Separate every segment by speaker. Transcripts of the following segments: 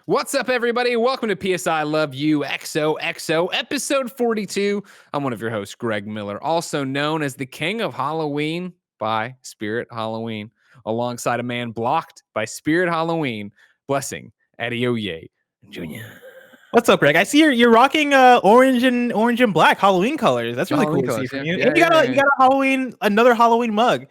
Speaker 1: What's up, everybody? Welcome to PSI Love You XOXO, episode 42. I'm one of your hosts, Greg Miller, also known as the King of Halloween by Spirit Halloween, alongside a man blocked by Spirit Halloween, Blessing Adeoye Jr.
Speaker 2: What's up, Greg? I see you're rocking orange and black Halloween colors. That's really
Speaker 1: Halloween
Speaker 2: cool to see
Speaker 1: colors,
Speaker 2: from
Speaker 1: yeah.
Speaker 2: you.
Speaker 1: Yeah,
Speaker 2: And you got another Halloween mug.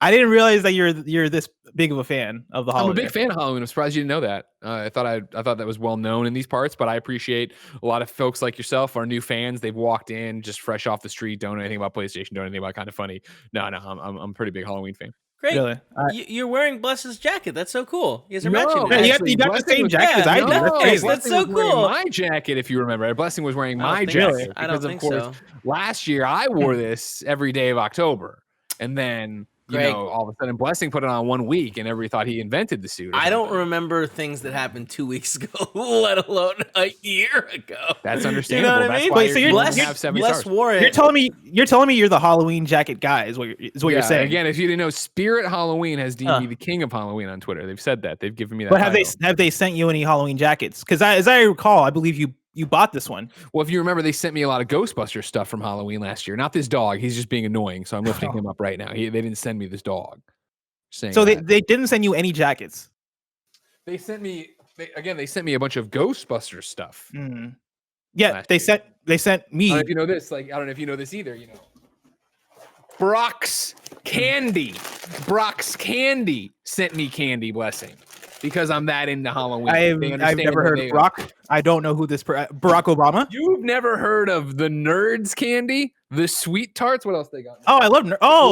Speaker 2: I didn't realize that you're this big of a fan of the holiday.
Speaker 1: I'm a big fan of Halloween. I'm surprised you didn't know that. I thought that was well known in these parts, but I appreciate a lot of folks like yourself are new fans. They've walked in just fresh off the street, don't know anything about PlayStation, don't know anything about Kind of Funny. No, I'm a pretty big Halloween fan.
Speaker 3: Great.
Speaker 2: Really?
Speaker 3: You're wearing Bless's jacket. That's so cool. You guys are
Speaker 1: No,
Speaker 3: matching.
Speaker 2: Yeah,
Speaker 3: That.
Speaker 2: you got the same jacket as I do.
Speaker 3: no,
Speaker 2: That's crazy.
Speaker 3: that's so
Speaker 1: Blessing was wearing
Speaker 3: cool.
Speaker 1: my jacket, if you remember. Blessing was wearing my
Speaker 3: think
Speaker 1: jacket.
Speaker 3: so. I don't
Speaker 1: Because,
Speaker 3: think
Speaker 1: of course, last year I wore this every day of October. And then, all of a sudden, Blessing put it on 1 week, and everybody thought he invented the suit.
Speaker 3: I don't remember things that happened 2 weeks ago, let alone a year ago.
Speaker 1: That's understandable.
Speaker 3: You know what I mean?
Speaker 1: Why
Speaker 2: Wait, so
Speaker 1: you
Speaker 3: Bless,
Speaker 1: have 70
Speaker 3: Bless
Speaker 1: stars.
Speaker 3: wore it.
Speaker 2: You're telling me you're the Halloween jacket guy is what you're saying.
Speaker 1: Again, if you didn't know, Spirit Halloween has deemed me the king of Halloween on Twitter. They've said that. They've given me that.
Speaker 2: But
Speaker 1: title.
Speaker 2: have they sent you any Halloween jackets? Because as I recall, I believe you bought this one.
Speaker 1: Well, if you remember, they sent me a lot of Ghostbuster stuff from Halloween last year. Not this dog. He's just being annoying, so I'm lifting him up right now. They didn't send me this dog.
Speaker 2: So they didn't send you any jackets.
Speaker 1: They sent me a bunch of Ghostbuster stuff.
Speaker 2: Mm. Yeah, they sent me.
Speaker 1: I don't know if you know this. I don't know if you know this either. Brock's Candy sent me candy, Blessing, because I'm that into Halloween.
Speaker 2: I've never heard of Brock. I don't know who this Barack Obama.
Speaker 1: You've never heard of the Nerds candy, the sweet tarts. What else they got?
Speaker 2: Oh, I love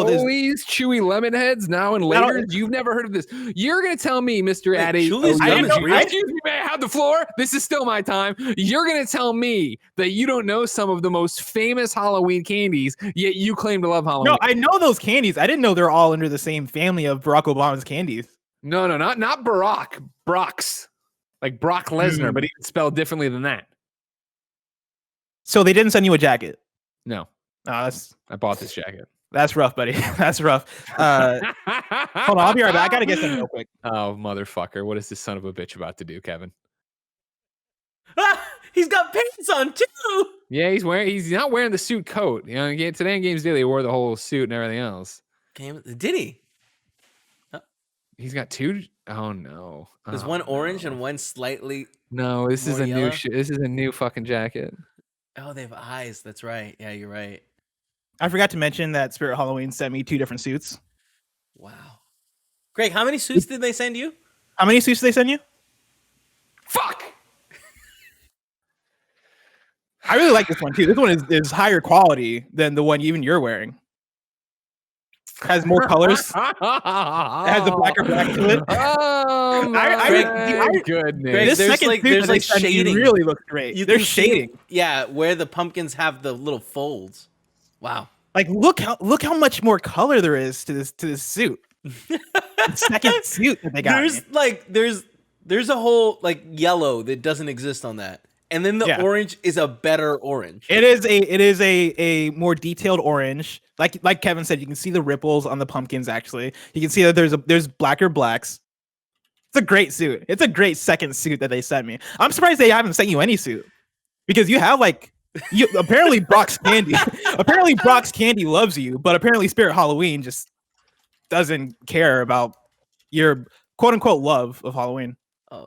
Speaker 1: these chewy lemon heads now and later. You've never heard of this. You're gonna tell me, Mr. Adeoye. Excuse me, may I have the floor? This is still my time. You're gonna tell me that you don't know some of the most famous Halloween candies, yet you claim to love Halloween.
Speaker 2: No, I know those candies. I didn't know they're all under the same family of Barack Obama's candies.
Speaker 1: No, not Barack. Brock's. Like Brock Lesnar, but even spelled differently than that.
Speaker 2: So they didn't send you a jacket?
Speaker 1: No.
Speaker 2: I
Speaker 1: bought this jacket.
Speaker 2: That's rough, buddy. That's rough. Hold on, I'll be right back. I gotta get something real quick.
Speaker 1: Oh, motherfucker. What is this son of a bitch about to do, Kevin?
Speaker 3: He's got pants on too.
Speaker 1: Yeah, he's not wearing the suit coat. Today in Games Daily, he wore the whole suit and everything else.
Speaker 3: Did he?
Speaker 1: He's got two. Oh no.
Speaker 3: There's one orange and one slightly.
Speaker 1: No, this is a
Speaker 3: yellow?
Speaker 1: This is a new fucking jacket.
Speaker 3: Oh, they have eyes. That's right. Yeah, you're right.
Speaker 2: I forgot to mention that Spirit Halloween sent me 2 different suits.
Speaker 3: Wow. Greg, how many suits did they send you?
Speaker 2: How many suits did they send you?
Speaker 1: Fuck.
Speaker 2: I really like this one too. This one is higher quality than the one even you're wearing. Has more colors. It has a blacker black to it.
Speaker 1: Oh my goodness!
Speaker 3: Greg,
Speaker 2: This second suit there's shading. Really looks great. There's shading.
Speaker 3: Where the pumpkins have the little folds. Wow!
Speaker 2: Like look how much more color there is to this suit. Second suit that they got.
Speaker 3: There's a whole yellow that doesn't exist on that. And then the orange is a better orange.
Speaker 2: It is a more detailed orange. Like Kevin said, you can see the ripples on the pumpkins. Actually, you can see that there's blacker blacks. It's a great suit. It's a great second suit that they sent me. I'm surprised they haven't sent you any suit because you have apparently Brock's Candy. Apparently Brock's Candy loves you, but apparently Spirit Halloween just doesn't care about your quote unquote love of Halloween.
Speaker 3: Oh.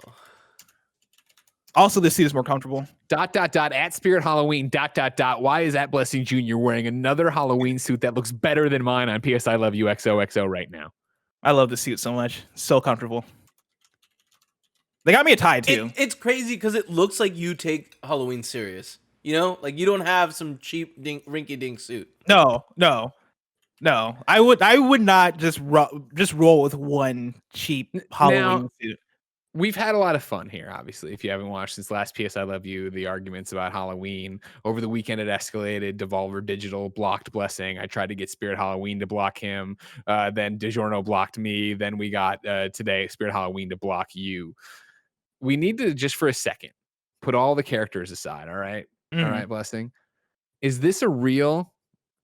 Speaker 2: Also, this suit is more comfortable. ...
Speaker 1: at Spirit Halloween ... Why is that Blessing Jr. wearing another Halloween suit that looks better than mine on PSI Love You XOXO right now?
Speaker 2: I love the suit so much. So comfortable. They got me a tie too.
Speaker 3: It's crazy because it looks like you take Halloween serious. You don't have some cheap rinky-dink suit.
Speaker 2: No. I would not just roll with one cheap Halloween suit.
Speaker 1: We've had a lot of fun here, obviously. If you haven't watched since last PS I Love You, the arguments about Halloween. Over the weekend, it escalated. Devolver Digital blocked Blessing. I tried to get Spirit Halloween to block him. Then DiGiorno blocked me. Then we got today Spirit Halloween to block you. We need to, just for a second, put all the characters aside, all right? Mm. All right, Blessing. Is this a real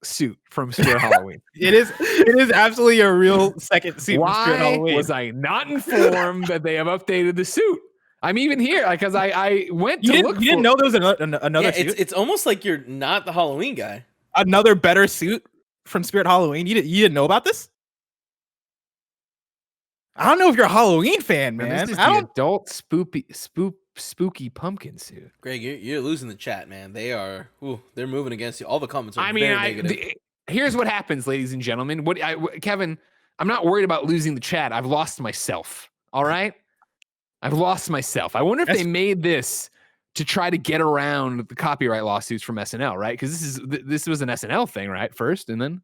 Speaker 1: suit from Spirit Halloween?
Speaker 2: It is absolutely a real second suit from Spirit Halloween.
Speaker 1: Was I not informed that they have updated the suit? I'm even here because I went
Speaker 2: You
Speaker 1: to
Speaker 2: didn't,
Speaker 1: look.
Speaker 2: you didn't know there was another
Speaker 3: Yeah,
Speaker 2: suit?
Speaker 3: it's almost like you're not the Halloween guy.
Speaker 2: Another better suit from Spirit Halloween? You didn't know about this? I don't know if you're a Halloween fan,
Speaker 1: And
Speaker 2: man.
Speaker 1: this is
Speaker 2: I
Speaker 1: the
Speaker 2: don't.
Speaker 1: adult spooky pumpkin suit.
Speaker 3: Greg, you're losing the chat, man. They're moving against you. All the comments are
Speaker 1: I mean,
Speaker 3: very negative.
Speaker 1: Here's what happens, ladies and gentlemen. Kevin, I'm not worried about losing the chat. I've lost myself. All right, I've lost myself. I wonder if they made this to try to get around the copyright lawsuits from SNL, right? Because this was an SNL thing, right? First, and then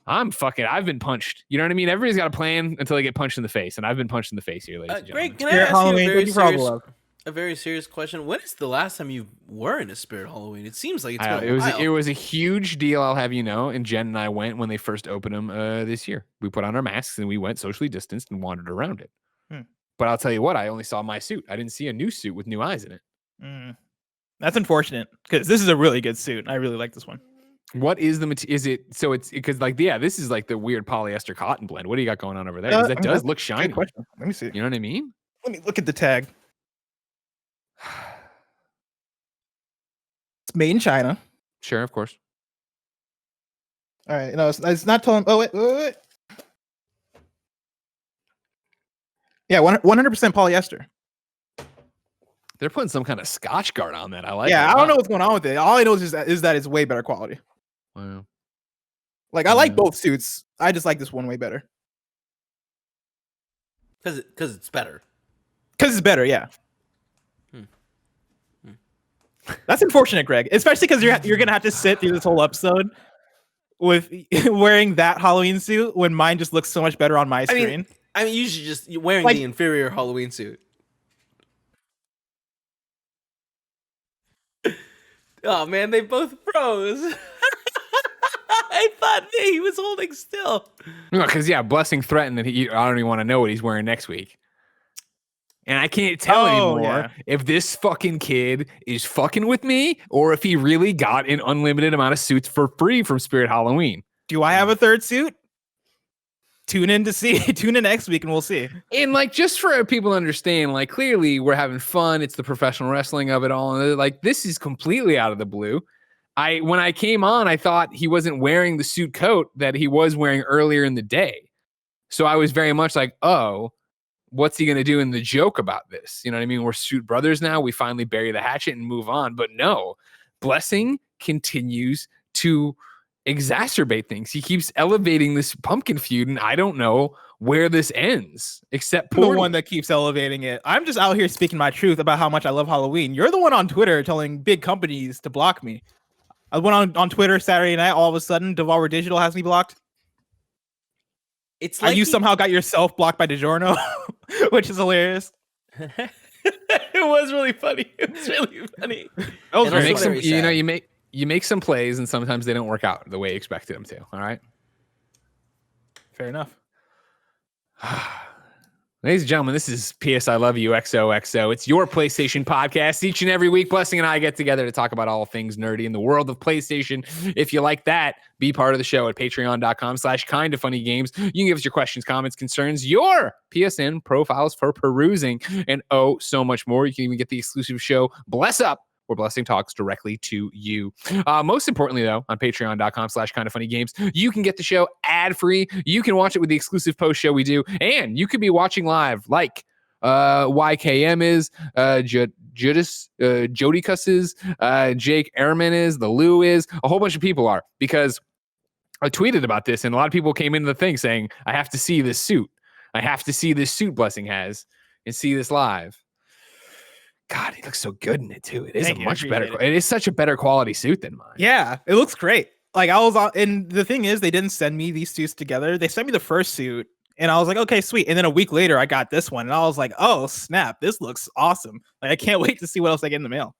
Speaker 1: I've been punched. You know what I mean? Everybody's got a plan until they get punched in the face, and I've been punched in the face here, ladies and gentlemen.
Speaker 3: Greg, can I
Speaker 2: Spirit
Speaker 3: ask
Speaker 2: Halloween,
Speaker 3: you
Speaker 2: thank you for all the love.
Speaker 3: a very serious question? When is the last time you were in a Spirit Halloween? It seems like it's been a
Speaker 1: It
Speaker 3: while.
Speaker 1: was a huge deal, I'll have you know. And Jen and I went when they first opened them this year. We put on our masks and we went socially distanced and wandered around it. But I'll tell you what, I only saw my suit. I didn't see a new suit with new eyes in it.
Speaker 2: That's unfortunate because this is a really good suit. I really like this one.
Speaker 1: What is the material? Is it so? It's because this is like the weird polyester cotton blend. What do you got going on over there? Because that does look shiny.
Speaker 2: Good question. Let me see.
Speaker 1: You know what I mean?
Speaker 2: Let me look at the tag. It's made in China.
Speaker 1: Sure, of course.
Speaker 2: All right. No, it's not telling. Oh, wait. Yeah, 100% polyester.
Speaker 1: They're putting some kind of Scotch guard on that. I like.
Speaker 2: Yeah,
Speaker 1: it
Speaker 2: I don't know what's going on with it. All I know is that it's way better quality.
Speaker 1: Wow.
Speaker 2: Like I like both suits. I just like this one way better.
Speaker 3: Because it's better.
Speaker 2: Because it's better, yeah. That's unfortunate, Greg. Especially because you're gonna have to sit through this whole episode with wearing that Halloween suit when mine just looks so much better on my screen.
Speaker 3: I mean, you should just wearing the inferior Halloween suit. Oh man, they both froze. I thought he was holding still.
Speaker 1: No, because Blessing threatened that I don't even want to know what he's wearing next week. And I can't tell anymore if this fucking kid is fucking with me or if he really got an unlimited amount of suits for free from Spirit Halloween.
Speaker 2: Do I have a third suit? Tune in next week and we'll see.
Speaker 1: And just for people to understand, clearly we're having fun. It's the professional wrestling of it all. And this is completely out of the blue. When I came on, I thought he wasn't wearing the suit coat that he was wearing earlier in the day. So I was very much like, oh, what's he going to do in the joke about this? You know what I mean? We're suit brothers now. We finally bury the hatchet and move on. But no, Blessing continues to exacerbate things. He keeps elevating this pumpkin feud, and I don't know where this ends, except
Speaker 2: the one that keeps elevating it. I'm just out here speaking my truth about how much I love Halloween. You're the one on Twitter telling big companies to block me. I went on Twitter Saturday night. All of a sudden, Devolver Digital has me blocked.
Speaker 3: It's like
Speaker 2: you somehow got yourself blocked by DiGiorno, which is hilarious.
Speaker 3: It was really funny. It was really funny.
Speaker 1: You make some plays, and sometimes they don't work out the way you expected them to. All right.
Speaker 2: Fair enough.
Speaker 1: Ladies and gentlemen, this is PS I Love You XOXO. It's your PlayStation podcast. Each and every week, Blessing and I get together to talk about all things nerdy in the world of PlayStation. If you like that, be part of the show at patreon.com/kindafunnygames. You can give us your questions, comments, concerns, your PSN profiles for perusing, and so much more. You can even get the exclusive show, Bless Up, where Blessing talks directly to you. Most importantly, though, on patreon.com/kindafunnygames, you can get the show ad-free. You can watch it with the exclusive post show we do, and you could be watching live like YKM is, Jody Cuss is, Jake Ehrman is, the Lou is, a whole bunch of people are, because I tweeted about this, and a lot of people came into the thing saying, I have to see this suit. I have to see this suit Blessing has and see this live. God, he looks so good in it too. It is much better. It is such a better quality suit than mine.
Speaker 2: Yeah, it looks great. I was on, and the thing is, they didn't send me these suits together. They sent me the first suit, and I was like, okay, sweet. And then a week later, I got this one, and I was like, oh snap, this looks awesome. I can't wait to see what else I get in the mail.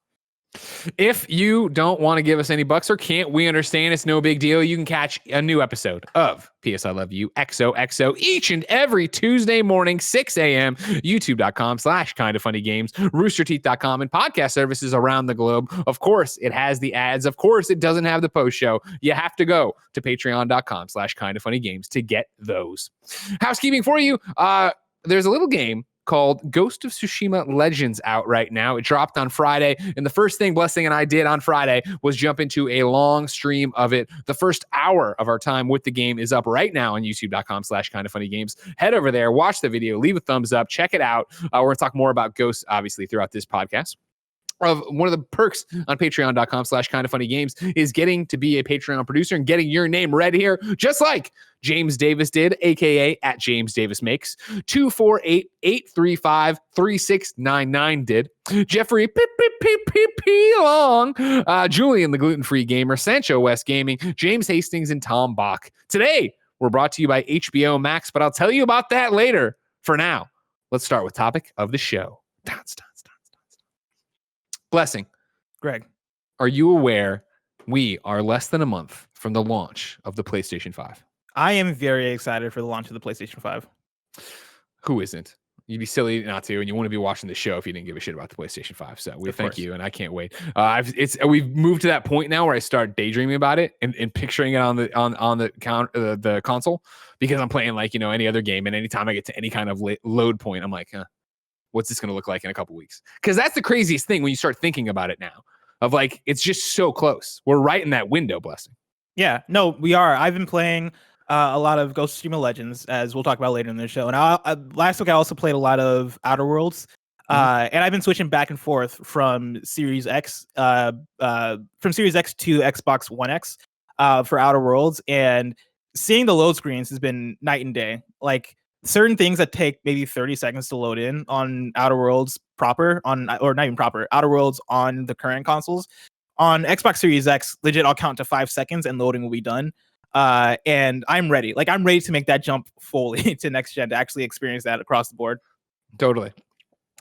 Speaker 1: If you don't want to give us any bucks or can't, we understand. It's no big deal. You can catch a new episode of PS I Love You XOXO each and every Tuesday morning, 6 a.m. YouTube.com/kindafunnygames, roosterteeth.com, and podcast services around the globe. Of course, it has the ads. Of course, it doesn't have the post show. You have to go to patreon.com/kindafunnygames to get those. Housekeeping for you. There's a little game called Ghost of Tsushima Legends out right now. It dropped on Friday, and the first thing Blessing and I did on Friday was jump into a long stream of it. The first hour of our time with the game is up right now on youtube.com/kindafunnygames. Head over there, watch the video, leave a thumbs up, check it out. We're going to talk more about Ghost, obviously, throughout this podcast. Of one of the perks on patreon.com/kindafunnygames is getting to be a Patreon producer and getting your name read here, just like James Davis did, aka at James Davis Makes. 248-835-3699 did. Jeffrey P Long, Julian the Gluten-Free Gamer, Sancho West Gaming, James Hastings, and Tom Bach. Today, we're brought to you by HBO Max, but I'll tell you about that later. For now, let's start with topic of the show. Blessing.
Speaker 2: Greg.
Speaker 1: Are you aware we are less than a month from the launch of the PlayStation 5?
Speaker 2: I am very excited for the launch of the PlayStation 5.
Speaker 1: Who isn't? You'd be silly not to, and you wouldn't be watching the show if you didn't give a shit about the PlayStation 5. So we thank you, and I can't wait. We've moved to that point now where I start daydreaming about it and picturing it on the console, because I'm playing like any other game, and anytime I get to any kind of load point, I'm like, what's this going to look like in a couple weeks? Because that's the craziest thing when you start thinking about it now. Of like, it's just so close. We're right in that window, Blessing.
Speaker 2: Yeah, no, we are. I've been playing a lot of Ghost of Tsushima Legends, as we'll talk about later in the show. And last week I also played a lot of Outer Worlds, and I've been switching back and forth from Series X, to Xbox One X for Outer Worlds, and seeing the load screens has been night and day. Like certain things that take maybe 30 seconds to load in on Outer Worlds proper, or not even proper, Outer Worlds on the current consoles. On Xbox Series X, legit, I'll count to 5 seconds and loading will be done. And I'm ready. Like, I'm ready to make that jump fully to next gen, to actually experience that across the board.
Speaker 1: Totally.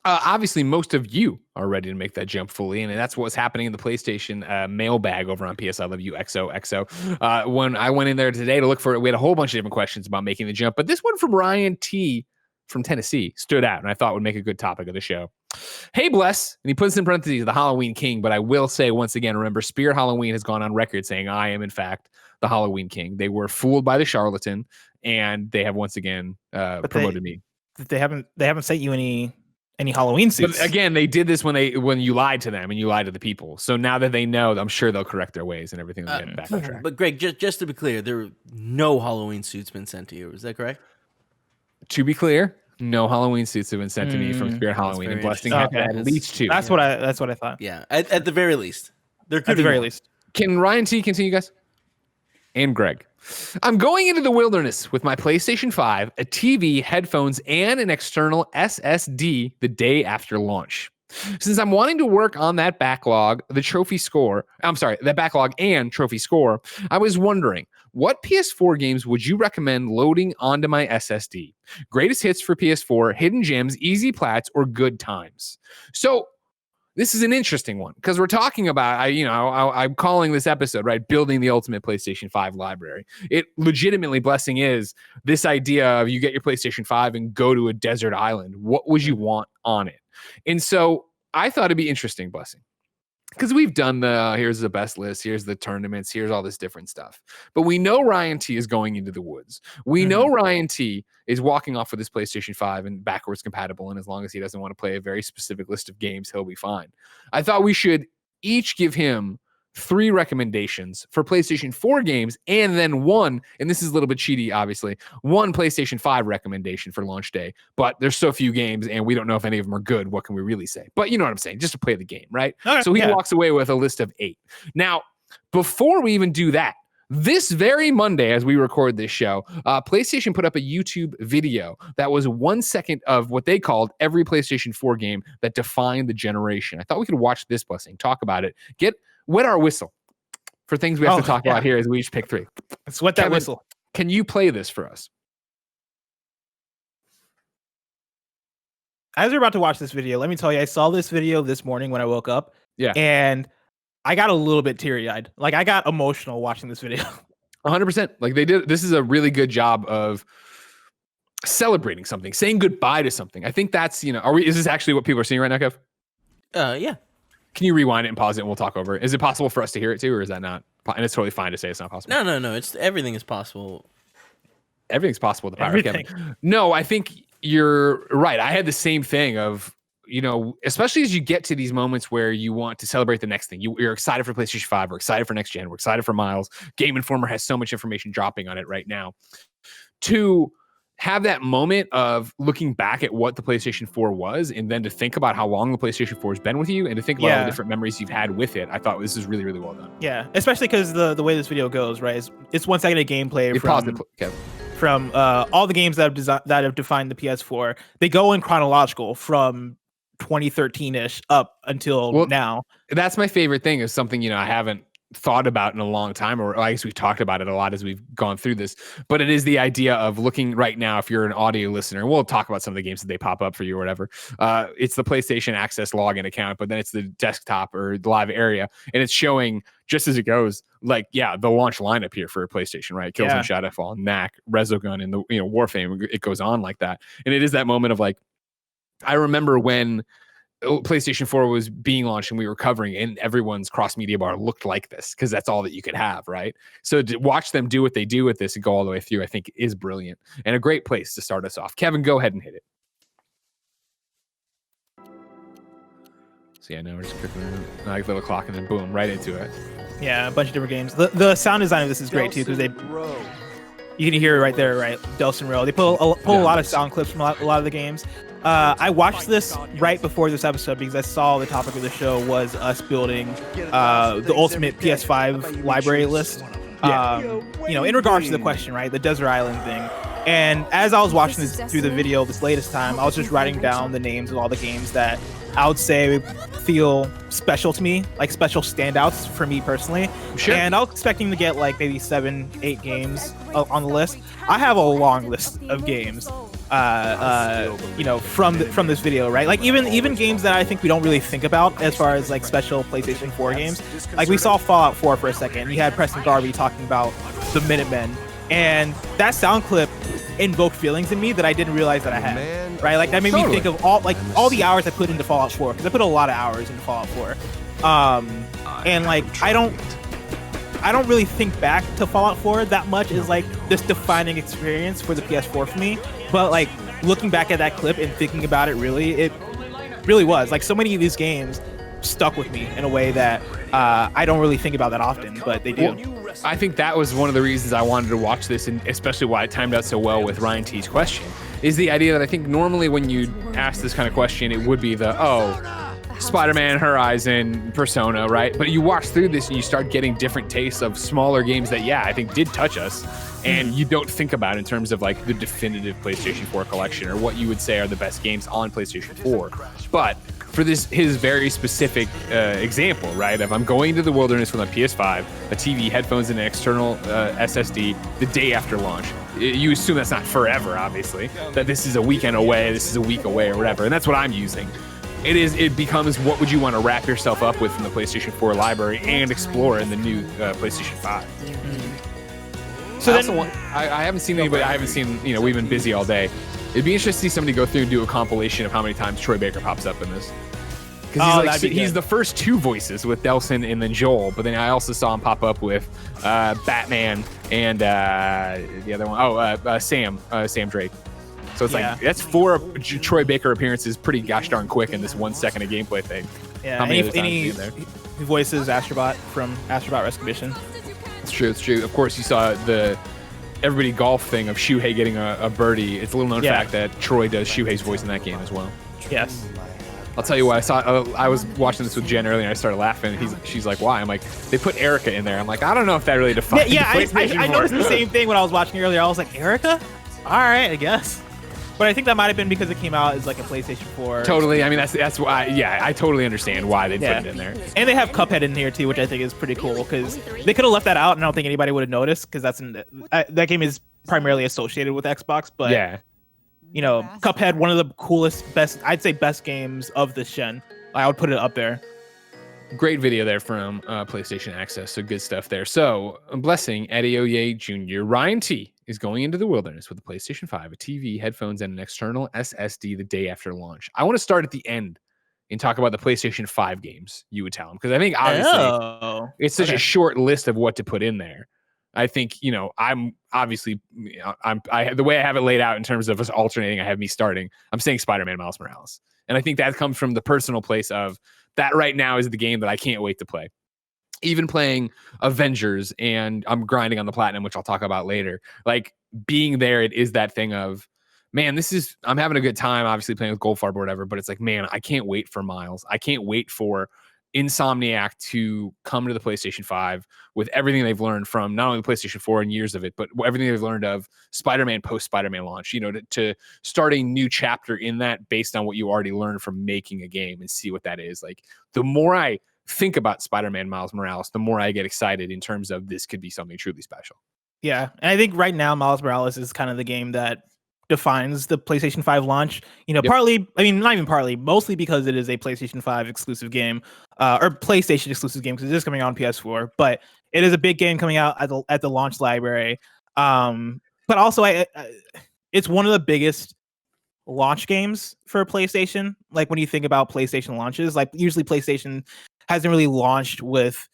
Speaker 1: Obviously, most of you are ready to make that jump fully, and that's what's happening in the PlayStation mailbag over on PS I Love You XOXO. When I went in there today to look for it, we had a whole bunch of different questions about making the jump, but this one from Ryan T from Tennessee stood out, and I thought would make a good topic of the show. Hey, Bless, and he puts in parentheses, the Halloween King, but I will say once again, remember, Spirit Halloween has gone on record saying I am, in fact, the Halloween King. They were fooled by the charlatan, and they have once again promoted me.
Speaker 2: They haven't sent you any Halloween suits.
Speaker 1: But again, they did this when you lied to them and you lied to the people. So now that they know, I'm sure they'll correct their ways and everything will get back on track.
Speaker 3: But Greg, just to be clear, there were no Halloween suits been sent to you. Is that correct?
Speaker 1: To be clear, no Halloween suits have been sent to me from Spirit Halloween, and Blessing had at least 2.
Speaker 2: That's what I thought.
Speaker 3: Yeah, at the very least. There could
Speaker 2: at the very least.
Speaker 1: Can Ryan T continue, guys? And Greg. I'm going into the wilderness with my PlayStation 5, a TV, headphones, and an external SSD the day after launch. Since I'm wanting to work on that backlog, that backlog and trophy score, I was wondering, what PS4 games would you recommend loading onto my SSD? Greatest hits for PS4, hidden gems, easy plats, or good times? So this is an interesting one because we're talking about, I'm calling this episode, right, building the ultimate PlayStation 5 library. It legitimately, Blessing, is this idea of you get your PlayStation 5 and go to a desert island. What would you want on it? And so I thought it'd be interesting, Blessing, because we've done here's the best list, here's the tournaments, here's all this different stuff. But we know Ryan T is going into the woods. We know Ryan T is walking off with his PlayStation 5 and backwards compatible, and as long as he doesn't want to play a very specific list of games, he'll be fine. I thought we should each give him 3 recommendations for PlayStation 4 games, and then one, and this is a little bit cheaty, obviously, one PlayStation 5 recommendation for launch day. But there's so few games, and we don't know if any of them are good. What can we really say? But you know what I'm saying, just to play the game, right? So he walks away with a list of 8. Now, before we even do that, this very Monday, as we record this show, PlayStation put up a YouTube video that was 1 second of what they called every PlayStation 4 game that defined the generation. I thought we could watch this, Blessing, talk about it, wet our whistle for things we have to talk about here as we each pick 3.
Speaker 2: Let's wet that whistle.
Speaker 1: Can you play this for us?
Speaker 2: As we're about to watch this video, let me tell you, I saw this video this morning when I woke up.
Speaker 1: Yeah.
Speaker 2: And I got a little bit teary-eyed. Like, I got emotional watching this video.
Speaker 1: 100%. Like, they did. This is a really good job of celebrating something, saying goodbye to something. I think that's, is this actually what people are seeing right now, Kev?
Speaker 3: Yeah.
Speaker 1: Can you rewind it and pause it and we'll talk over it? Is it possible for us to hear it too, or is that not? And it's totally fine to say it's not possible.
Speaker 3: No. Everything is possible.
Speaker 1: Everything's possible with the power of Kevin. No, I think You're right. I had the same thing of, especially as you get to these moments where you want to celebrate the next thing. You're excited for PlayStation 5. We're excited for next gen. We're excited for Miles. Game Informer has so much information dropping on it right now. To have that moment of looking back at what the PlayStation 4 was, and then to think about how long the PlayStation 4 has been with you, and to think about all the different memories you've had with it, I thought this is really, really well done.
Speaker 2: Yeah, especially because the way this video goes, right? It's 1 second of gameplay from all the games that have defined the PS4. They go in chronological from 2013-ish up until now.
Speaker 1: That's my favorite thing, is something I haven't thought about in a long time, or I guess we've talked about it a lot as we've gone through this, but it is the idea of looking right now. If you're an audio listener, we'll talk about some of the games that they pop up for you or whatever. It's the PlayStation Access login account, but then it's the desktop or the live area, and it's showing just as it goes, the launch lineup here for PlayStation, right? Killzone, Shadowfall, Knack, Resogun, and the Warframe. It goes on like that, and it is that moment of I remember when PlayStation 4 was being launched and we were covering, and everyone's cross media bar looked like this because that's all that you could have, right? So to watch them do what they do with this and go all the way through, I think is brilliant and a great place to start us off. Kevin, go ahead and hit it. So now we're just clicking like a little clock and then boom, right into it.
Speaker 2: Yeah, a bunch of different games. The sound design of this is great too, because you can hear it right there, right? Delson Row. They pull a lot of sound clips from a lot of the games. I watched this right before this episode because I saw the topic of the show was us building the ultimate PS5 library list. In regards to the question, right, the desert island thing. And as I was watching this through the video this latest time, I was just writing down the names of all the games that I would say feel special to me, like special standouts for me personally.
Speaker 1: Sure.
Speaker 2: And I was expecting to get maybe 7-8 games on the list. I have a long list of games. From this video, right? Even games that I think we don't really think about as far as special PlayStation 4 games. We saw Fallout 4 for a second. You had Preston Garvey talking about the Minutemen, and that sound clip invoked feelings in me that I didn't realize that I had. Right? That made me think of all the hours I put into Fallout 4, because I put a lot of hours into Fallout 4. And I don't really think back to Fallout 4 that much as this defining experience for the PS4 for me. But looking back at that clip and thinking about it really was. So many of these games stuck with me in a way that I don't really think about that often, but they do.
Speaker 1: Well, I think that was one of the reasons I wanted to watch this, and especially why it timed out so well with Ryan T's question, is the idea that I think normally when you ask this kind of question, it would be Spider-Man, Horizon, Persona, right? But you watch through this and you start getting different tastes of smaller games that, I think did touch us, and you don't think about in terms of the definitive PlayStation 4 collection or what you would say are the best games on PlayStation 4. But for his very specific example, right, of I'm going to the wilderness with a PS5, a TV, headphones, and an external SSD the day after launch. You assume that's not forever, obviously, that this is a weekend away, this is a week away or whatever, and that's what I'm using. It becomes what would you want to wrap yourself up with from the PlayStation 4 library and explore in the new PlayStation 5. So I haven't seen anybody. I haven't seen. We've been busy all day. It'd be interesting to see somebody go through and do a compilation of how many times Troy Baker pops up in this. Because he's the first two voices with Delson and then Joel, but then I also saw him pop up with Batman and the other one. Sam Drake. So it's that's 4 Troy Baker appearances pretty gosh darn quick in this 1 second of gameplay thing.
Speaker 2: Yeah, how many he voices Astrobot from Astrobot Rescue Mission.
Speaker 1: It's true. Of course, you saw the everybody golf thing of Shuhei getting a birdie. It's a little known fact that Troy does Shuhei's voice in that game as well.
Speaker 2: Yes.
Speaker 1: I'll tell you what, I was watching this with Jen earlier and I started laughing. She's like, why? I'm like, they put Erica in there. I'm like, I don't know if that really defines
Speaker 2: I noticed the same thing when I was watching earlier. I was like, Erica? All right, I guess. But I think that might have been because it came out as a PlayStation 4.
Speaker 1: Totally. I mean, that's why. Yeah, I totally understand why they put it in there.
Speaker 2: And they have Cuphead in here too, which I think is pretty cool because they could have left that out, and I don't think anybody would have noticed because that game is primarily associated with Xbox. But Cuphead, one of the coolest, best games of this gen. I would put it up there.
Speaker 1: Great video there from PlayStation Access, so good stuff there. So, Blessing Adeoye Jr. Ryan T is going into the wilderness with a PlayStation 5, a TV, headphones, and an external SSD the day after launch. I want to start at the end and talk about the PlayStation 5 games you would tell him, because I think obviously it's such a short list of what to put in there. I think, I'm obviously, the way I have it laid out in terms of us alternating, I have me starting. I'm saying Spider-Man Miles Morales. And I think that comes from the personal place of that right now is the game that I can't wait to play. Even playing Avengers, and I'm grinding on the platinum, which I'll talk about later. Like being there, it is that thing of, man, I'm having a good time, obviously playing with Goldfarb or whatever, but it's like, man, I can't wait for Miles. I can't wait for Insomniac to come to the PlayStation 5 with everything they've learned from not only the PlayStation 4 and years of it, but everything they've learned of Spider-Man post Spider-Man launch, to start a new chapter in that based on what you already learned from making a game and see what that is. Like the more I think about Spider-Man Miles Morales, the more I get excited in terms of this could be something truly special.
Speaker 2: Yeah. And I think right now Miles Morales is kind of the game that defines the PlayStation 5 launch, partly, I mean, not even partly, mostly because it is a PlayStation 5 exclusive game, or PlayStation exclusive game, because it is coming out on PS4, but it is a big game coming out at the launch library. But also it's one of the biggest launch games for PlayStation. Like when you think about PlayStation launches, like usually PlayStation hasn't really launched with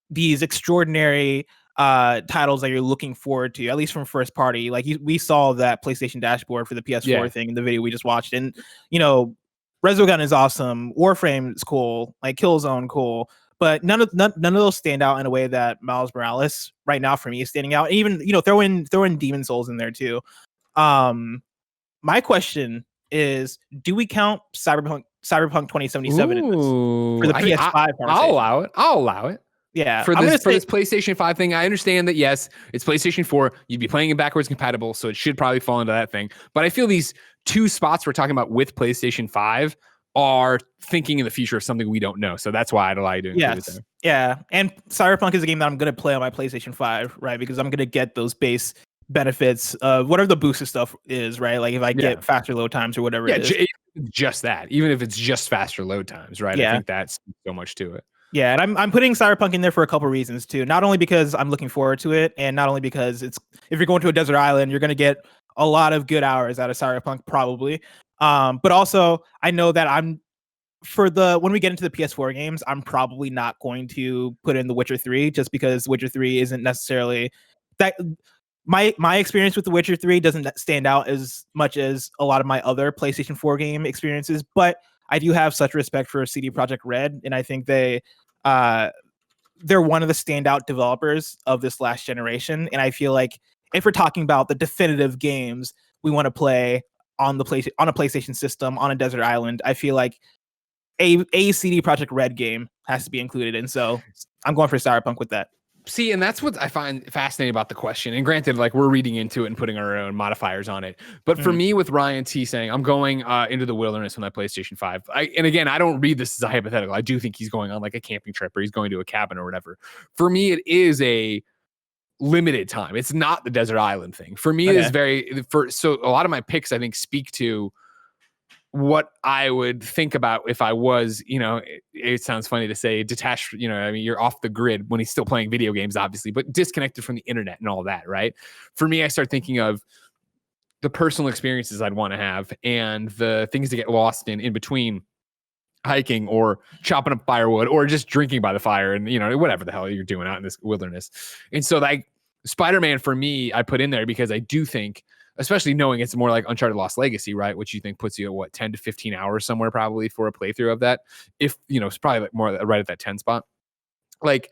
Speaker 2: these extraordinary titles that you're looking forward to, at least from first party. Like we saw that PlayStation dashboard for the PS4 thing in the video we just watched, and Resogun is awesome, Warframe is cool, like Killzone cool, but none of those stand out in a way that Miles Morales right now for me is standing out. And even throw in Demon Souls in there too. My question is, do we count Cyberpunk 2077 in this for the PS5?
Speaker 1: I'll allow it.
Speaker 2: Yeah,
Speaker 1: for this PlayStation 5 thing, I understand that, yes, it's PlayStation 4. You'd be playing it backwards compatible, so it should probably fall into that thing. But I feel these two spots we're talking about with PlayStation 5 are thinking in the future of something we don't know. So that's why I'd allow you to include it there.
Speaker 2: Yeah, and Cyberpunk is a game that I'm going to play on my PlayStation 5, right? Because I'm going to get those base benefits of whatever the boosted stuff is, right? Like if I get faster load times or whatever it is.
Speaker 1: Just that. Even if it's just faster load times, right? I think that's so much to it.
Speaker 2: Yeah, and I'm putting Cyberpunk in there for a couple reasons too. Not only because I'm looking forward to it, and not only because if you're going to a desert island, you're going to get a lot of good hours out of Cyberpunk probably. But also I know that when we get into the PS4 games, I'm probably not going to put in The Witcher 3 just because Witcher 3 isn't necessarily that. My experience with The Witcher 3 doesn't stand out as much as a lot of my other PlayStation 4 game experiences, but I do have such respect for CD Projekt Red, and I think they're one of the standout developers of this last generation. And I feel like if we're talking about the definitive games we want to play on a PlayStation system on a desert island, I feel like a CD Projekt Red game has to be included. And so I'm going for Cyberpunk with that.
Speaker 1: See, and that's what I find fascinating about the question. And granted, like we're reading into it and putting our own modifiers on it. But for me, with Ryan T saying, I'm going into the wilderness with my PlayStation 5. And again, I don't read this as a hypothetical. I do think he's going on like a camping trip or he's going to a cabin or whatever. For me, it is a limited time. It's not the desert island thing. For me, it is so a lot of my picks, I think, speak to what I would think about if I was, it sounds funny to say detached, you're off the grid when he's still playing video games, obviously, but disconnected from the internet and all that, right? For me, I start thinking of the personal experiences I'd want to have and the things to get lost in between hiking or chopping up firewood or just drinking by the fire and, whatever the hell you're doing out in this wilderness. And so like Spider-Man for me, I put in there because I do think, especially knowing it's more like Uncharted Lost Legacy, right? Which you think puts you at 10 to 15 hours somewhere probably for a playthrough of that. If, it's probably like more right at that 10 spot. Like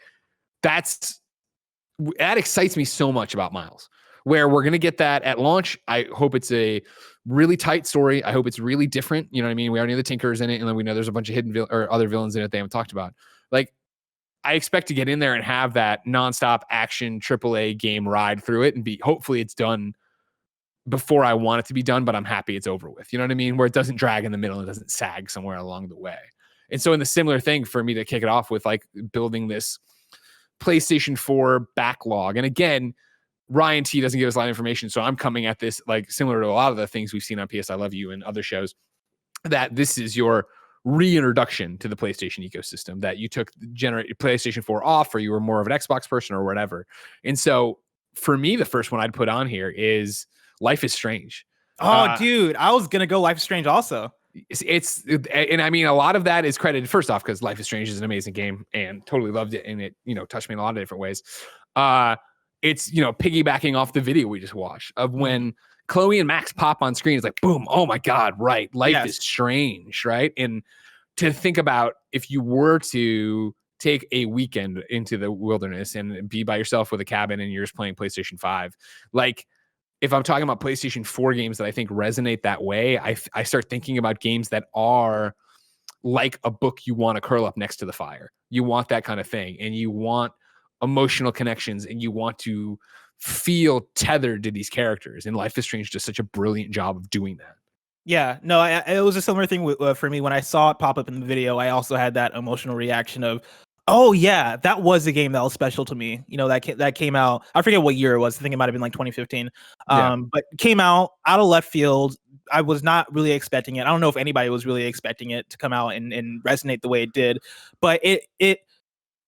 Speaker 1: that excites me so much about Miles, where we're going to get that at launch. I hope it's a really tight story. I hope it's really different. You know what I mean? We already know the Tinker's in it. And then we know there's a bunch of hidden or other villains in it they haven't talked about. Like, I expect to get in there and have that nonstop action AAA game ride through it and hopefully it's done before I want it to be done, but I'm happy it's over with. You know what I mean? Where it doesn't drag in the middle and it doesn't sag somewhere along the way. And so in the similar thing for me to kick it off with like building this PlayStation 4 backlog. And again, Ryan T doesn't give us a lot of information. So I'm coming at this like similar to a lot of the things we've seen on PS I Love You and other shows, that this is your reintroduction to the PlayStation ecosystem, that you took PlayStation 4 off or you were more of an Xbox person or whatever. And so for me, the first one I'd put on here is Life is Strange.
Speaker 2: Oh, dude, I was gonna go Life is Strange also.
Speaker 1: And I mean, a lot of that is credited first off because Life is Strange is an amazing game and totally loved it, and it touched me in a lot of different ways. it's, piggybacking off the video we just watched of when Chloe and Max pop on screen. It's like, boom, oh my God, right. Life is strange, right? And to think about if you were to take a weekend into the wilderness and be by yourself with a cabin and you're just playing PlayStation 5, like if I'm talking about PlayStation 4 games that I think resonate that way, I start thinking about games that are like a book you want to curl up next to the fire. You want that kind of thing, and you want emotional connections, and you want to feel tethered to these characters. And Life is Strange does such a brilliant job of doing that.
Speaker 2: Yeah, no, it was a similar thing for me. When I saw it pop up in the video, I also had that emotional reaction of, oh yeah, that was a game that was special to me. That came out. I forget what year it was. I think it might have been like 2015. But came out of left field. I was not really expecting it. I don't know if anybody was really expecting it to come out and resonate the way it did. But it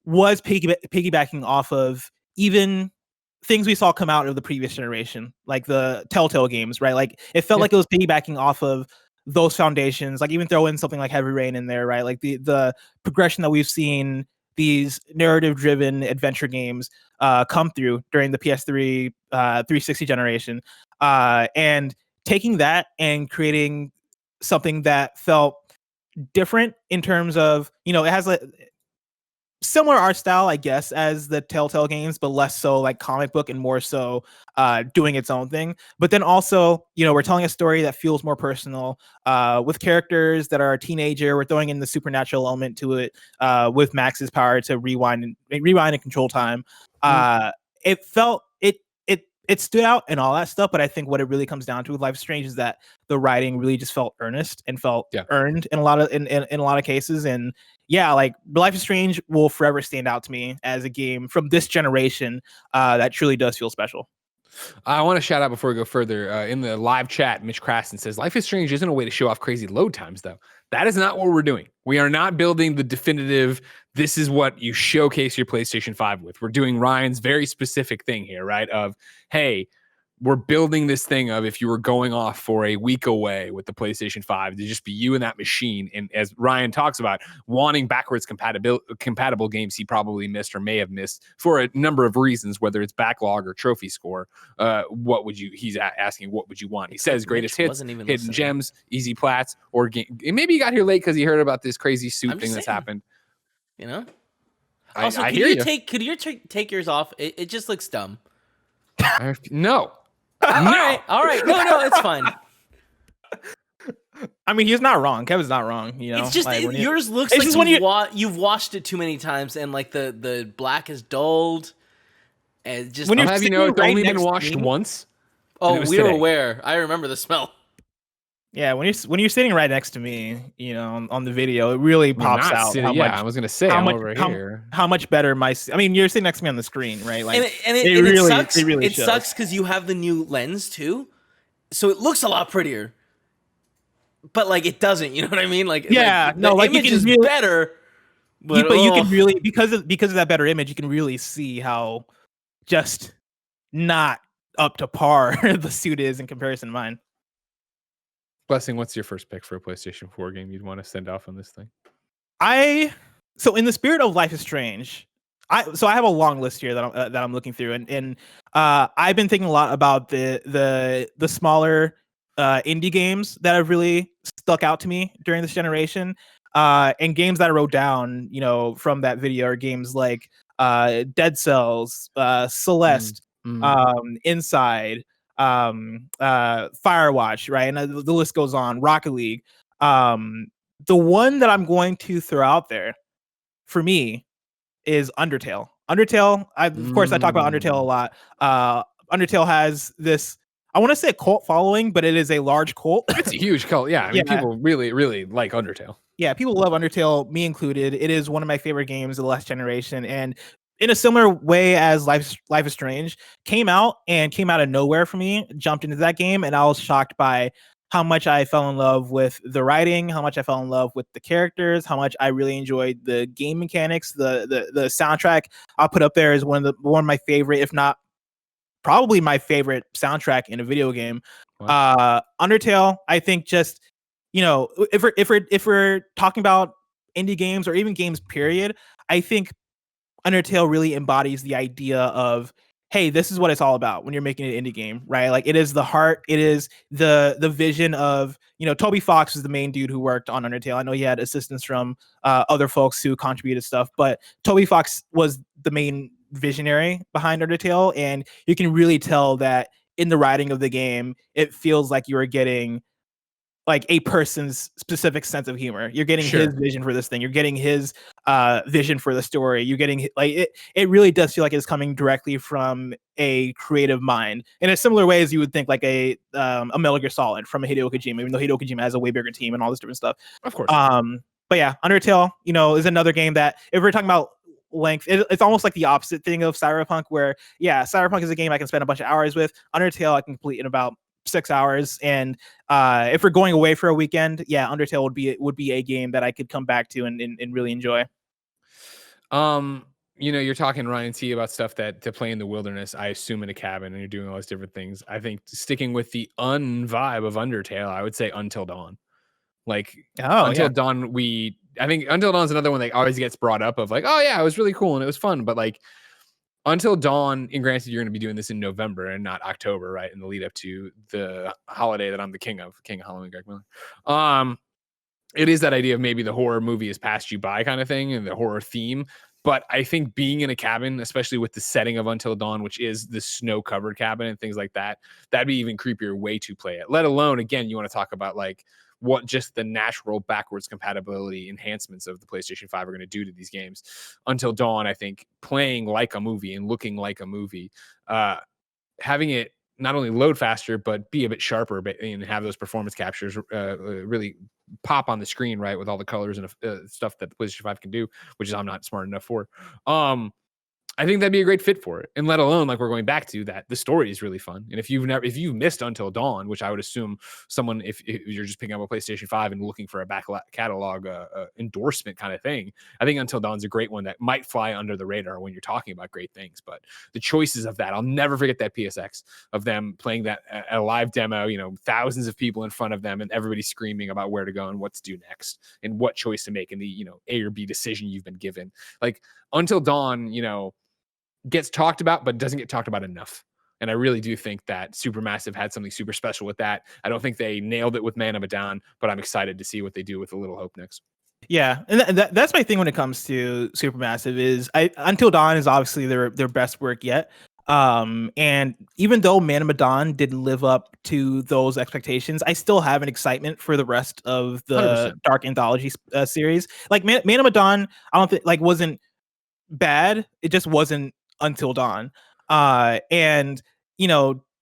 Speaker 2: was piggybacking off of even things we saw come out of the previous generation, like the Telltale games, right? Like it felt like it was piggybacking off of those foundations. Like even throw in something like Heavy Rain in there, right? Like the progression that we've seen these narrative-driven adventure games come through during the PS3 360 generation, and taking that and creating something that felt different in terms of, it has a similar art style, I guess, as the Telltale games, but less so like comic book and more so doing its own thing. But then also, we're telling a story that feels more personal with characters that are a teenager. We're throwing in the supernatural element to it with Max's power to rewind and control time. It felt it stood out and all that stuff, but I think what it really comes down to with Life is Strange is that the writing really just felt earnest and felt earned in a lot of cases. And yeah, like Life is Strange will forever stand out to me as a game from this generation that truly does feel special.
Speaker 1: I want to shout out before we go further. In the live chat, Mitch Craston says, Life is Strange isn't a way to show off crazy load times, though. That is not what we're doing. We are not building the definitive, this is what you showcase your PlayStation 5 with. We're doing Ryan's very specific thing here, right? Of, hey, we're building this thing of if you were going off for a week away with the PlayStation 5 to just be you and that machine. And as Ryan talks about, wanting backwards compatible games he probably missed or may have missed for a number of reasons, whether it's backlog or trophy score. He's asking, what would you want? He says greatest hits, hidden gems, easy plats, or game. Maybe he got here late because he heard about this crazy suit thing that's happened.
Speaker 3: Also,
Speaker 1: I
Speaker 3: could
Speaker 1: hear
Speaker 3: you take yours off? It just looks dumb.
Speaker 1: No.
Speaker 3: All right. No, it's fine.
Speaker 2: I mean, he's not wrong. Kevin's not wrong.
Speaker 3: It's just like yours looks like you've watched it too many times, and like the black is dulled, and just
Speaker 1: when have it's only been washed once.
Speaker 3: Oh, we were aware. I remember the smell.
Speaker 2: Yeah, when you're sitting right next to me, on the video, it really pops out.
Speaker 1: I was gonna say
Speaker 2: how much better I mean, you're sitting next to me on the screen, right? Like,
Speaker 3: it sucks because you have the new lens too, so it looks a lot prettier. But like, it doesn't. You know what I mean? Like, the image is better.
Speaker 2: But you can really because of that better image, you can really see how just not up to par the suit is in comparison to mine.
Speaker 1: Blessing, what's your first pick for a PlayStation 4 game you'd want to send off on this thing?
Speaker 2: So in the spirit of Life is Strange, I have a long list here that I'm looking through, and I've been thinking a lot about the smaller indie games that have really stuck out to me during this generation, and games that I wrote down, from that video are games like Dead Cells, Celeste, Inside, Firewatch, right? And the list goes on. Rocket League. The one that I'm going to throw out there for me is Undertale. Of course, I talk about Undertale a lot. Undertale has this, I want to say, cult following, but it is a large cult.
Speaker 1: It's a huge cult. Yeah, I mean, people really, really like Undertale.
Speaker 2: Yeah, people love Undertale, me included. It is one of my favorite games of the last generation, and in a similar way as Life is Strange, came out of nowhere for me. Jumped into that game, and I was shocked by how much I fell in love with the writing, how much I fell in love with the characters, how much I really enjoyed the game mechanics. The soundtrack I'll put up there is one of my favorite, if not probably my favorite soundtrack in a video game. Wow. Undertale, I think, just if we're talking about indie games or even games period, I think Undertale really embodies the idea of hey, this is what it's all about when you're making an indie game, right? Like it is the heart, it is the vision of, Toby Fox is the main dude who worked on Undertale. I know he had assistance from other folks who contributed stuff, but Toby Fox was the main visionary behind Undertale, and you can really tell that in the writing of the game, it feels like you are getting like a person's specific sense of humor. You're getting his vision for this thing. You're getting his vision for the story. You're getting like it really does feel like it's coming directly from a creative mind in a similar way as you would think like a Metal Gear Solid from a Hideo Kojima, even though Hideo Kojima has a way bigger team and all this different stuff.
Speaker 1: Of course.
Speaker 2: But yeah, Undertale, is another game that if we're talking about length, it's almost like the opposite thing of Cyberpunk, where Cyberpunk is a game I can spend a bunch of hours with. Undertale I can complete in about 6 hours, and if we're going away for a weekend, Undertale would be a game that I could come back to and really enjoy.
Speaker 1: You're talking, Ryan T, about stuff that to play in the wilderness, I assume in a cabin, and you're doing all these different things. I think sticking with the vibe of Undertale, I would say Until Dawn. Like Until Dawn, I think Until Dawn's another one that always gets brought up of like, oh yeah, it was really cool and it was fun, but like Until Dawn, and granted you're going to be doing this in November and not October, right, in the lead up to the holiday that I'm the king of Halloween, Greg Miller. It is that idea of maybe the horror movie has passed you by kind of thing, and the horror theme. But I think being in a cabin, especially with the setting of Until Dawn, which is the snow-covered cabin and things like that, that'd be even creepier way to play it. Let alone, again, you want to talk about like what just the natural backwards compatibility enhancements of the PlayStation 5 are going to do to these games. Until Dawn, I think, playing like a movie and looking like a movie, having it not only load faster, but be a bit sharper and have those performance captures really pop on the screen, right, with all the colors and stuff that the PlayStation 5 can do, which is I'm not smart enough for. I think that'd be a great fit for it. And let alone, like we're going back to that, the story is really fun. And if you've missed Until Dawn, which I would assume someone, if you're just picking up a PlayStation 5 and looking for a back catalog endorsement kind of thing, I think Until Dawn's a great one that might fly under the radar when you're talking about great things. But the choices of that, I'll never forget that PSX of them playing that at a live demo, thousands of people in front of them and everybody screaming about where to go and what to do next and what choice to make in the, A or B decision you've been given. Like Until Dawn, gets talked about, but doesn't get talked about enough. And I really do think that Supermassive had something super special with that. I don't think they nailed it with Man of Medan, but I'm excited to see what they do with A Little Hope next.
Speaker 2: Yeah, and that's my thing when it comes to Supermassive is Until Dawn is obviously their best work yet. And even though Man of Medan didn't live up to those expectations, I still have an excitement for the rest of the 100%. Dark Anthology series. Like Man of Medan, I don't think wasn't bad. It just wasn't Until Dawn. And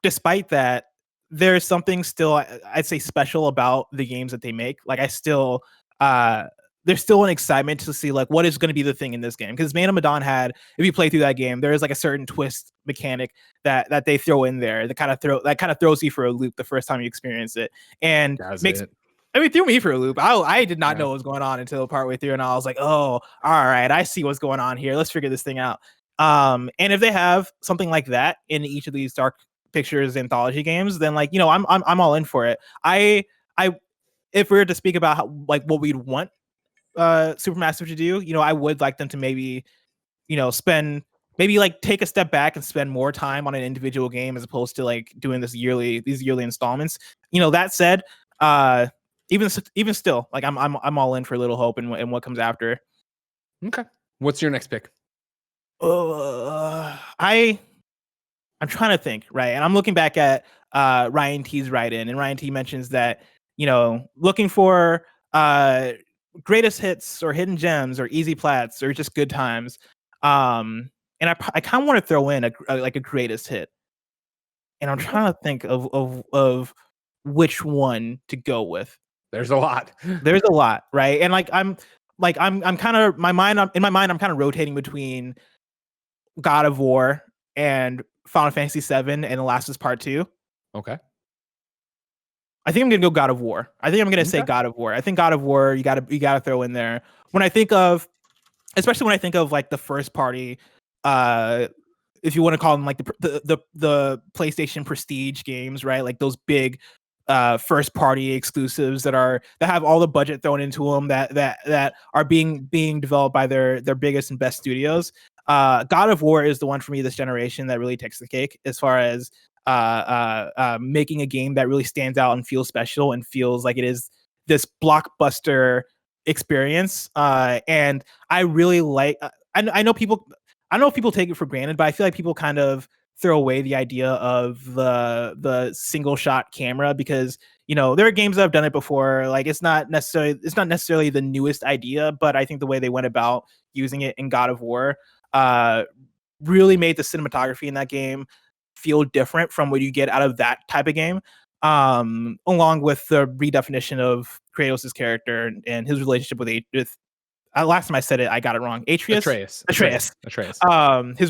Speaker 2: despite that, there's something still I'd say special about the games that they make. Like I still there's still an excitement to see like what is going to be the thing in this game, because Man of Medan had, if you play through that game, there is like a certain twist mechanic that they throw in there that kind of throws you for a loop the first time you experience it, and it threw me for a loop. I did not know what was going on until partway through, and I was like, oh, all right, I see what's going on here. Let's figure this thing out. And if they have something like that in each of these Dark Pictures anthology games, then like I'm all in for it. I if we were to speak about like what we'd want Supermassive to do, I would like them to maybe take a step back and spend more time on an individual game as opposed to like doing these yearly installments. That said, even still, like I'm all in for Little Hope and what comes after.
Speaker 1: Okay, what's your next pick?
Speaker 2: I'm trying to think, right? And I'm looking back at Ryan T's write-in, and Ryan T mentions that looking for greatest hits or hidden gems or easy plats or just good times. And I kind of want to throw in a greatest hit, and I'm trying to think of which one to go with.
Speaker 1: There's a lot.
Speaker 2: There's a lot, right? And I'm kind of in my mind I'm kind of rotating between God of War and Final Fantasy VII and The Last of Us Part 2.
Speaker 1: Okay.
Speaker 2: I think I'm gonna go God of War. I think I'm gonna say God of War. I think God of War you gotta throw in there. Especially when I think of like the first party, if you want to call them like the PlayStation Prestige games, right? Like those big first party exclusives that have all the budget thrown into them that are being developed by their biggest and best studios. God of War is the one for me this generation that really takes the cake as far as making a game that really stands out and feels special and feels like it is this blockbuster experience. And I really like. I know people. I don't know if people take it for granted, but I feel like people kind of throw away the idea of the single shot camera because there are games that have done it before. Like it's not necessarily the newest idea, but I think the way they went about using it in God of War really made the cinematography in that game feel different from what you get out of that type of game. Along with the redefinition of Kratos' character and his relationship with last time I said it, I got it wrong. Atreus. His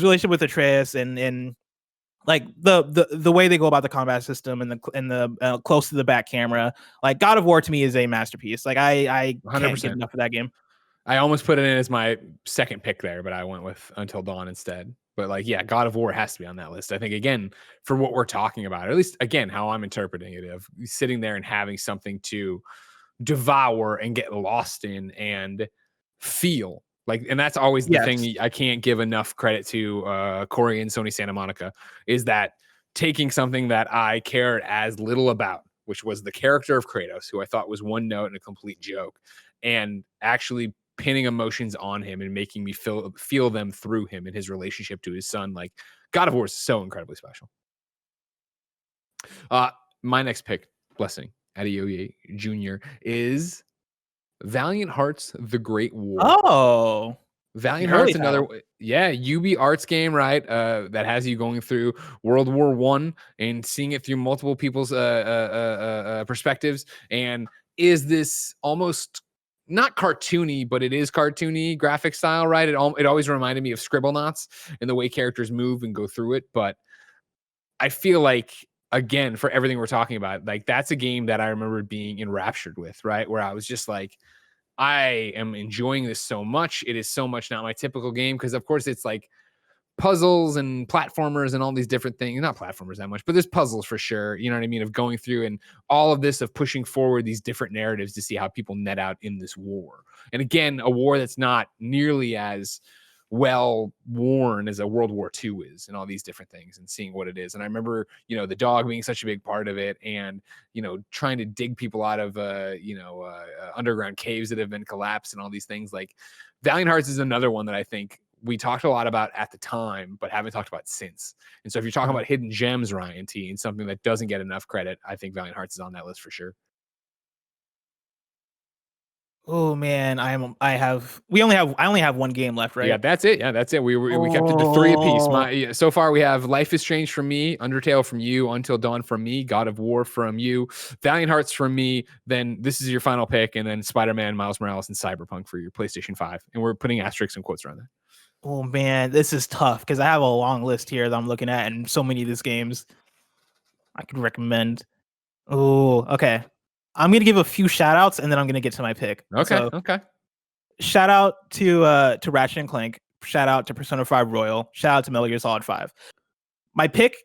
Speaker 2: relationship with Atreus and like the way they go about the combat system and the close to the back camera. Like God of War to me is a masterpiece. Like I 100%. Can't get enough of that game.
Speaker 1: I almost put it in as my second pick there, but I went with Until Dawn instead. But like, yeah, God of War has to be on that list. I think again, for what we're talking about, or at least again, how I'm interpreting it, of sitting there and having something to devour and get lost in and feel like, and that's always the thing I can't give enough credit to Corey and Sony Santa Monica, is that taking something that I cared as little about, which was the character of Kratos, who I thought was one note and a complete joke, and actually pinning emotions on him and making me feel them through him and his relationship to his son. Like God of War is so incredibly special. My next pick, Blessing Adeoye Jr., is Valiant Hearts: The Great War.
Speaker 2: Oh,
Speaker 1: Valiant Hearts, another UB Arts game, right? That has you going through World War I and seeing it through multiple people's perspectives, and is this almost not cartoony, but it is cartoony graphic style, right? It always reminded me of Scribblenauts and the way characters move and go through it. But I feel like, again, for everything we're talking about, like that's a game that I remember being enraptured with, right? Where I was just like, I am enjoying this so much. It is so much not my typical game because, of course, it's like puzzles and platformers and all these different things. Not platformers that much, but there's puzzles for sure. You know what I mean? Of going through and all of this, of pushing forward these different narratives to see how people net out in this war. And again, a war that's not nearly as well worn as a World War II is, and all these different things, and seeing what it is. And I remember, the dog being such a big part of it, and trying to dig people out of underground caves that have been collapsed and all these things. Like Valiant Hearts is another one that I think we talked a lot about at the time, but haven't talked about since. And so if you're talking about hidden gems, Ryan T, and something that doesn't get enough credit, I think Valiant Hearts is on that list for sure.
Speaker 2: Oh man, I only have one game left, right?
Speaker 1: Yeah, that's it. We kept it to 3 apiece. So far we have Life is Strange from me, Undertale from you, Until Dawn from me, God of War from you, Valiant Hearts from me, then this is your final pick, and then Spider-Man, Miles Morales, and Cyberpunk for your PlayStation 5. And we're putting asterisks and quotes around that.
Speaker 2: Oh man, this is tough because I have a long list here that I'm looking at, and so many of these games I could recommend. Oh, okay. I'm gonna give a few shout outs and then I'm gonna get to my pick.
Speaker 1: Okay.
Speaker 2: Shout out to Ratchet and Clank. Shout out to Persona 5 Royal. Shout out to Metal Gear Solid 5. My pick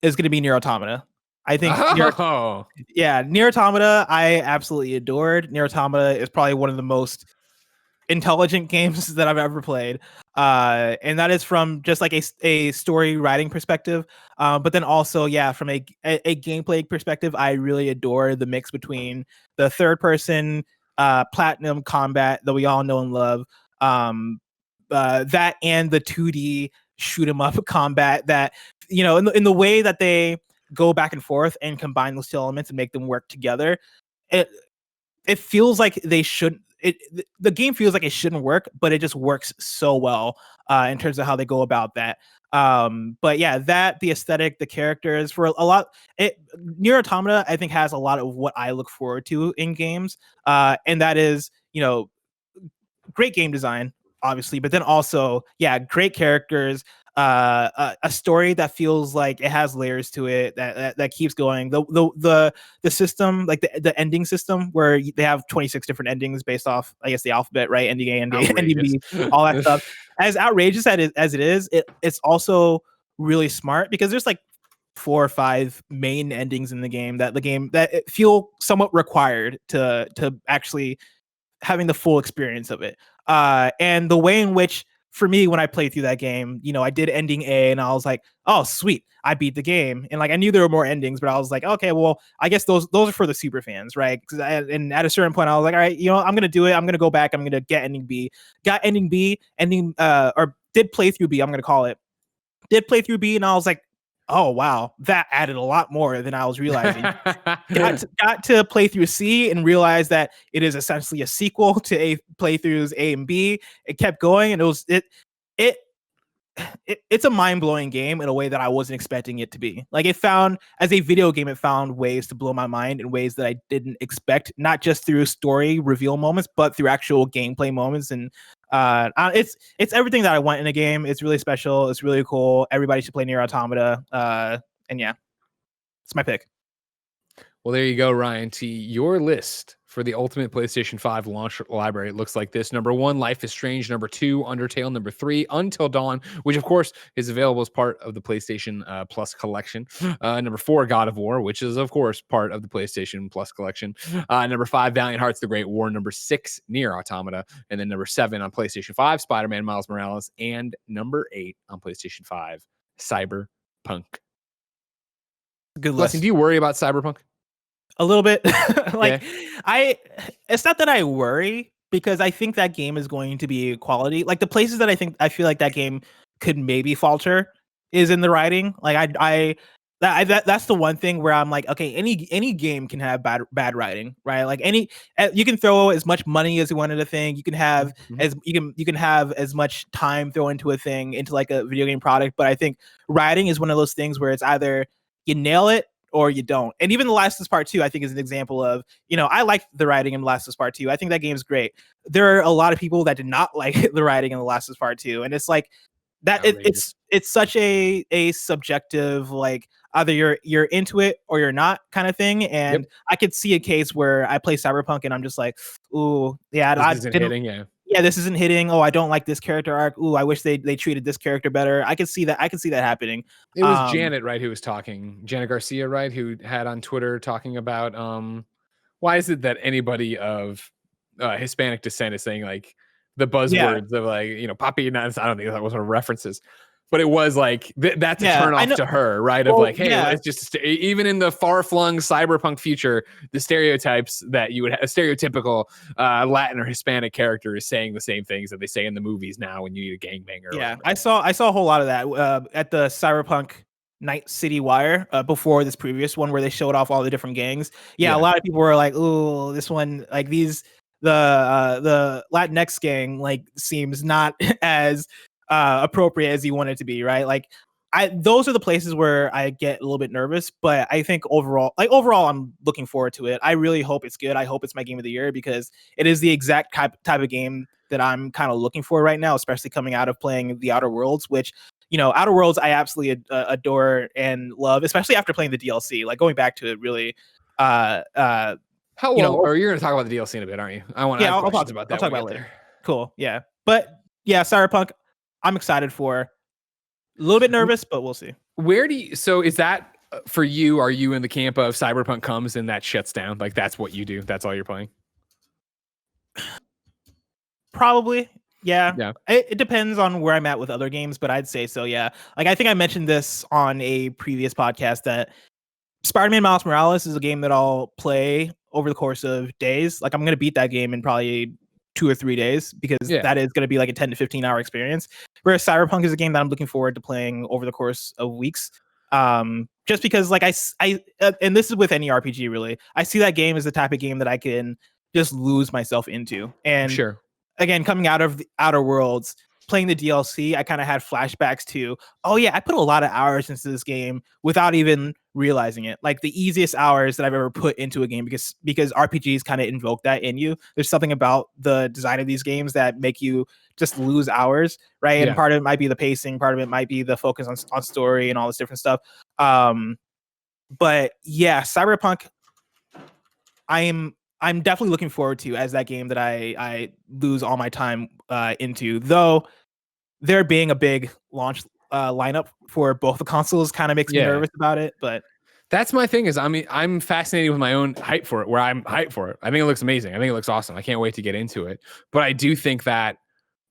Speaker 2: is gonna be Nier Automata. I think Nier Automata I absolutely adored. Nier Automata is probably one of the most intelligent games that I've ever played. And that is from just like a story writing perspective. But then also, from a gameplay perspective, I really adore the mix between the third person platinum combat that we all know and love. That and the 2D shoot 'em up combat that, in the way that they go back and forth and combine those two elements and make them work together. It feels like they should. The game feels like it shouldn't work, but it just works so well in terms of how they go about that. But the aesthetic, the characters, for a lot, Nier Automata I think has a lot of what I look forward to in games, and that is great game design, obviously, but then also great characters. A story that feels like it has layers to it that keeps going. The system, like the ending system, where they have 26 different endings based off, I guess, the alphabet, right? Ending A, ending B, all that stuff. As outrageous as it is, it's also really smart because there's like 4 or 5 main endings in the game that feel somewhat required to actually having the full experience of it. And the way in which for me, when I played through that game, I did ending A, and I was like, oh, sweet, I beat the game. And like I knew there were more endings, but I was like, okay, well, I guess those are for the super fans, right? And at a certain point, I was like, all right, I'm gonna do it. I'm gonna go back. I'm gonna get ending B. Got ending B, or did play through B. I'm gonna call it. Did play through B, and I was like, oh wow, that added a lot more than I was realizing. got to play through C and realized that it is essentially a sequel to playthroughs A and B. It kept going, and it's a mind-blowing game in a way that I wasn't expecting it to be. Like, as a video game, it found ways to blow my mind in ways that I didn't expect, not just through story reveal moments, but through actual gameplay moments. And it's everything that I want in a game. It's really special. It's really cool. Everybody should play Nier Automata. And yeah, it's my pick.
Speaker 1: Well, there you go, Ryan T. Your list for the Ultimate PlayStation 5 launch library. It looks like this. Number 1, Life is Strange. Number 2, Undertale. Number 3, Until Dawn, which of course is available as part of the PlayStation Plus collection. Number 4, God of War, which is of course part of the PlayStation Plus collection. Number 5, Valiant Hearts: The Great War. Number 6, Nier Automata. And then number 7 on PlayStation 5, Spider-Man Miles Morales. And number 8 on PlayStation 5, Cyberpunk.
Speaker 2: Good
Speaker 1: Blessing, do you worry about Cyberpunk?
Speaker 2: A little bit. It's not that I worry, because I think that game is going to be quality. Like, the places that I feel like that game could maybe falter is in the writing. Like that's the one thing where I'm like, okay, any game can have bad writing, right? Like you can throw as much money as you want into a thing. You can have you can have as much time thrown into a thing, into like a video game product. But I think writing is one of those things where it's either you nail it or you don't. And even The Last of Us Part 2, I think, is an example of, I like the writing in The Last of Us Part 2. I think that game's great. There are a lot of people that did not like the writing in The Last of Us Part 2. And it's like that it's such a subjective, like, either you're into it or you're not kind of thing. And I could see a case where I play Cyberpunk and I'm just like, ooh, yeah,
Speaker 1: this isn't hitting,
Speaker 2: yeah, this isn't hitting. Oh, I don't like this character arc. Ooh, I wish they treated this character better. I could see that happening.
Speaker 1: It was Janet, right, who was talking. Janet Garcia, right, who had on Twitter talking about why is it that anybody of Hispanic descent is saying like the buzzwords of like, Papi, I don't think that was one of references. But it was like that's a turn off to her, right? Of like, hey, it's just even in the far-flung cyberpunk future, the stereotypes that you would have, a stereotypical Latin or Hispanic character is saying the same things that they say in the movies now when you need a gangbanger.
Speaker 2: Yeah, I saw a whole lot of that at the Cyberpunk Night City Wire before this previous one where they showed off all the different gangs. Yeah, a lot of people were like, "Ooh, this one, like the Latinx gang like seems not as appropriate as you want it to be," right? Like, those are the places where I get a little bit nervous, but I think overall I'm looking forward to it. I really hope it's good. I hope it's my game of the year, because it is the exact type of game that I'm kind of looking for right now, especially coming out of playing the Outer Worlds, which, Outer Worlds I absolutely adore and love, especially after playing the DLC. Like, going back to it really.
Speaker 1: How old? Or you're going to talk about the DLC in a bit, aren't you?
Speaker 2: I'll talk about that later. Cool. Yeah, but yeah, Cyberpunk, I'm excited for. A little bit nervous, but we'll see.
Speaker 1: So is that for you? Are you in the camp of Cyberpunk comes and that shuts down? Like, that's what you do? That's all you're playing?
Speaker 2: Probably. Yeah. It depends on where I'm at with other games, but I'd say so. Yeah. Like, I think I mentioned this on a previous podcast that Spider-Man Miles Morales is a game that I'll play over the course of days. Like, I'm going to beat that game in probably 2 or 3 days, because that is going to be like a 10 to 15 hour experience. Whereas Cyberpunk is a game that I'm looking forward to playing over the course of weeks. Just because, like, I and this is with any RPG really, I see that game as the type of game that I can just lose myself into. And again, coming out of the Outer Worlds, playing the DLC, I kind of had flashbacks to, oh yeah, I put a lot of hours into this game without even realizing it. Like, the easiest hours that I've ever put into a game, because RPGs kind of invoke that in you. There's something about the design of these games that make you just lose hours, right? And part of it might be the pacing, part of it might be the focus on story and all this different stuff. But yeah, Cyberpunk, I'm definitely looking forward to as that game that I lose all my time into. Though there being a big launch lineup for both the consoles kind of makes me nervous about it. But
Speaker 1: that's my thing, is I'm fascinated with my own hype for it, where I'm hyped for it. I think it looks amazing. I think it looks awesome. I can't wait to get into it. But I do think that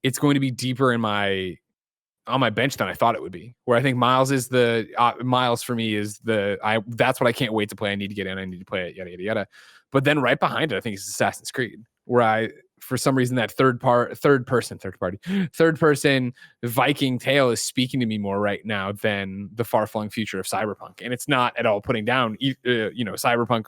Speaker 1: it's going to be deeper on my bench than I thought it would be. Where I think Miles is Miles for me is that's what I can't wait to play. I need to get in. I need to play it. Yada yada yada. But then right behind it, I think it's Assassin's Creed, where for some reason that third person Viking tale is speaking to me more right now than the far-flung future of Cyberpunk. And it's not at all putting down Cyberpunk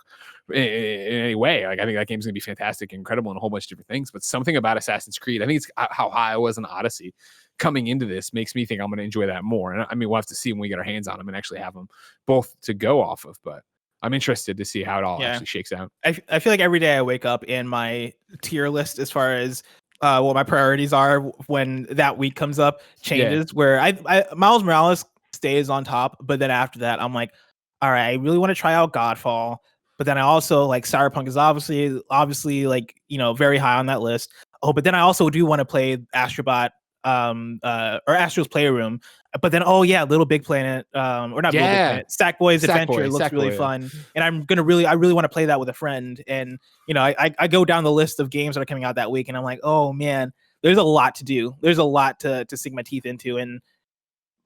Speaker 1: in any way. Like, I think that game's gonna be fantastic, incredible, and a whole bunch of different things. But something about Assassin's Creed, I think it's how high I was in Odyssey coming into this, makes me think I'm gonna enjoy that more. And I mean, we'll have to see when we get our hands on them and actually have them both to go off of. But I'm interested to see how it all actually shakes out.
Speaker 2: I feel like every day I wake up and my tier list as far as what my priorities are when that week comes up changes. Where I Miles Morales stays on top, but then after that I'm like, all right, I really want to try out Godfall, but then I also like Cyberpunk is obviously like, very high on that list. Oh, but then I also do want to play Astrobot or Astro's Playroom. But then, Little Big Planet, or not Little Big Planet, Sackboy's Adventure looks really fun, and I really want to play that with a friend. And I go down the list of games that are coming out that week, and I'm like, oh man, there's a lot to do. There's a lot to sink my teeth into, and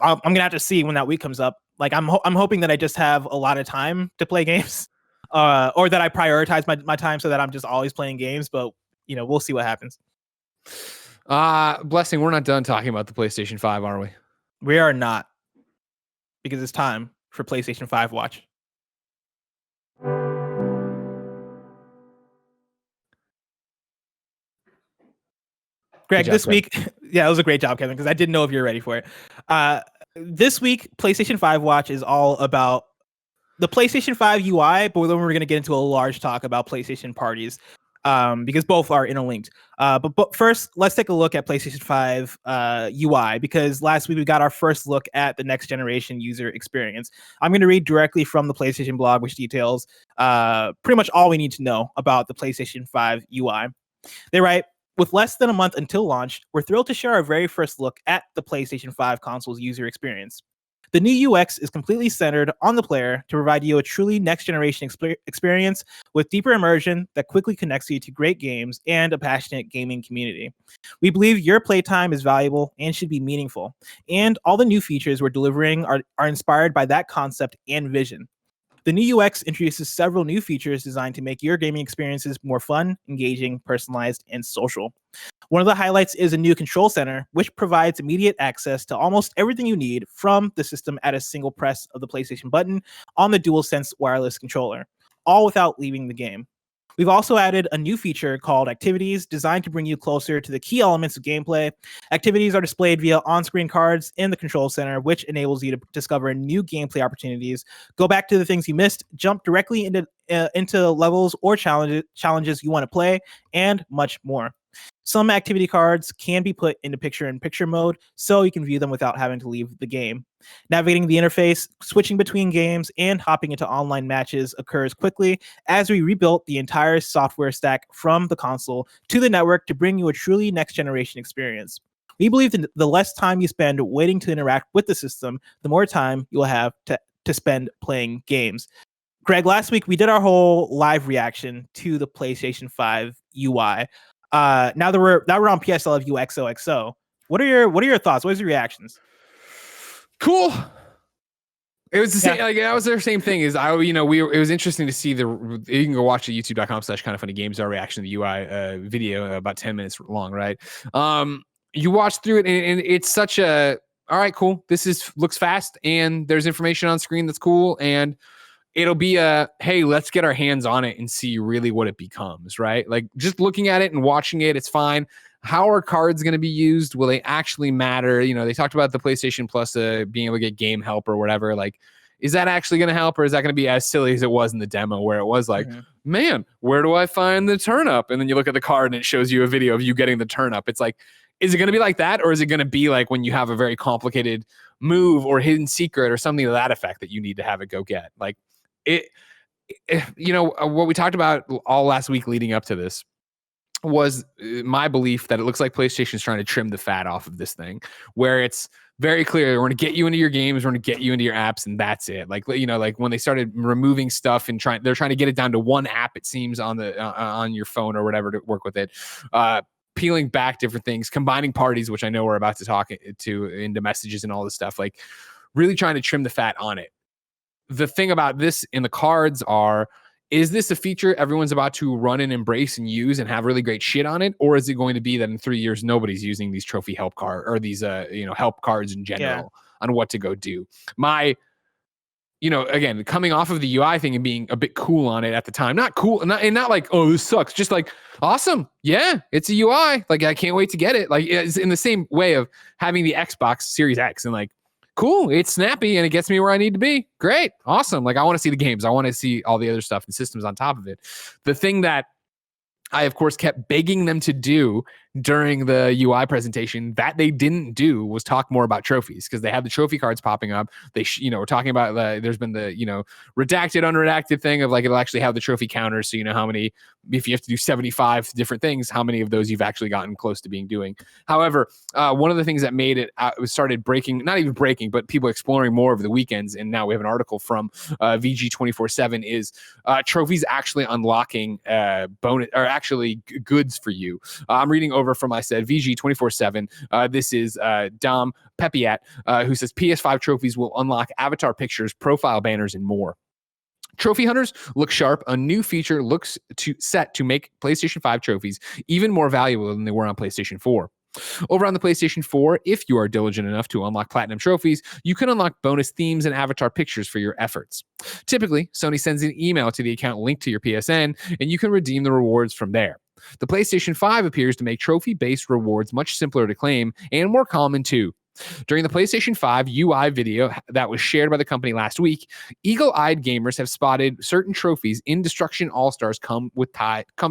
Speaker 2: I'm gonna have to see when that week comes up. Like I'm hoping that I just have a lot of time to play games, or that I prioritize my time so that I'm just always playing games. But we'll see what happens.
Speaker 1: Blessing, we're not done talking about the PlayStation 5, are we?
Speaker 2: We are not, because it's time for PlayStation 5 Watch. Greg, this week, it was a great job, Kevin, because I didn't know if you were ready for it. This week, PlayStation 5 Watch is all about the PlayStation 5 UI, but then we're going to get into a large talk about PlayStation parties. Because both are interlinked. But first, let's take a look at PlayStation 5 UI, because last week we got our first look at the next generation user experience. I'm going to read directly from the PlayStation blog, which details pretty much all we need to know about the PlayStation 5 UI. They write, with less than a month until launch, we're thrilled to share our very first look at the PlayStation 5 console's user experience. The new UX is completely centered on the player to provide you a truly next-generation experience with deeper immersion that quickly connects you to great games and a passionate gaming community. We believe your playtime is valuable and should be meaningful, and all the new features we're delivering are inspired by that concept and vision. The new UX introduces several new features designed to make your gaming experiences more fun, engaging, personalized, and social. One of the highlights is a new control center, which provides immediate access to almost everything you need from the system at a single press of the PlayStation button on the DualSense wireless controller, all without leaving the game. We've also added a new feature called Activities, designed to bring you closer to the key elements of gameplay. Activities are displayed via on-screen cards in the control center, which enables you to discover new gameplay opportunities, go back to the things you missed, jump directly into levels or challenges you want to play, and much more. Some activity cards can be put into picture-in-picture mode, so you can view them without having to leave the game. Navigating the interface, switching between games, and hopping into online matches occurs quickly as we rebuilt the entire software stack from the console to the network to bring you a truly next-generation experience. We believe that the less time you spend waiting to interact with the system, the more time you'll have to spend playing games. Greg, last week we did our whole live reaction to the PlayStation 5 UI. Now that we're on PSLFU XOXO, what are your thoughts? What are your reactions?
Speaker 1: Cool. It was the same. Like, that was their same thing. It was interesting to see you can go watch the youtube.com/kindoffunnygames, our reaction to the UI video, about 10 minutes long, right? You watch through it and it's such a, all right, cool. Looks fast and there's information on screen that's cool. And it'll be hey, let's get our hands on it and see really what it becomes, right? Like, just looking at it and watching it, it's fine. How are cards going to be used? Will they actually matter? They talked about the PlayStation Plus being able to get game help or whatever. Like, is that actually going to help, or is that going to be as silly as it was in the demo, where it was like, man, where do I find the turnip? And then you look at the card and it shows you a video of you getting the turnip. It's like, is it going to be like that, or is it going to be like when you have a very complicated move or hidden secret or something to that effect that you need to have it go get? Like, what we talked about all last week leading up to this was my belief that it looks like PlayStation's trying to trim the fat off of this thing, where it's very clear we're going to get you into your games, we're going to get you into your apps, and that's it. Like, like when they started removing stuff and they're trying to get it down to one app, it seems, on your phone or whatever to work with it. peeling back different things, combining parties, which I know we're about to talk to into messages and all this stuff, like really trying to trim the fat on it. The thing about this in the cards is this a feature everyone's about to run and embrace and use and have really great shit on it? Or is it going to be that in 3 years, nobody's using these trophy help card or these, help cards in general on what to go do? Again, coming off of the UI thing and being a bit cool on it at the time, not cool and not like, oh, this sucks. Just like, awesome. Yeah, it's a UI. Like, I can't wait to get it. Like, it's in the same way of having the Xbox Series X and like, cool, it's snappy and it gets me where I need to be. Great. Awesome. Like, I want to see the games. I want to see all the other stuff and systems on top of it. The thing that I, of course, kept begging them to do during the UI presentation that they didn't do was talk more about trophies, because they had the trophy cards popping up. They, we're talking about there's been the, redacted, unredacted thing of like, it'll actually have the trophy counters. So, how many, if you have to do 75 different things, how many of those you've actually gotten close to being doing. However, one of the things that made it started breaking, not even breaking, but people exploring more over the weekends. And now we have an article from VG 24/7 is trophies actually unlocking bonus or actually goods for you. I'm reading over from, I said, VG 24/7. This is Dom Pepiat, who says PS5 trophies will unlock avatar pictures, profile banners, and more. Trophy hunters look sharp. A new feature looks set to make PlayStation 5 trophies even more valuable than they were on PlayStation 4. Over on the PlayStation 4, if you are diligent enough to unlock platinum trophies, you can unlock bonus themes and avatar pictures for your efforts. Typically, Sony sends an email to the account linked to your PSN, and you can redeem the rewards from there. The PlayStation 5 appears to make trophy-based rewards much simpler to claim and more common too. During the PlayStation 5 UI video that was shared by the company last week, eagle-eyed gamers have spotted certain trophies in Destruction All-Stars come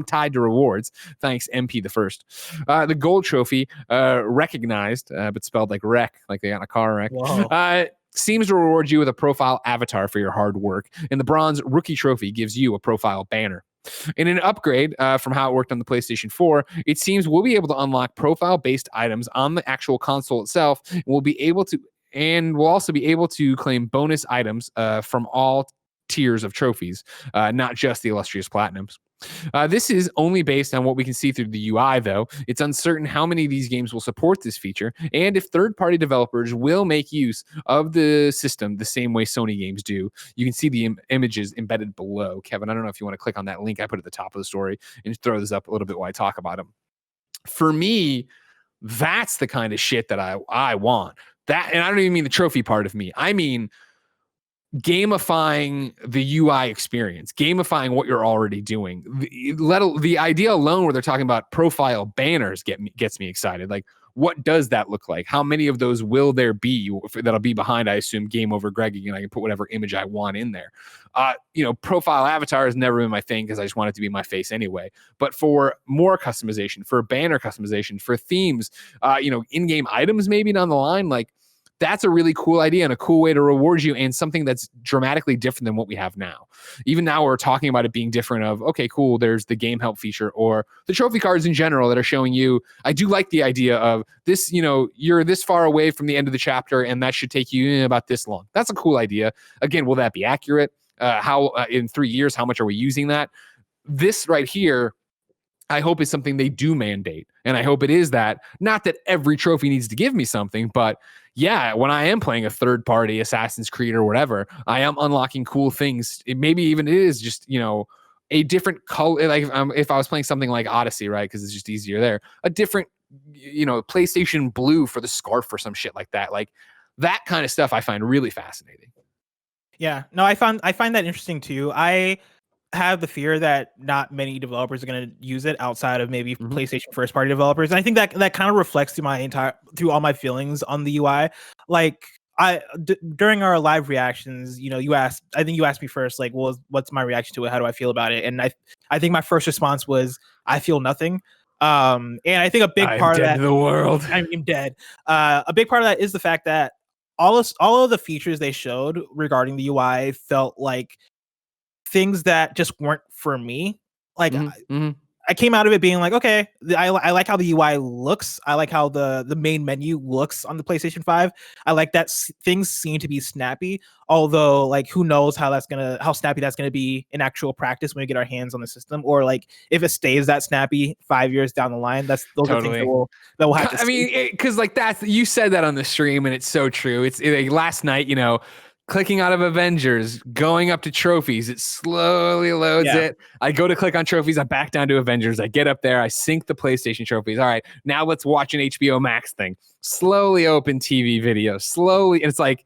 Speaker 1: tied to rewards. Thanks, MP the First. The gold trophy, recognized, but spelled like wreck, like they got in a car wreck. Seems to reward you with a profile avatar for your hard work, and the bronze rookie trophy gives you a profile banner. In an upgrade from how it worked on the PlayStation 4, it seems we'll be able to unlock profile-based items on the actual console itself. We'll also be able to claim bonus items from all tiers of trophies, not just the illustrious platinums. This is only based on what we can see through the UI, though. It's uncertain how many of these games will support this feature, and if third-party developers will make use of the system the same way Sony games do. You can see the images embedded below. Kevin, I don't know if you want to click on that link I put at the top of the story and throw this up a little bit while I talk about them. For me, that's the kind of shit that I want. That, and I don't even mean the trophy part of me. I mean gamifying the UI experience, gamifying what you're already doing. The idea alone where they're talking about profile banners gets me excited. Like, what does that look like? How many of those will there be that'll be behind, I assume, Game Over Greg, and I can put whatever image I want in there. Profile avatar has never been my thing because I just want it to be my face anyway. But for more customization, for banner customization, for themes, in-game items maybe down the line, like, that's a really cool idea and a cool way to reward you, and something that's dramatically different than what we have now. Even now we're talking about it being different of, okay, cool, there's the game help feature or the trophy cards in general that are showing you. I do like the idea of this, you're this far away from the end of the chapter and that should take you about this long. That's a cool idea. Again, will that be accurate? How in 3 years, how much are we using that? This right here, I hope is something they do mandate. And I hope it is that, not that every trophy needs to give me something, but yeah, when I am playing a third party Assassin's Creed or whatever, I am unlocking cool things. Maybe even it is just, a different color. Like if I was playing something like Odyssey, right? Because it's just easier there. A different, PlayStation Blue for the scarf or some shit like that. Like that kind of stuff I find really fascinating.
Speaker 2: Yeah, no, I find that interesting too. I have the fear that not many developers are going to use it outside of maybe PlayStation first party developers. And I think that kind of reflects through all my feelings on the UI. Like during our live reactions, I think you asked me first, like, well, what's my reaction to it? How do I feel about it? And I think my first response was, I feel nothing. And I think a big part of that,
Speaker 1: the world.
Speaker 2: I'm dead. A big part of that is the fact that all of the features they showed regarding the UI felt like things that just weren't for me. Like I came out of it being like, okay, I like how the UI looks. I like how the main menu looks on the PlayStation 5. I like that things seem to be snappy. Although, like, who knows how snappy that's gonna be in actual practice when we get our hands on the system, or like if it stays that snappy 5 years down the line. Those are things that we'll have to see.
Speaker 1: I mean, because like you said that on the stream, and it's so true. It's like last night, you know. Clicking out of Avengers, going up to trophies, it slowly loads it. I go to click on trophies, I back down to Avengers, I get up there, I sync the PlayStation trophies. All right, now let's watch an HBO Max thing. Slowly open TV video, slowly. And it's like,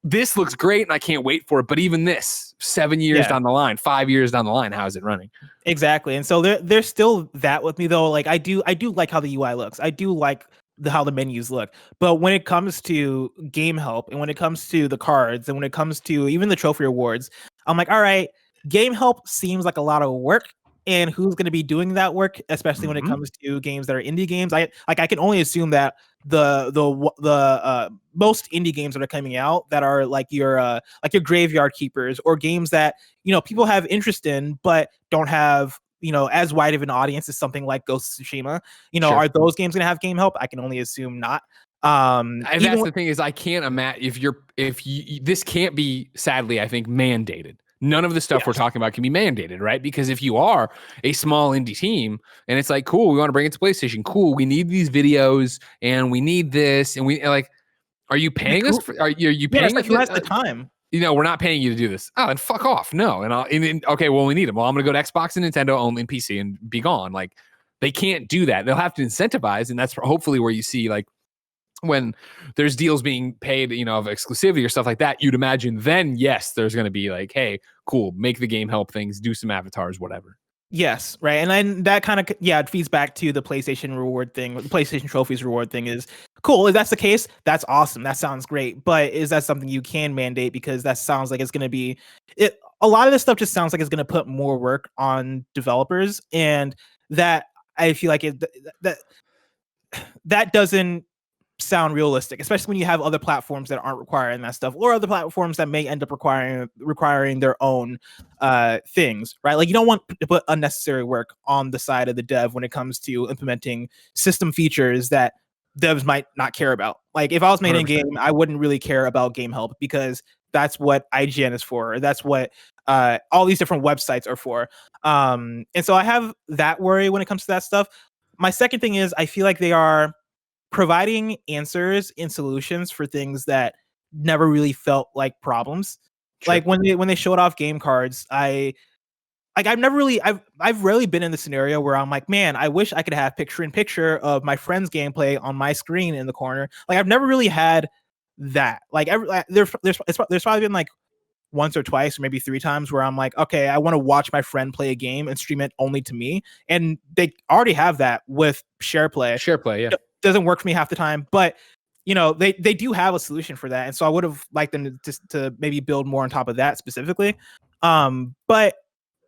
Speaker 1: this looks great and I can't wait for it. But even this, 7 years down the line, 5 years down the line, how is it running?
Speaker 2: Exactly. And so there's still that with me though. Like I do like how the UI looks. I do like how the menus look. But when it comes to game help and when it comes to the cards and when it comes to even the trophy rewards, I'm like, all right, game help seems like a lot of work. And who's going to be doing that work, especially when it comes to games that are indie games? I can only assume that the most indie games that are coming out that are like your graveyard keepers or games that, you know, people have interest in but don't have, you know, as wide of an audience as something like Ghost of Tsushima. You know, are those games gonna have game help? I can only assume not.
Speaker 1: And that's the thing is, I can't imagine if you this can't be, sadly, I think, mandated. None of the stuff we're talking about can be mandated, right? Because if you are a small indie team and it's like, cool, we want to bring it to PlayStation, cool, we need these videos and we need this, and we like, are you paying us? Are you paying us?
Speaker 2: Who has the time?
Speaker 1: You know, we're not paying you to do this. Oh, and fuck off. No. And okay, well, we need them. Well, I'm going to go to Xbox and Nintendo only and PC and be gone. Like, they can't do that. They'll have to incentivize. And that's hopefully where you see, like, when there's deals being paid, you know, of exclusivity or stuff like that, you'd imagine then, yes, there's going to be like, hey, cool, make the game help things, do some avatars, whatever.
Speaker 2: Yes, right. And then that kind of, it feeds back to the PlayStation reward thing. The PlayStation trophies reward thing is cool. If that's the case, that's awesome. That sounds great. But is that something you can mandate? Because that sounds like it's going to be it. A lot of this stuff just sounds like it's going to put more work on developers, and that I feel like that doesn't sound realistic, especially when you have other platforms that aren't requiring that stuff, or other platforms that may end up requiring their own things, right? Like, you don't want to put unnecessary work on the side of the dev when it comes to implementing system features that devs might not care about. Like, if I was making 100%. A game, I wouldn't really care about game help, because that's what IGN is for, or that's what all these different websites are for. And so I have that worry when it comes to that stuff. My second thing is, I feel like they are providing answers and solutions for things that never really felt like problems. Sure. Like when they showed off game cards, I've rarely been in the scenario where I'm like, man, I wish I could have picture-in-picture of my friend's gameplay on my screen in the corner. Like, I've never really had that. Like, there's probably been like once or twice or maybe 3 times where I'm like, okay, I want to watch my friend play a game and stream it only to me. And they already have that with SharePlay.
Speaker 1: SharePlay, yeah.
Speaker 2: Doesn't work for me half the time, but you know, they do have a solution for that. And so I would have liked them to maybe build more on top of that specifically. But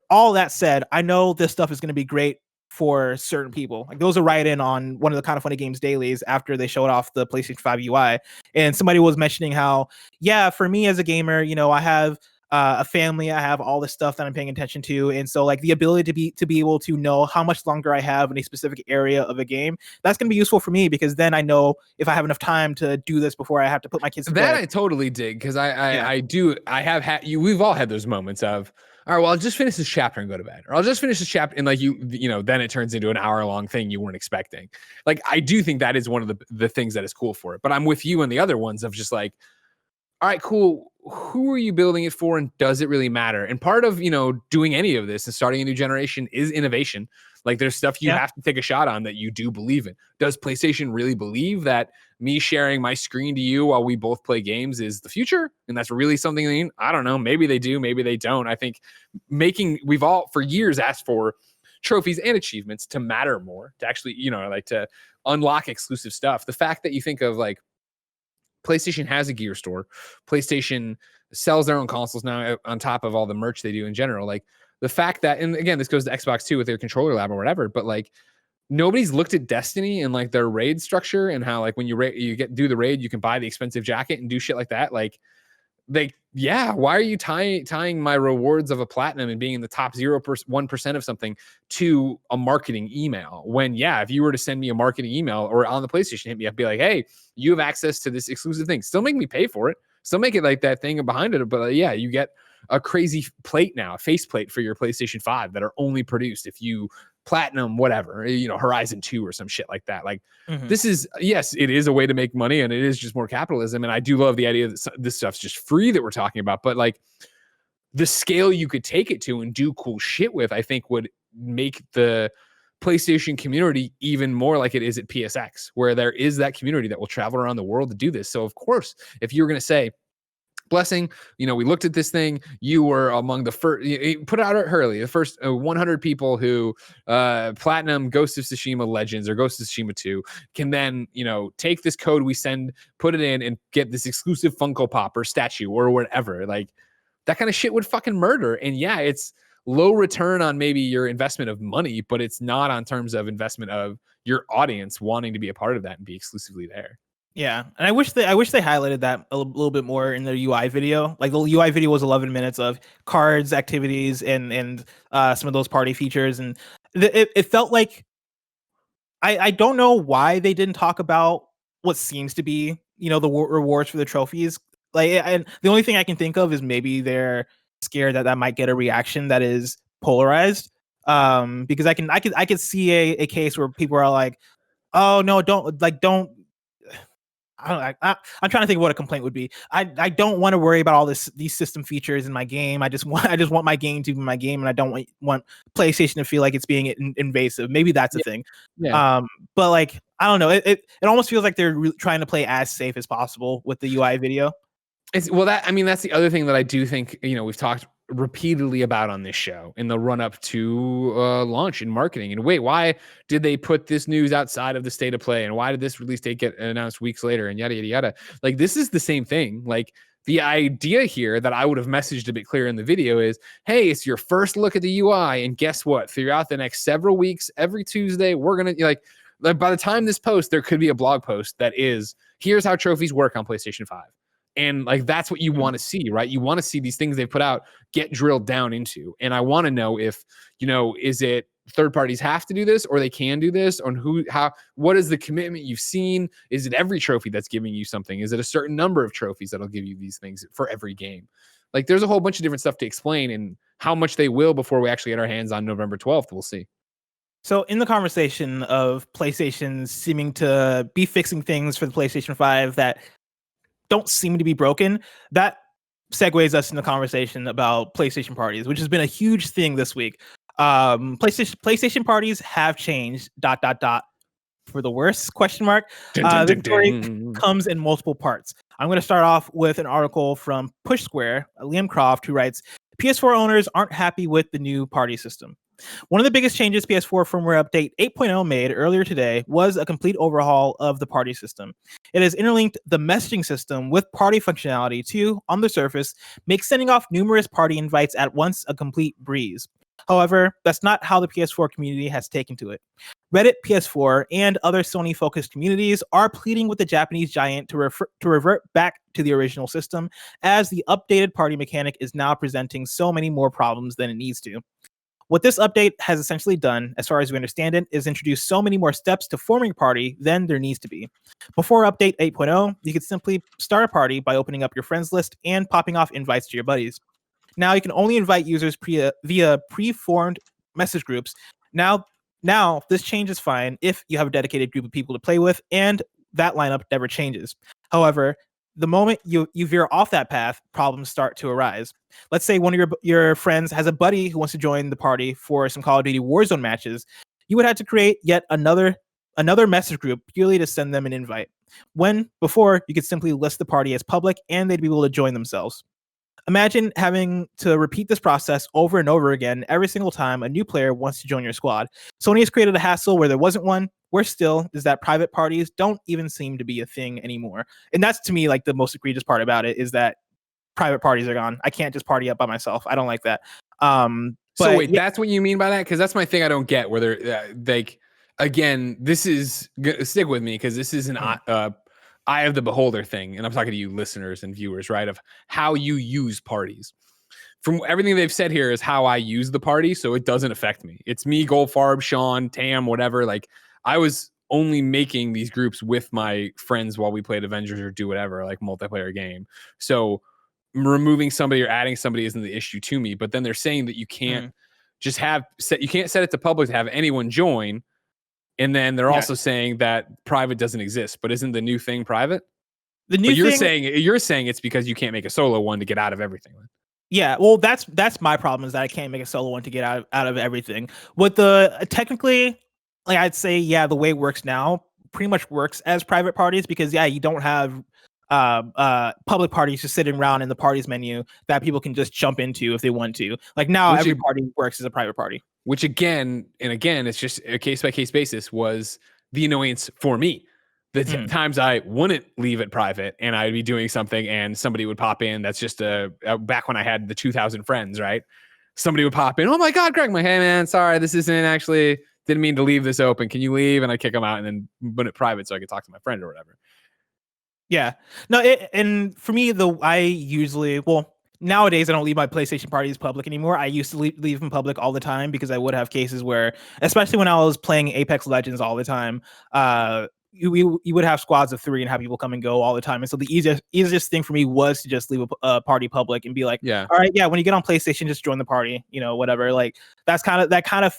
Speaker 2: all that said, I know this stuff is going to be great for certain people. Like, there was a write-in on one of the Kind of Funny Games dailies after they showed off the PlayStation 5 UI, and somebody was mentioning how, yeah, for me as a gamer, you know, I have a family, I have all this stuff that I'm paying attention to, and so like the ability to be able to know how much longer I have in a specific area of a game, that's going to be useful for me, because then I know if I have enough time to do this before I have to put my kids to bed.
Speaker 1: I totally dig, because we've all had those moments of, all right, well, I'll just finish this chapter and go to bed, or I'll just finish this chapter, and like you know, then it turns into an hour-long thing you weren't expecting. Like, I do think that is one of the things that is cool for it, but I'm with you on the other ones of just like, all right, cool, who are you building it for, and does it really matter? And part of, you know, doing any of this and starting a new generation is innovation. Like, there's stuff you have to take a shot on that you do believe in. Does PlayStation really believe that me sharing my screen to you while we both play games is the future? And that's really something I don't know. Maybe they do, maybe they don't. I think we've all for years asked for trophies and achievements to matter more, to actually, you know, like to unlock exclusive stuff. The fact that you think of like, PlayStation has a gear store. PlayStation sells their own consoles now on top of all the merch they do in general. Like, the fact that, and again, this goes to Xbox too with their controller lab or whatever, but like, nobody's looked at Destiny and like their raid structure and how like when you do the raid, you can buy the expensive jacket and do shit like that. Like, like, yeah, why are you tying my rewards of a platinum and being in the top 1% of something to a marketing email? When, yeah, if you were to send me a marketing email or on the PlayStation, hit me up, be like, hey, you have access to this exclusive thing. Still make me pay for it. Still make it like that thing behind it. But yeah, you get a crazy plate now, a face plate for your PlayStation 5 that are only produced if you platinum whatever, Horizon 2 or some shit like that. Like, this is, yes, it is a way to make money, and it is just more capitalism. And I do love the idea that this stuff's just free that we're talking about, but like the scale you could take it to and do cool shit with, I think would make the PlayStation community even more like it is at PSX, where there is that community that will travel around the world to do this. So of course, if you're going to say, Blessing, we looked at this thing. You were among the first, put it out early, the first 100 people who platinum Ghost of Tsushima Legends or Ghost of Tsushima 2 can then, take this code we send, put it in, and get this exclusive Funko Pop or statue or whatever. Like, that kind of shit would fucking murder. And yeah, it's low return on maybe your investment of money, but it's not on terms of investment of your audience wanting to be a part of that and be exclusively there.
Speaker 2: Yeah, and I wish they highlighted that a little bit more in their UI video. Like, the UI video was 11 minutes of cards, activities, and some of those party features, and it felt like I don't know why they didn't talk about what seems to be the rewards for the trophies. Like, and the only thing I can think of is maybe they're scared that might get a reaction that is polarized. Because I could see a case where people are like, oh no, don't. I'm trying to think of what a complaint would be. I don't want to worry about all these system features in my game. I just want my game to be my game, and I don't want PlayStation to feel like it's being invasive. Maybe that's a thing. Yeah. But like, I don't know. It almost feels like they're trying to play as safe as possible with the UI video.
Speaker 1: That's the other thing that I do think, we've talked repeatedly about on this show in the run up to launch in marketing. And wait, why did they put this news outside of the state of play? And why did this release date get announced weeks later? And yada, yada, yada. Like, this is the same thing. Like, the idea here that I would have messaged a bit clearer in the video is, hey, it's your first look at the UI. And guess what? Throughout the next several weeks, every Tuesday, we're going to like by the time this post, there could be a blog post that is, here's how trophies work on PlayStation 5. And like, that's what you want to see, right? You want to see these things they put out get drilled down into. And I want to know if, is it third parties have to do this, or they can do this, on what is the commitment you've seen? Is it every trophy that's giving you something? Is it a certain number of trophies that'll give you these things for every game? Like, there's a whole bunch of different stuff to explain, and how much they will before we actually get our hands on November 12th. We'll see.
Speaker 2: So in the conversation of PlayStation seeming to be fixing things for the PlayStation 5 that don't seem to be broken, that segues us in the conversation about PlayStation parties, which has been a huge thing this week. PlayStation parties have changed ... for the worse ? The story comes in multiple parts. I'm going to start off with an article from Push Square, Liam Croft, who writes, PS4 owners aren't happy with the new party system. One of the biggest changes PS4 firmware update 8.0 made earlier today was a complete overhaul of the party system. It has interlinked the messaging system with party functionality to, on the surface, make sending off numerous party invites at once a complete breeze. However, that's not how the PS4 community has taken to it. Reddit, PS4, and other Sony-focused communities are pleading with the Japanese giant to revert back to the original system, as the updated party mechanic is now presenting so many more problems than it needs to. What this update has essentially done, as far as we understand it, is introduce so many more steps to forming a party than there needs to be. Before update 8.0, you could simply start a party by opening up your friends list and popping off invites to your buddies. Now you can only invite users via pre-formed message groups. Now this change is fine if you have a dedicated group of people to play with, and that lineup never changes. However, the moment you veer off that path, problems start to arise. Let's say one of your friends has a buddy who wants to join the party for some Call of Duty Warzone matches. You would have to create yet another message group purely to send them an invite, when before you could simply list the party as public and they'd be able to join themselves. Imagine having to repeat this process over and over again every single time a new player wants to join your squad. Sony has created a hassle where there wasn't one. Worse still is that private parties don't even seem to be a thing anymore. And that's, to me, like the most egregious part about it, is that private parties are gone. I can't just party up by myself. I don't like that.
Speaker 1: So wait, that's what you mean by that? Because that's my thing I don't get, where they're like, again, this is, stick with me, because this is eye of the beholder thing, and I'm talking to you listeners and viewers, right, of how you use parties. From everything they've said here is how I use the party, so it doesn't affect me. It's me, Goldfarb, Sean, Tam, whatever. Like, I was only making these groups with my friends while we played Avengers or do whatever, like multiplayer game. So removing somebody or adding somebody isn't the issue to me. But then they're saying that you can't just you can't set it to public to have anyone join. And then they're also saying that private doesn't exist. But isn't the new thing private?
Speaker 2: The new thing,
Speaker 1: you're saying it's because you can't make a solo one to get out of everything.
Speaker 2: Yeah, well, that's my problem, is that I can't make a solo one to get out of everything. With the technically, like, I'd say, the way it works now pretty much works as private parties, because you don't have public parties just sitting around in the parties menu that people can just jump into if they want to. Like, now every party works as a private party. Which again, it's just a case by case basis, was the annoyance for me. The times I wouldn't leave it private and I'd be doing something and somebody would pop in. That's just back when I had the 2,000 friends, right? Somebody would pop in. Oh my God, Greg! I'm like, hey man, sorry, this isn't actually, didn't mean to leave this open. Can you leave? And I kick them out and then put it private so I could talk to my friend or whatever. Yeah. No, and for me, I usually, nowadays I don't leave my PlayStation parties public anymore. I used to leave them public all the time, because I would have cases where, especially when I was playing Apex Legends all the time, you would have squads of 3 and have people come and go all the time. And so the easiest thing for me was to just leave a party public and be like, all right, when you get on PlayStation, just join the party, whatever. Like, that kind of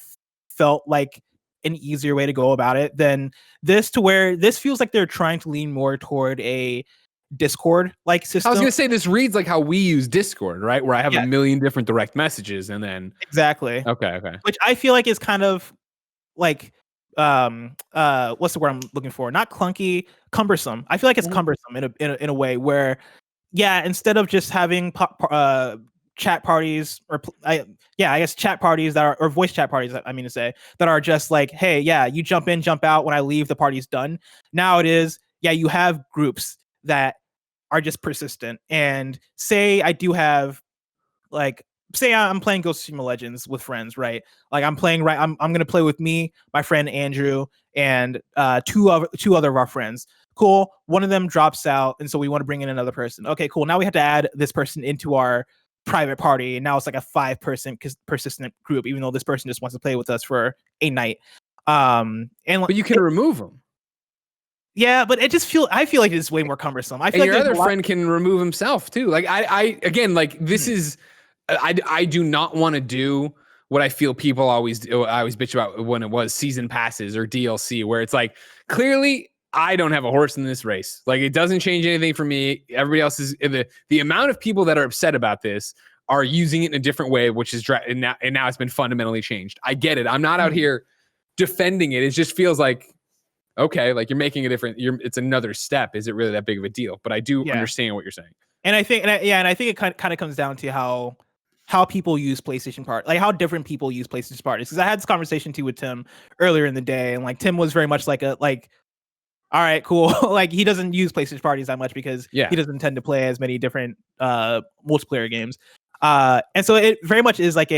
Speaker 2: felt like an easier way to go about it than this, to where this feels like they're trying to lean more toward a Discord like system. I was gonna say, this reads like how we use Discord, right? Where I have a million different direct messages, and then okay, which I feel like is kind of like what's the word I'm looking for? Not clunky, cumbersome. I feel like it's cumbersome in a way where, instead of just having chat parties, or I guess chat parties that are, or voice chat parties, I mean to say, that are just like, hey, you jump in, jump out. When I leave, the party's done. Now it is, you have groups that are just persistent. And say I do have, like, say I'm playing Ghost of Tsushima Legends with friends, right? Like, I'm gonna play with me, my friend Andrew, and two other of our friends. Cool. One of them drops out, and so we want to bring in another person. Okay, cool. Now we have to add this person into our private party, and now it's like a 5-person persistent group, even though this person just wants to play with us for a night. But you can remove them. Yeah, but I feel like it's way more cumbersome. I feel like your other friend can remove himself too. Like, I again, like, this is, I do not want to do what I feel people always bitch about when it was season passes or DLC, where it's like, clearly I don't have a horse in this race. Like, it doesn't change anything for me. Everybody else is, the amount of people that are upset about this are using it in a different way, which is and now it's been fundamentally changed. I get it. I'm not out here defending it. It just feels like, okay, like, you're making a different, it's another step. Is it really that big of a deal? But I do understand what you're saying. And I think, I think it kind of comes down to how people use PlayStation parties, like how different people use PlayStation parties. Because I had this conversation too with Tim earlier in the day, and like, Tim was very much like, all right, cool. Like, he doesn't use PlayStation parties that much because he doesn't tend to play as many different multiplayer games. And so it very much is like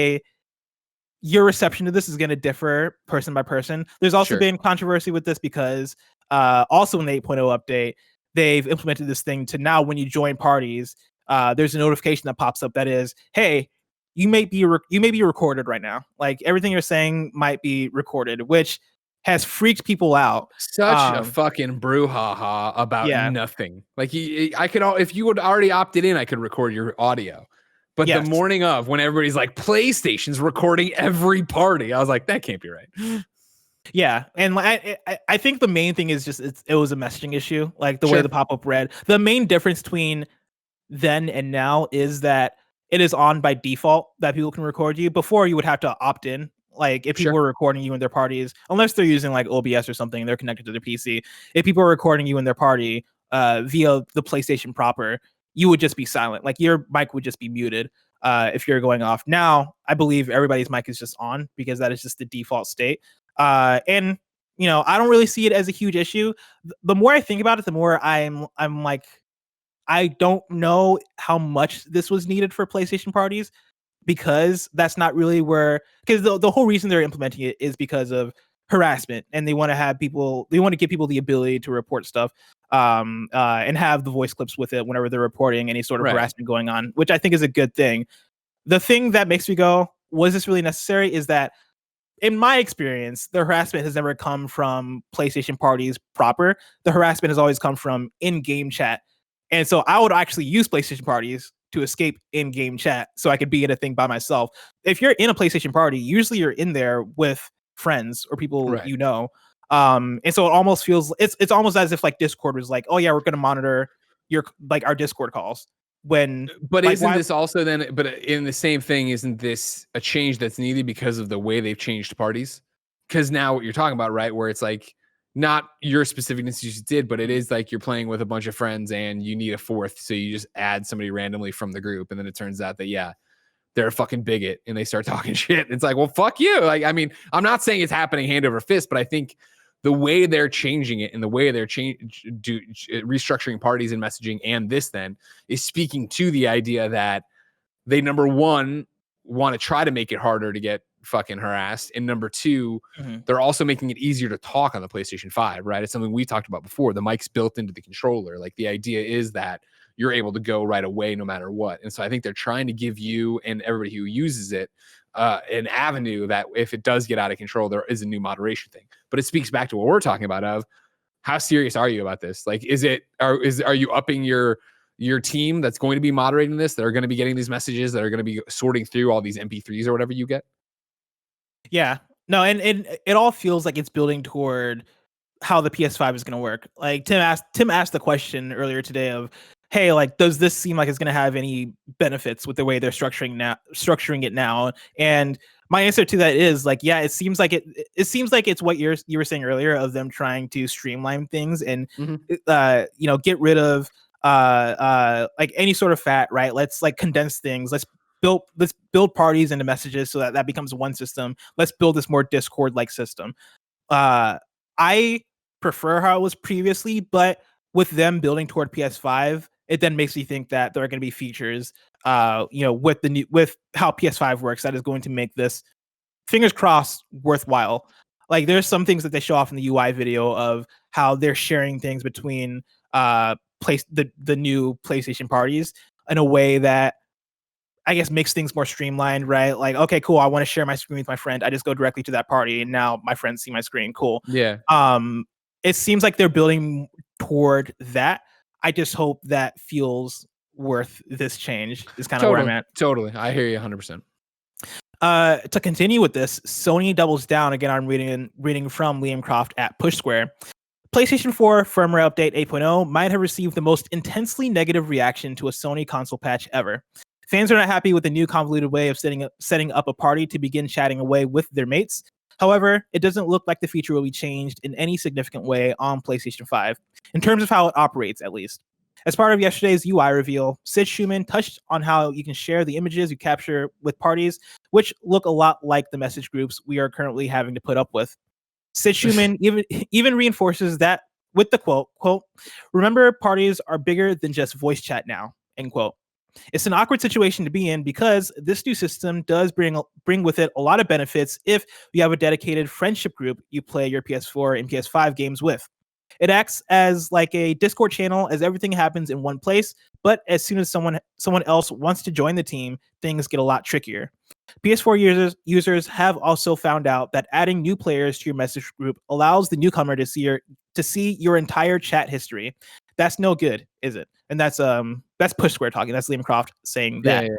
Speaker 2: your reception to this is going to differ person by person. There's also been controversy with this because also in the 8.0 update, they've implemented this thing to now when you join parties, there's a notification that pops up that is, hey, you may be recorded right now. Like, everything you're saying might be recorded, which has freaked people out. Such a fucking brouhaha about nothing. Like, I could, if you would already opted in, I could record your audio. But the morning of, when everybody's like, PlayStation's recording every party, I was like, that can't be right. Yeah, and I think the main thing is just it was a messaging issue, like the way the pop-up read. The main difference between then and now is that it is on by default that people can record you. Before, you would have to opt in. Like, if people were recording you in their parties, unless they're using like OBS or something, they're connected to their PC. If people are recording you in their party via the PlayStation proper, you would just be silent. Like, your mic would just be muted if you're going off. Now, I believe everybody's mic is just on because that is just the default state. And I don't really see it as a huge issue. The more I think about it, the more I'm like, I don't know how much this was needed for PlayStation parties, because that's not really because the whole reason they're implementing it is because of harassment, and they want to give people the ability to report stuff, and have the voice clips with it whenever they're reporting any sort of harassment going on, which I think is a good thing. The thing that makes me go, was this really necessary, is that in my experience, the harassment has never come from PlayStation parties proper. The harassment has always come from in-game chat. And so I would actually use PlayStation parties to escape in-game chat so I could be in a thing by myself. If you're in a PlayStation party, usually you're in there with friends or people you know. And so it almost feels, it's almost as if like Discord was like, oh yeah, we're going to monitor our Discord calls.
Speaker 1: But isn't this also then, but in the same thing, isn't this a change that's needed because of the way they've changed parties? Because now what you're talking about, right, where it's like not your specific instance did, but it is like you're playing with a bunch of friends and you need a fourth, so you just add somebody randomly from the group, and then it turns out that they're a fucking bigot and they start talking shit. It's like, well, fuck you. Like, I mean, I'm not saying it's happening hand over fist, but I think the way they're changing it and the way they're restructuring parties and messaging and this then is speaking to the idea that they, number one, want to try to make it harder to get fucking harassed. And number two, they're also making it easier to talk on the PlayStation 5, right? It's something we talked about before. The mic's built into the controller. Like the idea is that you're able to go right away no matter what. And so I think they're trying to give you and everybody who uses it an avenue that if it does get out of control, there is a new moderation thing. But it speaks back to what we're talking about of how serious are you about this? Like, are you upping your team that's going to be moderating this, that are going to be getting these messages, that are going to be sorting through all these MP3s or whatever you get?
Speaker 2: Yeah, no, and it all feels like it's building toward how the PS5 is going to work. Like Tim asked the question earlier today of, hey, like, does this seem like it's going to have any benefits with the way they're structuring it now? And my answer to that is like, yeah, it seems like it's what you were saying earlier of them trying to streamline things and get rid of like any sort of fat, right? Let's like condense things. Let's build parties into messages so that becomes one system. Let's build this more Discord like system. I prefer how it was previously, but with them building toward PS5, it then makes me think that there are going to be features, with how PS5 works, that is going to make this, fingers crossed, worthwhile. Like there's some things that they show off in the UI video of how they're sharing things between the new PlayStation parties in a way that I guess makes things more streamlined, right? Like, okay, cool, I want to share my screen with my friend. I just go directly to that party and now my friends see my screen. Cool.
Speaker 1: Yeah.
Speaker 2: It seems like they're building toward that. I just hope that feels worth this change is kind of where I'm at.
Speaker 1: Totally. I hear you 100%.
Speaker 2: To continue with this, Sony doubles down again. I'm reading from Liam Croft at Push Square. PlayStation 4 firmware update 8.0 might have received the most intensely negative reaction to a Sony console patch ever. Fans are not happy with the new convoluted way of setting up a party to begin chatting away with their mates. However, it doesn't look like the feature will be changed in any significant way on PlayStation 5, in terms of how it operates at least. As part of yesterday's UI reveal, Sid Schumann touched on how you can share the images you capture with parties, which look a lot like the message groups we are currently having to put up with. Sid Schumann even reinforces that with the quote, "Remember, parties are bigger than just voice chat now," end quote. It's an awkward situation to be in because this new system does bring with it a lot of benefits if you have a dedicated friendship group you play your PS4 and PS5 games with. It acts as like a Discord channel as everything happens in one place, but as soon as someone else wants to join the team, things get a lot trickier. PS4 users have also found out that adding new players to your message group allows the newcomer to see your entire chat history. That's no good, is it? And that's Push Square talking. That's Liam Croft saying that. Yeah.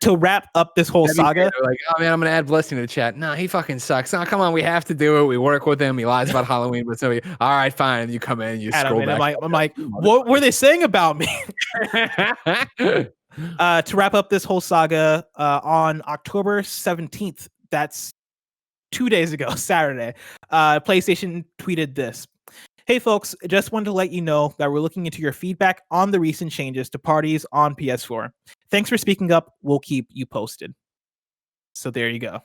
Speaker 2: To wrap up this whole saga,
Speaker 1: like, oh man, I'm gonna add Blessing to the chat. No, he fucking sucks. No, come on, we have to do it. We work with him. He lies about Halloween, but so all right, fine. And you come in, you scroll back.
Speaker 2: I'm like, what were they saying about me? To wrap up this whole saga, on October 17th, that's 2 days ago, Saturday, PlayStation tweeted this. Hey folks, just wanted to let you know that we're looking into your feedback on the recent changes to parties on PS4. Thanks for speaking up. We'll keep you posted. So there you go.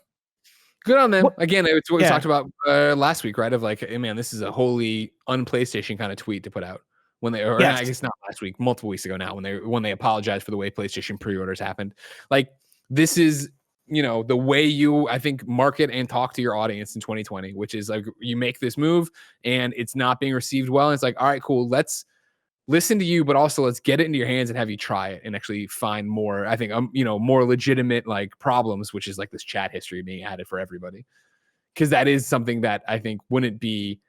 Speaker 1: Good on them. Again, it's what we talked about last week, right? Of like, hey man, this is a wholly un-PlayStation kind of tweet to put out when they, or I guess not last week, multiple weeks ago now, when they apologized for the way PlayStation pre-orders happened. Like, this is the way you, I think, market and talk to your audience in 2020, which is like you make this move and it's not being received well. And it's like, all right, cool. Let's listen to you, but also let's get it into your hands and have you try it and actually find more, I think, more legitimate like problems, which is like this chat history being added for everybody. Cause that is something that I think wouldn't be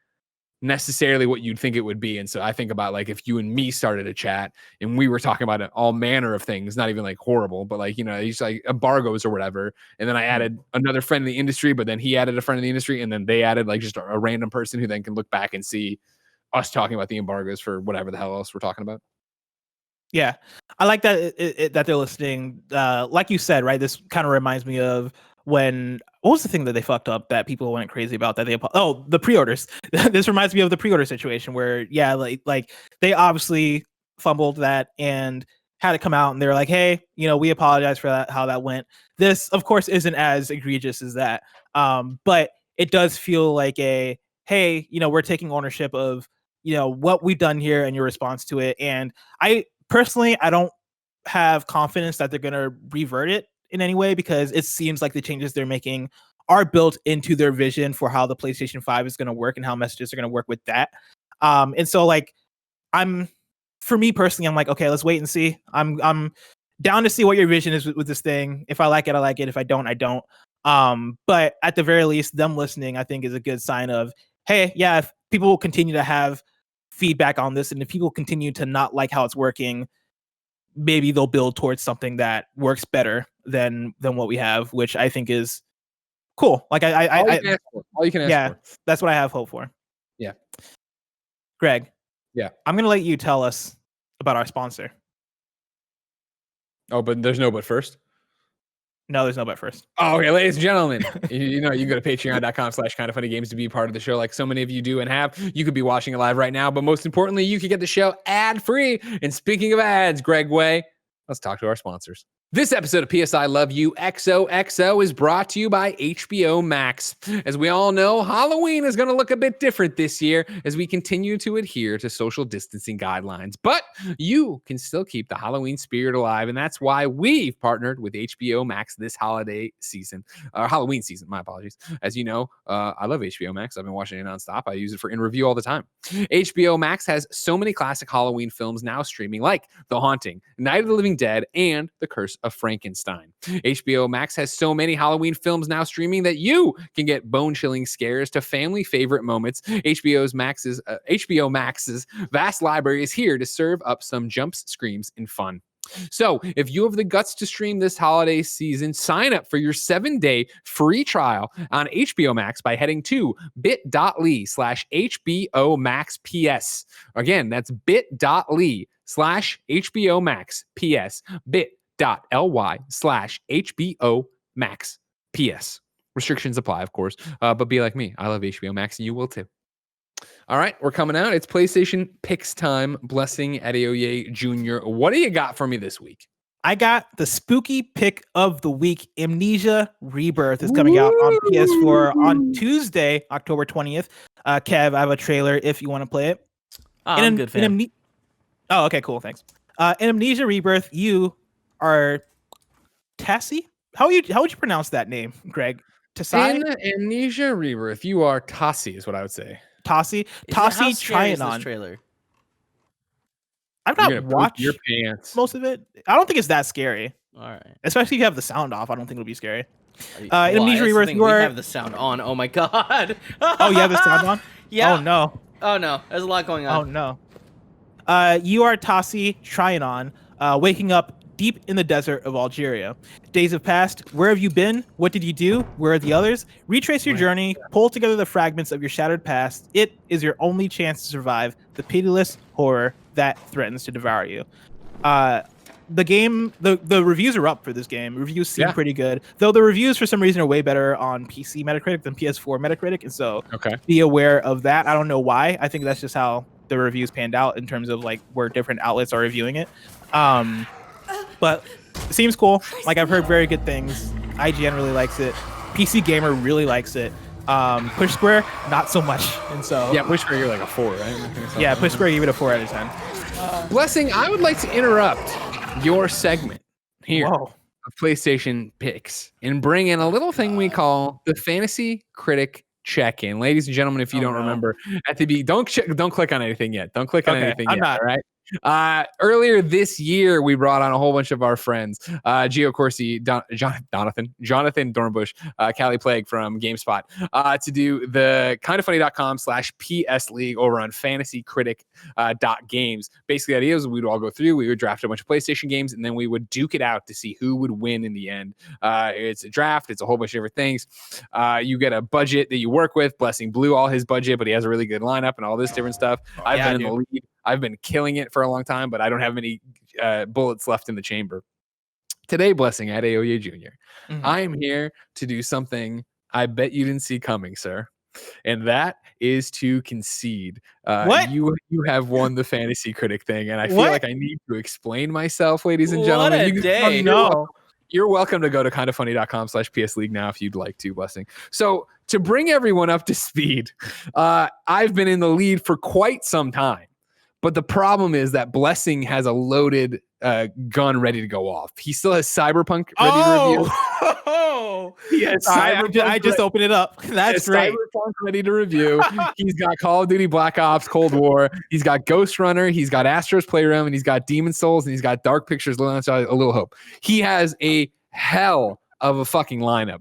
Speaker 1: necessarily what you'd think it would be. And so I think about like if you and me started a chat and we were talking about all manner of things, not even like horrible, but like, just like embargoes or whatever. And then I added another friend in the industry, but then he added a friend in the industry, and then they added like just a random person who then can look back and see us talking about the embargoes for whatever the hell else we're talking about.
Speaker 2: Yeah, I like that that they're listening. Like you said, right? This kind of reminds me of when, what was the thing that they fucked up that people went crazy about that the pre-orders. This reminds me of the pre-order situation where, like they obviously fumbled that and had to come out and they were like, hey, we apologize for that, how that went. This, of course, isn't as egregious as that. But it does feel like hey, we're taking ownership of, what we've done here and your response to it. And I don't have confidence that they're going to revert it in any way, because it seems like the changes they're making are built into their vision for how the PlayStation 5 is going to work and how messages are going to work with that. And so like, for me personally, I'm like, okay, let's wait and see. I'm down to see what your vision is with this thing. If I like it, I like it. If I don't, I don't. But at the very least, them listening, I think, is a good sign of, hey, yeah, if people will continue to have feedback on this, and if people continue to not like how it's working, maybe they'll build towards something that works better than what we have, which I think is cool. Like all you can ask for. That's what I have hope for.
Speaker 1: Yeah.
Speaker 2: Greg.
Speaker 1: Yeah.
Speaker 2: I'm gonna let you tell us about our sponsor.
Speaker 1: Oh, but there's no but first?
Speaker 2: No, there's no but first.
Speaker 1: Oh, okay, ladies and gentlemen, you can go to patreon.com/kindoffunnygames to be part of the show like so many of you do and have. You could be watching it live right now, but most importantly, you could get the show ad-free. And speaking of ads, Greg Way, let's talk to our sponsors. This episode of PSI Love You XOXO is brought to you by HBO Max. As we all know, Halloween is going to look a bit different this year as we continue to adhere to social distancing guidelines. But you can still keep the Halloween spirit alive, and that's why we've partnered with HBO Max this holiday season. Halloween season, my apologies. As you know, I love HBO Max. I've been watching it nonstop. I use it for in review all the time. HBO Max has so many classic Halloween films now streaming, like The Haunting, Night of the Living Dead, and The Curse of Frankenstein. HBO Max has so many Halloween films now streaming that you can get bone-chilling scares to family favorite moments. HBO Max's vast library is here to serve up some jumps, screams, and fun. So if you have the guts to stream this holiday season, sign up for your 7-day free trial on HBO Max by heading to bit.ly/HBO Max PS. Again, that's bit.ly/HBO Max PS. bit.ly/HBO Max PS. Restrictions apply, of course, but be like me. I love HBO Max, and you will too. All right, we're coming out. It's PlayStation Picks time. Blessing Adeoye Jr. What do you got for me this week?
Speaker 2: I got the spooky pick of the week. Amnesia Rebirth is coming out on PS4 on Tuesday, October 20th. Kev, I have a trailer if you want to play it.
Speaker 3: I'm a good fan.
Speaker 2: Oh, okay, cool. Thanks. In Amnesia Rebirth, you are Tassie? How would you pronounce that name, Greg?
Speaker 1: In Amnesia Rebirth, you are Tassie, is what I would say.
Speaker 2: Tassie trying on
Speaker 3: trailer.
Speaker 2: I've not watched
Speaker 1: your pants.
Speaker 2: Most of it. I don't think it's that scary.
Speaker 3: All right.
Speaker 2: Especially if you have the sound off. I don't think it'll be scary.
Speaker 3: In Amnesia Rebirth, you have the sound on. Oh my god.
Speaker 2: Oh, you have the sound on?
Speaker 3: Yeah.
Speaker 2: Oh no.
Speaker 3: Oh no. There's a lot going on.
Speaker 2: Oh no. You are Tassie trying on, waking up deep in the desert of Algeria. Days have passed. Where have you been? What did you do? Where are the others? Retrace your journey, pull together the fragments of your shattered past. It is your only chance to survive the pitiless horror that threatens to devour you. The game, the reviews are up for this game. Reviews seem pretty good, though the reviews for some reason are way better on PC Metacritic than PS4 Metacritic, and so be aware of that. I don't know why. I think that's just how the reviews panned out in terms of like where different outlets are reviewing it. But it seems cool. Like, I've heard very good things. IGN really likes it. PC Gamer really likes it. Push Square, not so much. And so
Speaker 1: Push Square, you're like a 4, right?
Speaker 2: Yeah, Push Square, give it a 4 out of 10.
Speaker 1: Blessing, I would like to interrupt your segment here.
Speaker 2: Whoa.
Speaker 1: of PlayStation picks and bring in a little thing we call the Fantasy Critic Check-in. Ladies and gentlemen, if you don't remember, at the don't click on anything yet. Don't click on anything yet. All right. Earlier this year, we brought on a whole bunch of our friends, Gio Corsi, Jonathan Dornbush, Callie Plague from GameSpot, to do the kindafunny.com/PS League over on fantasycritic.games. Basically, the idea is we'd all go through, we would draft a bunch of PlayStation games, and then we would duke it out to see who would win in the end. It's a draft. It's a whole bunch of different things. You get a budget that you work with. Blessing blew all his budget, but he has a really good lineup and all this different stuff. I've been in the lead. I've been killing it for a long time, but I don't have many bullets left in the chamber. Today, Blessing Adeoye Jr. I am here to do something I bet you didn't see coming, sir. And that is to concede.
Speaker 2: What?
Speaker 1: You have won the Fantasy Critic thing, and I feel like I need to explain myself, ladies and gentlemen.
Speaker 3: What a day.
Speaker 1: You're welcome to go to kindafunny.com/PS League now if you'd like to, Blessing. So to bring everyone up to speed, I've been in the lead for quite some time. But the problem is that Blessing has a loaded gun ready to go off. He still has Cyberpunk ready to review.
Speaker 2: Yes, I just opened it up. That's great.
Speaker 1: Cyberpunk ready to review. He's got Call of Duty Black Ops Cold War. He's got Ghost Runner. He's got Astro's Playroom, and he's got Demon Souls, and he's got Dark Pictures, A Little Hope. He has a hell of a fucking lineup.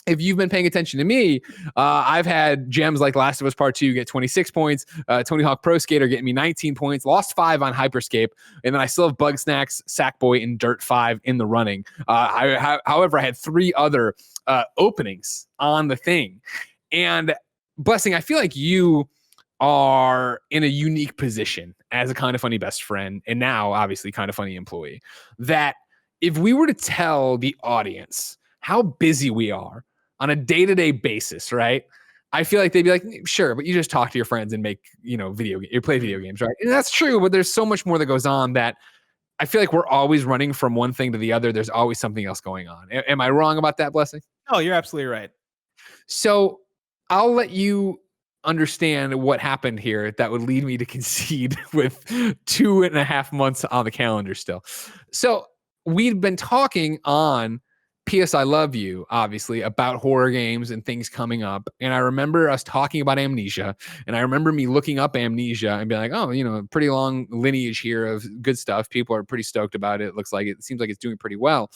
Speaker 1: If you've been paying attention to me, I've had gems like Last of Us Part 2 get 26 points, Tony Hawk Pro Skater getting me 19 points, lost 5 on Hyperscape, and then I still have Bug Snacks, Sackboy, and Dirt 5 in the running. However, I had 3 other openings on the thing. And Blessing, I feel like you are in a unique position as a Kinda Funny best friend, and now, obviously, Kinda Funny employee, that if we were to tell the audience how busy we are on a day-to-day basis, right? I feel like they'd be like, sure, but you just talk to your friends and make, you play video games, right? And that's true, but there's so much more that goes on that I feel like we're always running from one thing to the other. There's always something else going on. Am I wrong about that, Blessing?
Speaker 2: Oh, you're absolutely right.
Speaker 1: So I'll let you understand what happened here that would lead me to concede with 2.5 months on the calendar still. So we've been talking on PS I Love You, obviously, about horror games and things coming up. And I remember us talking about Amnesia. And I remember me looking up Amnesia and being like, oh, pretty long lineage here of good stuff. People are pretty stoked about it. It seems like it's doing pretty well.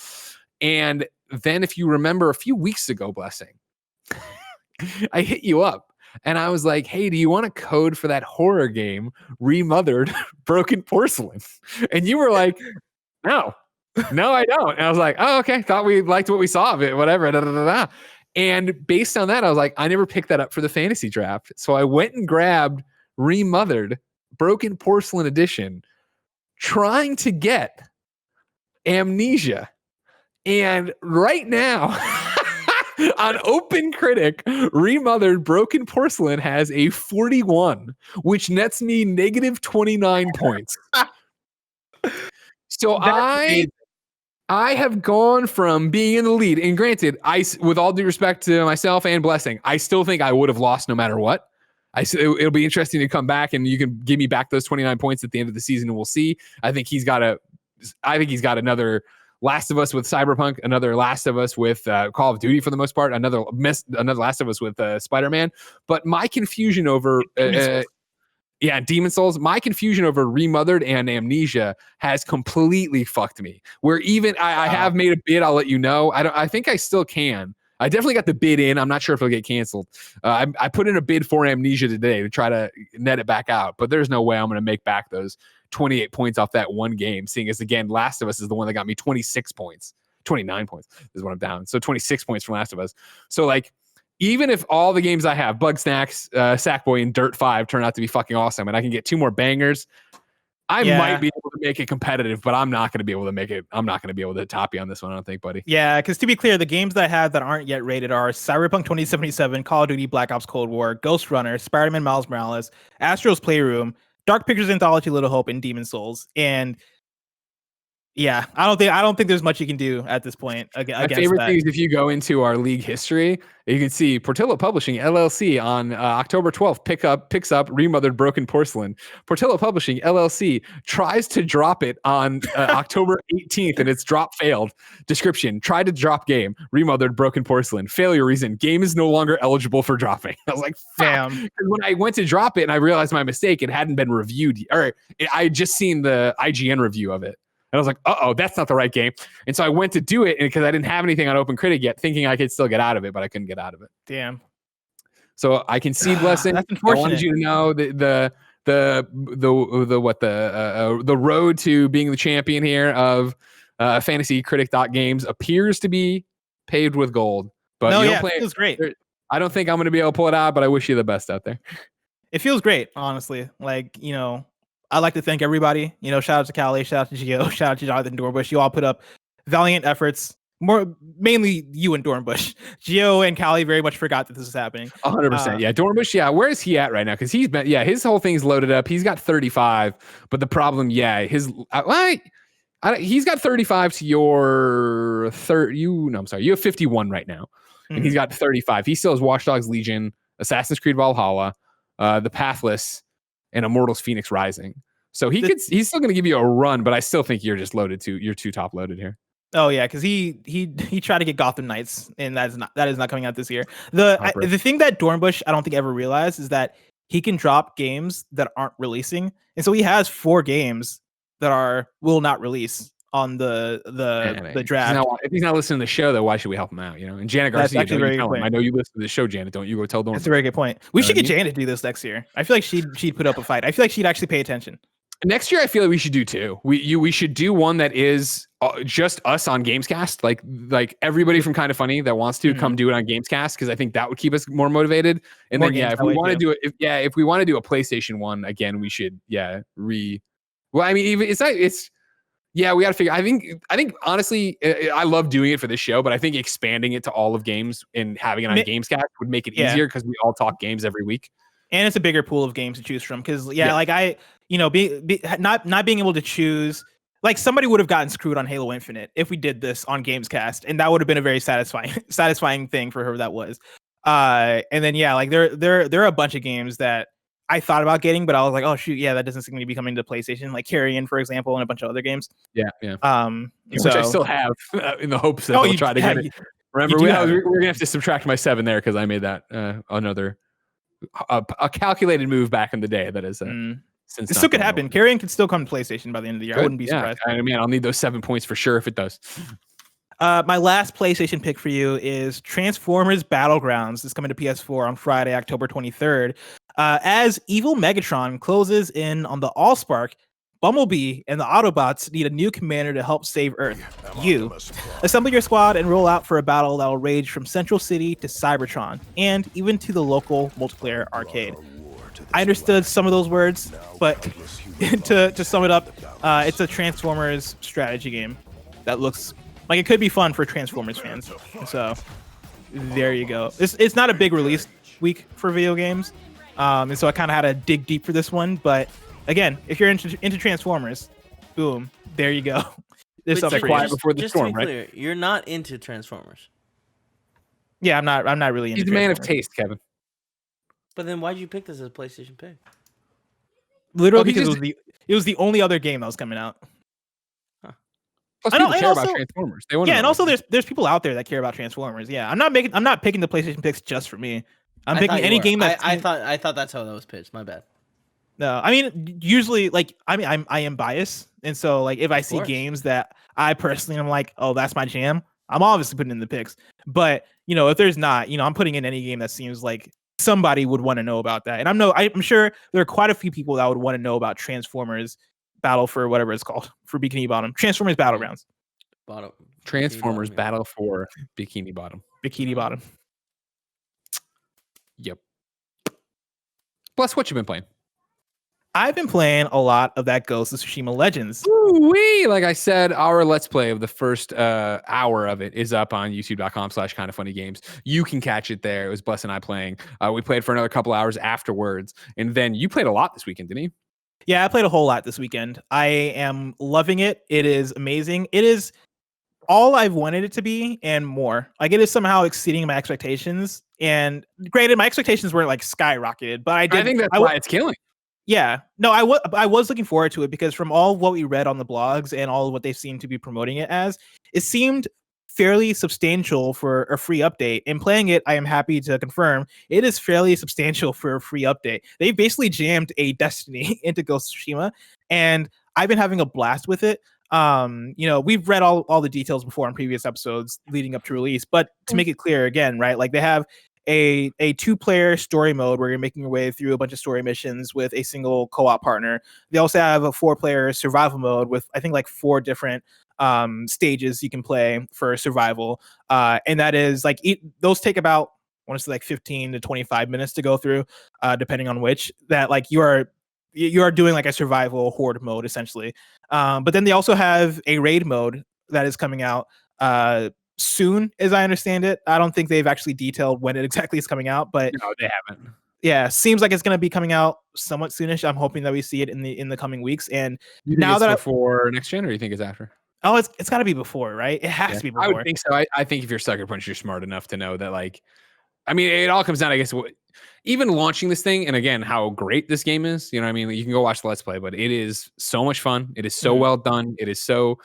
Speaker 1: And then if you remember a few weeks ago, Blessing, I hit you up. And I was like, hey, do you want a code for that horror game, Remothered Broken Porcelain? And you were like, no. No, I don't. And I was like, oh, okay. Thought we liked what we saw of it, whatever. Da, da, da, da. And based on that, I was like, I never picked that up for the fantasy draft. So I went and grabbed Remothered Broken Porcelain Edition, trying to get Amnesia. And right now, on Open Critic, Remothered Broken Porcelain has a 41, which nets me negative 29 points. So I have gone from being in the lead, and granted, with all due respect to myself and Blessing, I still think I would have lost no matter what. It'll be interesting to come back, and you can give me back those 29 points at the end of the season, and we'll see. I think he's got another Last of Us with Cyberpunk, another Last of Us with Call of Duty for the most part, another Last of Us with Spider-Man. But my confusion over Demon Souls. My confusion over Remothered and Amnesia has completely fucked me. Where even I have made a bid. I'll let you know. I think I still can. I definitely got the bid in. I'm not sure if it'll get canceled. I put in a bid for Amnesia today to try to net it back out. But there's no way I'm going to make back those 28 points off that one game. Seeing as, again, Last of Us is the one that got me 26 points. 29 points is what I'm down. So 26 points from Last of Us. So even if all the games I have, Bug Snacks, Sackboy, and Dirt 5 turn out to be fucking awesome, and I can get 2 more bangers, I might be able to make it competitive, but I'm not going to be able to make it. I'm not going to be able to top you on this one, I don't think, buddy.
Speaker 2: Yeah, because to be clear, the games that I have that aren't yet rated are Cyberpunk 2077, Call of Duty Black Ops Cold War, Ghost Runner, Spider-Man Miles Morales, Astro's Playroom, Dark Pictures Anthology Little Hope, and Demon Souls. And Yeah, I don't think there's much you can do at this point against
Speaker 1: My favorite
Speaker 2: that.
Speaker 1: thing is if you go into our league history, you can see Portillo Publishing LLC on October 12th picks up remothered broken porcelain. Portillo Publishing LLC tries to drop it on October 18th and its drop failed. Description: tried to drop game, remothered broken porcelain. Failure reason: game is no longer eligible for dropping. I was like, fuck.
Speaker 2: Damn.
Speaker 1: When I went to drop it and I realized my mistake, it hadn't been reviewed, or I had just seen the IGN review of it. And I was like, uh-oh, that's not the right game. And so I went to do it because I didn't have anything on OpenCritic yet, thinking I could still get out of it, but I couldn't get out of it.
Speaker 2: Damn.
Speaker 1: So I can see Blessing.
Speaker 2: That's unfortunate.
Speaker 1: I wanted you to know the road to being the champion here of Fantasy Critic Games appears to be paved with gold. But
Speaker 2: no,
Speaker 1: you
Speaker 2: yeah,
Speaker 1: don't
Speaker 2: it feels great.
Speaker 1: I don't think I'm going to be able to pull it out, but I wish you the best out there.
Speaker 2: It feels great, honestly. Like, I'd like to thank everybody. Shout out to Callie, shout out to Gio, shout out to Jonathan Dornbush. You all put up valiant efforts. Mainly you and Dornbush. Gio and Callie very much forgot that this was happening.
Speaker 1: 100%. Yeah, Dornbush. Yeah, where is he at right now? Because he's been. Yeah, his whole thing's loaded up. He's got 35, but the problem, he's got 35 to your 30. I'm sorry. You have 51 right now, and he's got 35. He still has Watch Dogs Legion, Assassin's Creed Valhalla, The Pathless, and Immortals Phoenix Rising. So he's still going to give you a run, but I still think you're just you're too top loaded here.
Speaker 2: Oh yeah, because he tried to get Gotham Knights, and that is not coming out this year. The thing that Dornbush I don't think ever realized is that he can drop games that aren't releasing, and so he has 4 games that will not release on the draft.
Speaker 1: If he's not listening to the show, though, why should we help him out? And Janet Garcia, I know you listen to the show, Janet. Don't you go tell Dornbush?
Speaker 2: That's a very good point. We should get Janet to do this next year. I feel like she'd put up a fight. I feel like she'd actually pay attention.
Speaker 1: Next year, I feel like we should do 2. We should do one that is just us on Gamescast, like everybody from Kind of Funny that wants to come do it on Gamescast, because I think that would keep us more motivated. And then if we want to do it, if we want to do a PlayStation one again, we should we got to figure. I think honestly, I love doing it for this show, but I think expanding it to all of games and having it on Gamescast would make it easier because we all talk games every week.
Speaker 2: And it's a bigger pool of games to choose from because like not being able to choose, like somebody would have gotten screwed on Halo Infinite if we did this on Gamescast, and that would have been a very satisfying thing for whoever that was. And then like there are a bunch of games that I thought about getting, but I was like, oh shoot, that doesn't seem to be coming to PlayStation, like Carrion, for example, and a bunch of other games.
Speaker 1: Which I still have in the hopes that they'll try to get it. Remember, we're gonna have to subtract my 7 there because I made that another a calculated move back in the day. That is since it still could happen.
Speaker 2: Carrion could still come to PlayStation by the end of the year.
Speaker 1: Good.
Speaker 2: I wouldn't be surprised.
Speaker 1: I mean, I'll need those 7 points for sure if it does.
Speaker 2: My last PlayStation pick for you is Transformers Battlegrounds. It's coming to PS4 on Friday, October 23rd. As evil Megatron closes in on the Allspark, Bumblebee and the Autobots need a new commander to help save Earth. You assemble your squad and roll out for a battle that will rage from Central City to Cybertron and even to the local multiplayer arcade. I understood some of those words, but to sum it up, it's a Transformers strategy game that looks like it could be fun for Transformers fans. So there you go. It's not a big release week for video games, and so I kind of had to dig deep for this one. But again, if you're into Transformers, boom, there you go. There's something
Speaker 3: quiet before the storm, right? You're not into Transformers.
Speaker 2: Yeah, I'm not really into.
Speaker 1: He's a man of taste, Kevin.
Speaker 3: But then why'd you pick this as a PlayStation pick?
Speaker 2: Literally because it was the only other game that was coming out.
Speaker 1: Huh. Plus, people care about Transformers.
Speaker 2: And also there's people out there that care about Transformers. Yeah, I'm not picking the PlayStation picks just for me. I'm picking any game that
Speaker 3: I thought that's how that was pitched. My bad.
Speaker 2: No, I mean usually I am biased, and so like if I see games that I personally am like, oh, that's my jam, I'm obviously putting in the picks. But if there's not, I'm putting in any game that seems like somebody would want to know about that. And I'm sure there are quite a few people that would want to know about Transformers Battle for whatever it's called for Bikini Bottom. Transformers Battlegrounds.
Speaker 1: Transformers Battle for Bikini Bottom.
Speaker 2: Bikini Bottom.
Speaker 1: Yep. Bless, what you been playing?
Speaker 2: I've been playing a lot of that Ghost of Tsushima Legends.
Speaker 1: Ooh-wee! Like I said, our Let's Play of the first hour of it is up on youtube.com/kindoffunnygames. You can catch it there. It was Bless and I playing. We played for another couple hours afterwards. And then you played a lot this weekend, didn't you?
Speaker 2: Yeah, I played a whole lot this weekend. I am loving it. It is amazing. It is all I've wanted it to be and more. Like it is somehow exceeding my expectations. And granted, my expectations weren't like skyrocketed, but
Speaker 1: I think that's why it's killing.
Speaker 2: Yeah, no, I was looking forward to it because from all what we read on the blogs and all of what they seem to be promoting it as, it seemed fairly substantial for a free update. And playing it, I am happy to confirm it is fairly substantial for a free update. They basically jammed a Destiny into Ghost of Tsushima, and I've been having a blast with it. We've read all the details before in previous episodes leading up to release, but to make it clear again, right? Like they have a 2-player story mode where you're making your way through a bunch of story missions with a single co-op partner. They also have a 4-player survival mode with I think like 4 different stages you can play for survival, and that is like those take about I want to say like 15 to 25 minutes to go through, depending on which. That like you are doing like a survival horde mode essentially, but then they also have a raid mode that is coming out soon, as I understand it. I don't think they've actually detailed when it exactly is coming out, but
Speaker 1: no, they haven't.
Speaker 2: Yeah, seems like it's going to be coming out somewhat soonish. I'm hoping that we see it in the coming weeks. And
Speaker 1: you think now that before next gen, or you think it's after?
Speaker 2: Oh, it's got to be before, right? It has to be before.
Speaker 1: I would think so. I think if you're Sucker Punch, you're smart enough to know that, like, I mean, it all comes down, I guess, even launching this thing, and again, how great this game is. You know what I mean? You can go watch the Let's Play, but it is so much fun. It is so well done. It is so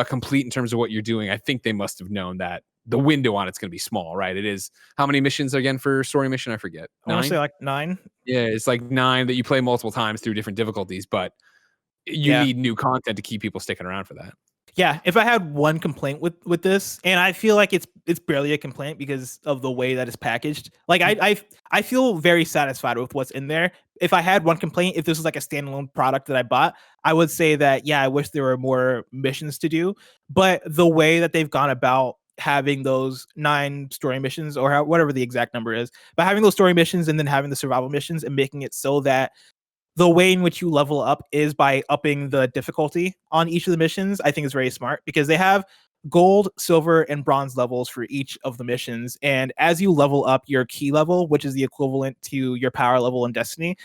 Speaker 1: complete in terms of what you're doing. I think they must have known that the window on it's going to be small, right? It is how many missions again for story mission? I forget.
Speaker 2: 9? I want to say like 9.
Speaker 1: Yeah, it's like 9 that you play multiple times through different difficulties, but you need new content to keep people sticking around for that.
Speaker 2: Yeah, if I had one complaint with this, and I feel like it's barely a complaint because of the way that it's packaged. Like I feel very satisfied with what's in there. If I had one complaint, if this was like a standalone product that I bought, I would say that I wish there were more missions to do. But the way that they've gone about having those 9 story missions, or whatever the exact number is, but having those story missions and then having the survival missions and making it so that the way in which you level up is by upping the difficulty on each of the missions, I think is very smart, because they have gold, silver, and bronze levels for each of the missions. And as you level up your key level, which is the equivalent to your power level in Destiny,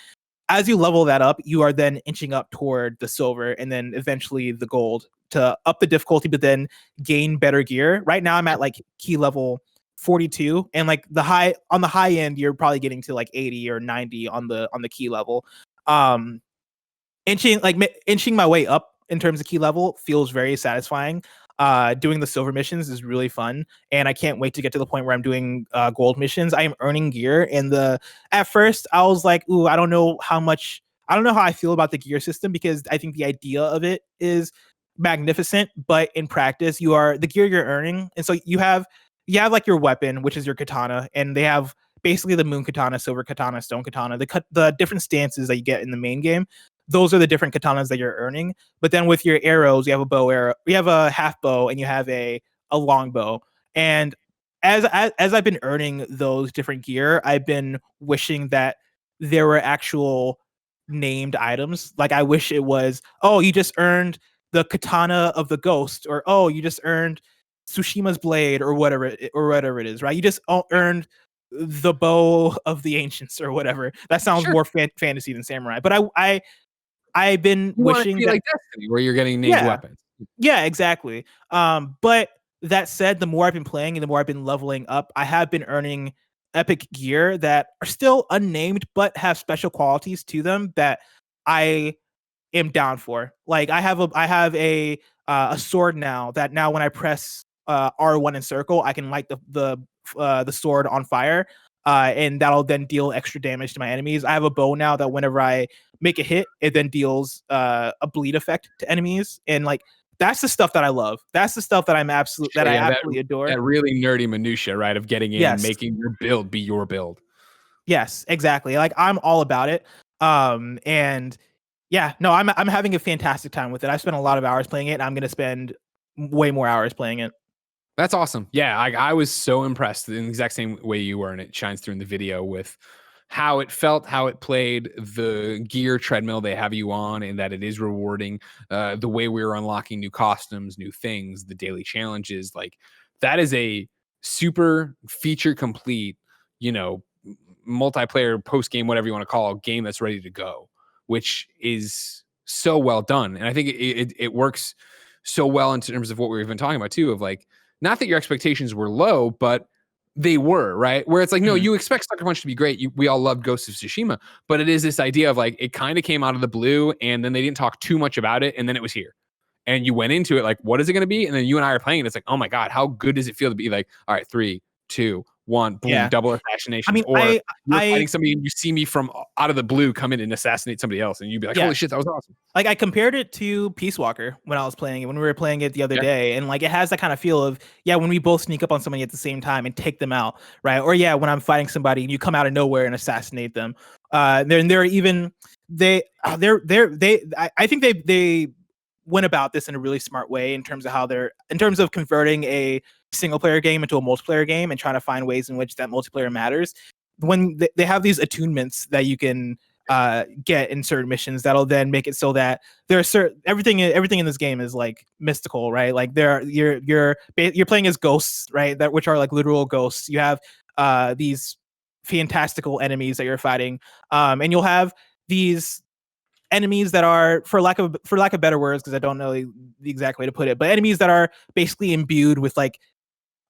Speaker 2: as you level that up, you are then inching up toward the silver and then eventually the gold to up the difficulty, but then gain better gear. Right now I'm at like key level 42, and like the high end, you're probably getting to like 80 or 90 on the key level. Inching my way up in terms of key level feels very satisfying. Doing the silver missions is really fun, and I can't wait to get to the point where I'm doing gold missions. I am earning gear, and at first I was like, ooh, I don't know how I feel about the gear system, because I think the idea of it is magnificent, but in practice the gear you're earning, and so you have like your weapon, which is your katana, and they have basically the moon katana, silver katana, stone katana, the different stances that you get in the main game. Those are the different katanas that you're earning. But then with your arrows, you have a bow arrow, you have a half bow, and you have a long bow. And as I've been earning those different gear, I've been wishing that there were actual named items. Like I wish it was, oh, you just earned the katana of the ghost, or oh, you just earned Tsushima's blade, or whatever it is, right? You just earned the bow of the ancients, or whatever. That sounds more fantasy than samurai, but I've been wishing that,
Speaker 1: like Destiny, where you're getting named weapons.
Speaker 2: Yeah, exactly. But that said, the more I've been playing and the more I've been leveling up, I have been earning epic gear that are still unnamed but have special qualities to them that I am down for. Like I have a sword now that when I press R1 in circle, I can light the sword on fire, and that'll then deal extra damage to my enemies. I have a bow now that whenever I make a hit, it then deals a bleed effect to enemies, and like that's the stuff that I love. That's the stuff that I absolutely adore.
Speaker 1: That really nerdy minutia, right? Of getting in, making your build be your build.
Speaker 2: Yes, exactly. Like I'm all about it. And yeah, no, I'm having a fantastic time with it. I spent a lot of hours playing it, and I'm gonna spend way more hours playing it.
Speaker 1: That's awesome. Yeah, I was so impressed in the exact same way you were, and it shines through in the video with how it felt, how it played, the gear treadmill they have you on, and that it is rewarding. The way we were unlocking new costumes, new things, the daily challenges, like that is a super feature complete, multiplayer post game, whatever you want to call it, game that's ready to go. which is so well done. And I think it works so well in terms of what we've been talking about too, of like, not that your expectations were low, but they were, right? Where it's like, no, you expect Sucker Punch to be great. We all loved Ghost of Tsushima, but it is this idea of like, it kind of came out of the blue and then they didn't talk too much about it. And then it was here. And you went into it like, what is it going to be? And then you and I are playing it. It's like, oh my God, how good does it feel to be like, all right, 3, 2, 1, boom, double assassination.
Speaker 2: I mean,
Speaker 1: or you're fighting somebody and you see me from out of the blue come in and assassinate somebody else. And you'd be like, holy shit, that was awesome.
Speaker 2: Like I compared it to Peace Walker when I was playing it, when we were playing it the other day. And like, it has that kind of feel of, when we both sneak up on somebody at the same time and take them out. Right. Or when I'm fighting somebody and you come out of nowhere and assassinate them. Then they're even, I think they went about this in a really smart way in terms of converting a single player game into a multiplayer game and trying to find ways in which that multiplayer matters. When they have these attunements that you can get in certain missions, that'll then make it so that there are everything in this game is like mystical, right? Like you're playing as ghosts, right? Which are like literal ghosts. You have these fantastical enemies that you're fighting, and you'll have these enemies that are, for lack of better words, because I don't know the exact way to put it, but enemies that are basically imbued with like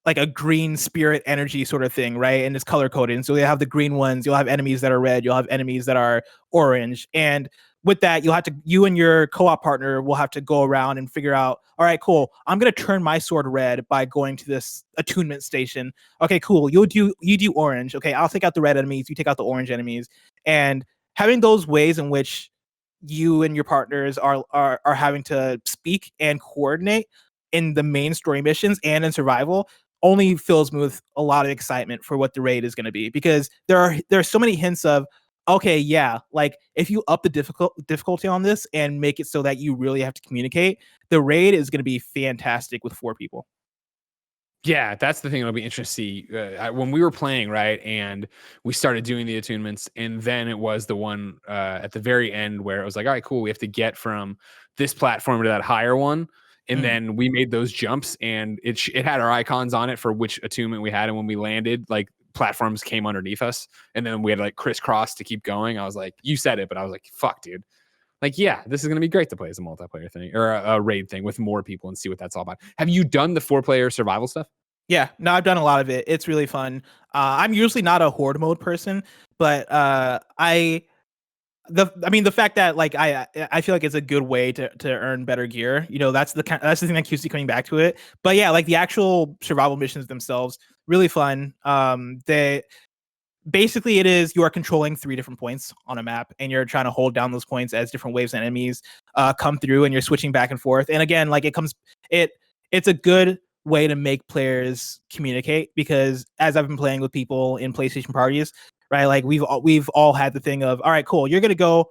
Speaker 2: a green spirit energy sort of thing, right? And it's color coded. And so you have the green ones, you'll have enemies that are red, you'll have enemies that are orange. And with that, you and your co-op partner will have to go around and figure out, all right, cool, I'm going to turn my sword red by going to this attunement station. Okay, cool. You do orange. Okay, I'll take out the red enemies, you take out the orange enemies. And having those ways in which you and your partners are having to speak and coordinate in the main story missions and in survival only fills me with a lot of excitement for what the raid is going to be, because there are so many hints of, okay, like if you up the difficulty on this and make it so that you really have to communicate, the raid is going to be fantastic with 4 people.
Speaker 1: Yeah, that's the thing that'll be interesting to see. When we were playing, right, and we started doing the attunements, and then it was the one at the very end where it was like, all right, cool, we have to get from this platform to that higher one. And then we made those jumps, and it had our icons on it for which attunement we had. And when we landed, like platforms came underneath us, and then we had to like crisscross to keep going. I was like, you said it, but I was like, fuck, dude. Like, yeah, this is going to be great to play as a multiplayer thing or a raid thing with more people and see what that's all about. Have you done the 4-player survival stuff?
Speaker 2: Yeah, no, I've done a lot of it. It's really fun. I'm usually not a horde mode person, but the fact that like I feel like it's a good way to earn better gear. You know, that's the thing that keeps me coming back to it. But yeah, like the actual survival missions themselves, really fun. Basically it is, you are controlling 3 different points on a map, and you're trying to hold down those points as different waves of enemies come through, and you're switching back and forth. And again, like it's a good way to make players communicate, because as I've been playing with people in PlayStation parties, right, like we've all had the thing of, all right, cool, you're gonna go,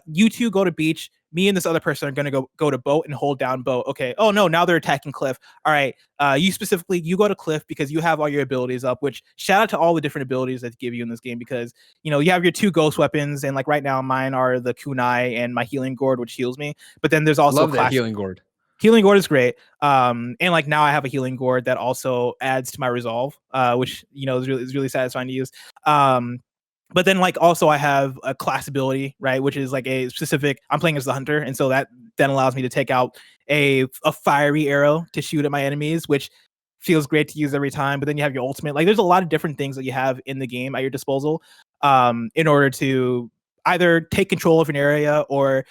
Speaker 2: you two go to beach, me and this other person are gonna go to boat and hold down boat. Okay, oh no, now they're attacking cliff. All right, you go to cliff because you have all your abilities up, which shout out to all the different abilities that give you in this game, because you know you have your 2 ghost weapons, and like right now mine are the kunai and my healing gourd, which heals me, but then there's also
Speaker 1: that healing gourd.
Speaker 2: Healing gourd is great. And like now I have a healing gourd that also adds to my resolve, which, you know, is really satisfying to use. But then like also I have a class ability, right, which is like a specific, I'm playing as the hunter, and so that then allows me to take out a fiery arrow to shoot at my enemies, which feels great to use every time. But then you have your ultimate. Like there's a lot of different things that you have in the game at your disposal in order to either take control of an area or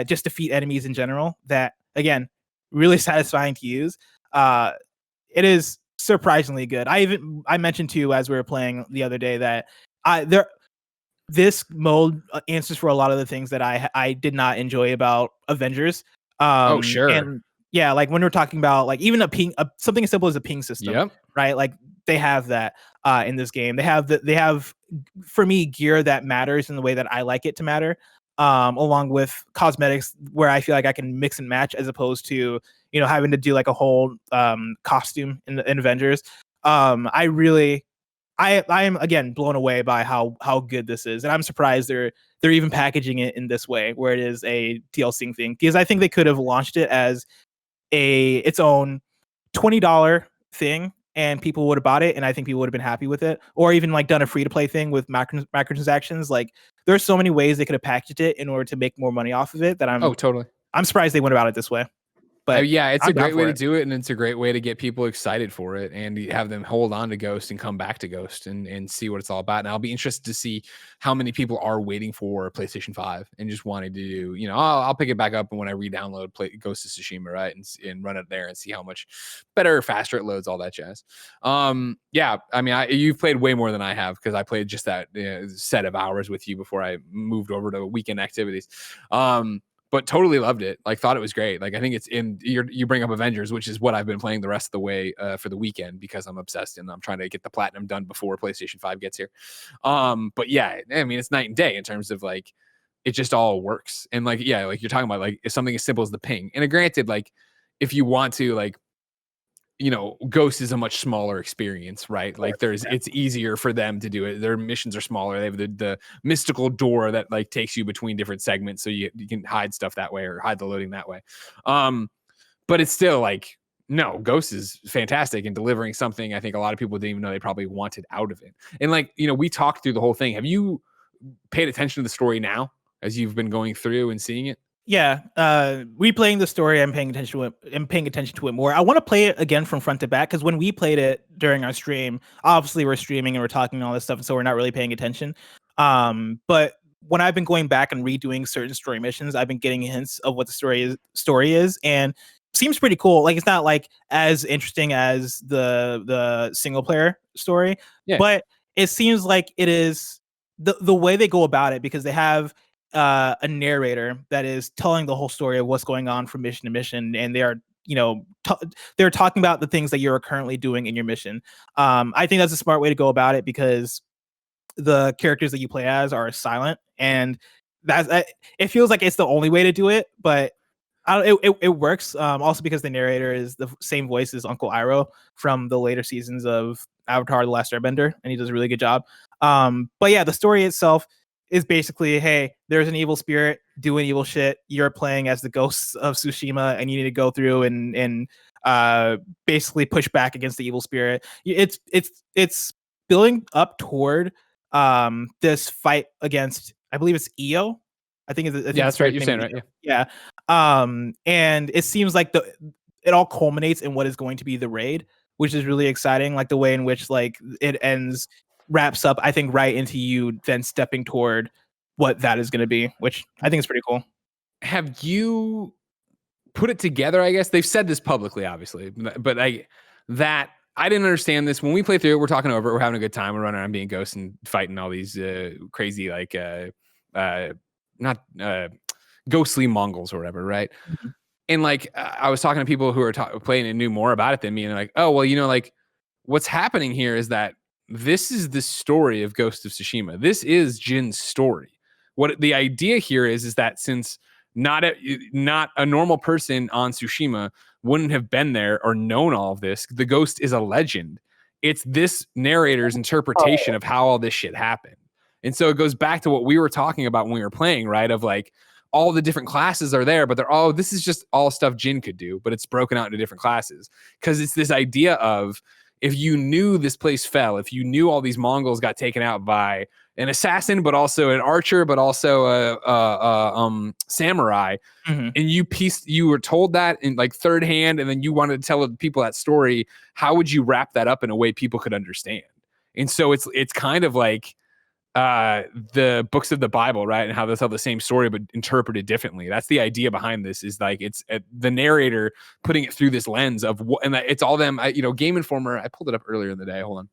Speaker 2: just defeat enemies in general, that again, really satisfying to use. It is surprisingly good. I mentioned to you as we were playing the other day that this mode answers for a lot of the things that I did not enjoy about Avengers.
Speaker 1: Oh sure.
Speaker 2: And yeah, like when we're talking about like even something as simple as a ping system, right? Like they have that in this game. They have for me gear that matters in the way that I like it to matter. Along with cosmetics where I feel like I can mix and match, as opposed to, you know, having to do like a whole costume in Avengers. I am again blown away by how good this is, and I'm surprised they're even packaging it in this way, where it is a DLC thing, because I think they could have launched it as its own $20 thing and people would have bought it, and I think people would have been happy with it, or even like done a free to play thing with microtransactions. Like there's so many ways they could have packaged it in order to make more money off of it that I'm surprised they went about it this way. But
Speaker 1: yeah, it's a great way to do it, and it's a great way to get people excited for it and have them hold on to Ghost and come back to Ghost and see what it's all about. And I'll be interested to see how many people are waiting for PlayStation 5 and just wanting to do, you know, I'll pick it back up when I re-download Ghost of Tsushima, right, and run it there and see how much better or faster it loads, all that jazz. Yeah, I mean, you've played way more than I have because I played just that set of hours with you before I moved over to weekend activities. But totally loved it. Like, thought it was great. Like, I think it's you bring up Avengers, which is what I've been playing the rest of the way for the weekend because I'm obsessed and I'm trying to get the platinum done before PlayStation 5 gets here. But yeah, I mean, it's night and day in terms of like, it just all works. And like, yeah, like you're talking about like something as simple as the ping. And granted, like if you want to like, you know, Ghost is a much smaller experience, right? Like it's easier for them to do it. Their missions are smaller. They have the mystical door that like takes you between different segments. So you can hide stuff that way or hide the loading that way. But it's still like, no, Ghost is fantastic in delivering something I think a lot of people didn't even know they probably wanted out of it. And like, you know, we talked through the whole thing. Have you paid attention to the story now as you've been going through and seeing it?
Speaker 2: Yeah, replaying the story, I'm paying attention to it more. I want to play it again from front to back because when we played it during our stream, obviously we're streaming and we're talking and all this stuff, so we're not really paying attention. But when I've been going back and redoing certain story missions, I've been getting hints of what the story is, and seems pretty cool. Like it's not like as interesting as the single player story, but it seems like it is the way they go about it because they have a narrator that is telling the whole story of what's going on from mission to mission, and they are, you know, they're talking about the things that you're currently doing in your mission. I think that's a smart way to go about it because the characters that you play as are silent, and it feels like it's the only way to do it, but it works. Also because the narrator is the same voice as Uncle Iroh from the later seasons of Avatar: The Last Airbender, and he does a really good job. But yeah, the story itself is basically, hey, there's an evil spirit doing evil shit. You're playing as the ghosts of Tsushima, and you need to go through and basically push back against the evil spirit. It's building up toward this fight against, I believe it's Io. I think
Speaker 1: that's right. You're saying right.
Speaker 2: Yeah. And it seems like it all culminates in what is going to be the raid, which is really exciting. Like the way in which like it wraps up, I think, right into you then stepping toward what that is going to be, which I think is pretty cool.
Speaker 1: Have you put it together? I guess they've said this publicly, obviously, but I didn't understand this when we play through it. We're talking over it. We're having a good time. We're running around being ghosts and fighting all these crazy like not ghostly Mongols or whatever, right? Mm-hmm. And like I was talking to people who are playing and knew more about it than me, and they're like, oh well, you know, like what's happening here is that this is the story of Ghost of Tsushima. This is Jin's story. What the idea here is that since not a normal person on Tsushima wouldn't have been there or known all of this, the ghost is a legend. It's this narrator's interpretation of how all this shit happened. And so it goes back to what we were talking about when we were playing, right? Of like all the different classes are there, but this is just all stuff Jin could do, but it's broken out into different classes. Because it's this idea of, if you knew this place fell, if you knew all these Mongols got taken out by an assassin, but also an archer, but also a samurai, mm-hmm. and you were told that in like third hand, and then you wanted to tell people that story, how would you wrap that up in a way people could understand? And so it's kind of like the books of the Bible, right? And how they tell the same story but interpreted differently. That's the idea behind this, is like it's the narrator putting it through this lens of what, and it's all them. Game Informer, I pulled it up earlier in the day. Hold on.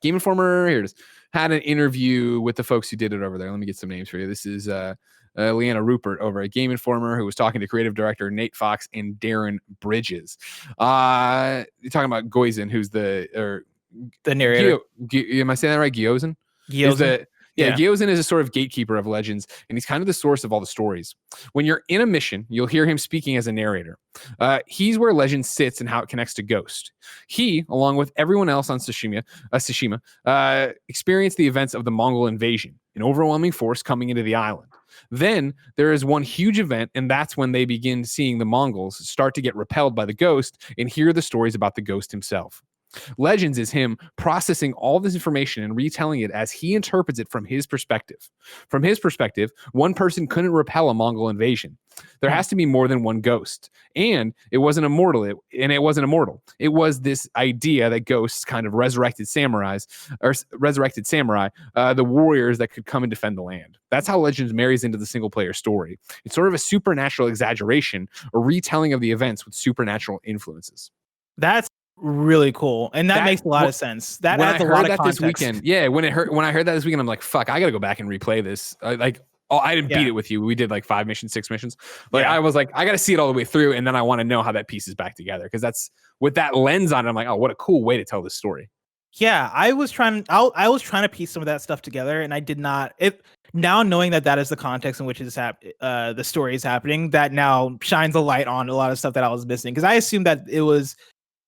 Speaker 1: Game Informer, here it is, had an interview with the folks who did it over there. Let me get some names for you. This is Leanna Rupert over at Game Informer, who was talking to creative director Nate Fox and Darren Bridges. You're talking about Goizin, who's the
Speaker 2: narrator.
Speaker 1: Am I saying that right? Gyozin? Gyozin is a sort of gatekeeper of legends, and he's kind of the source of all the stories. When you're in a mission, you'll hear him speaking as a narrator. He's where legend sits and how it connects to Ghost. He, along with everyone else on Tsushima, experienced the events of the Mongol invasion, an overwhelming force coming into the island. Then there is one huge event, and that's when they begin seeing the Mongols start to get repelled by the Ghost and hear the stories about the Ghost himself. Legends is him processing all this information and retelling it as he interprets it from his perspective. From his perspective, one person couldn't repel a Mongol invasion. There has to be more than one ghost. And it wasn't immortal. It wasn't immortal. It was this idea that ghosts kind of resurrected samurai, the warriors that could come and defend the land. That's how Legends marries into the single player story. It's sort of a supernatural exaggeration, a retelling of the events with supernatural influences.
Speaker 2: That's really cool, and that makes a lot of sense. That adds a lot of context.
Speaker 1: This weekend, yeah, when I heard that this weekend, I'm like, fuck, I gotta go back and replay this. I didn't beat it with you. We did like 5 missions, 6 missions. I was like, I gotta see it all the way through, and then I want to know how that pieces back together, because that's with that lens on it. I'm like, oh, what a cool way to tell this story.
Speaker 2: Yeah, I was trying to piece some of that stuff together, and I did not. Now knowing that is the context in which the story is happening, that now shines a light on a lot of stuff that I was missing, because I assumed that it was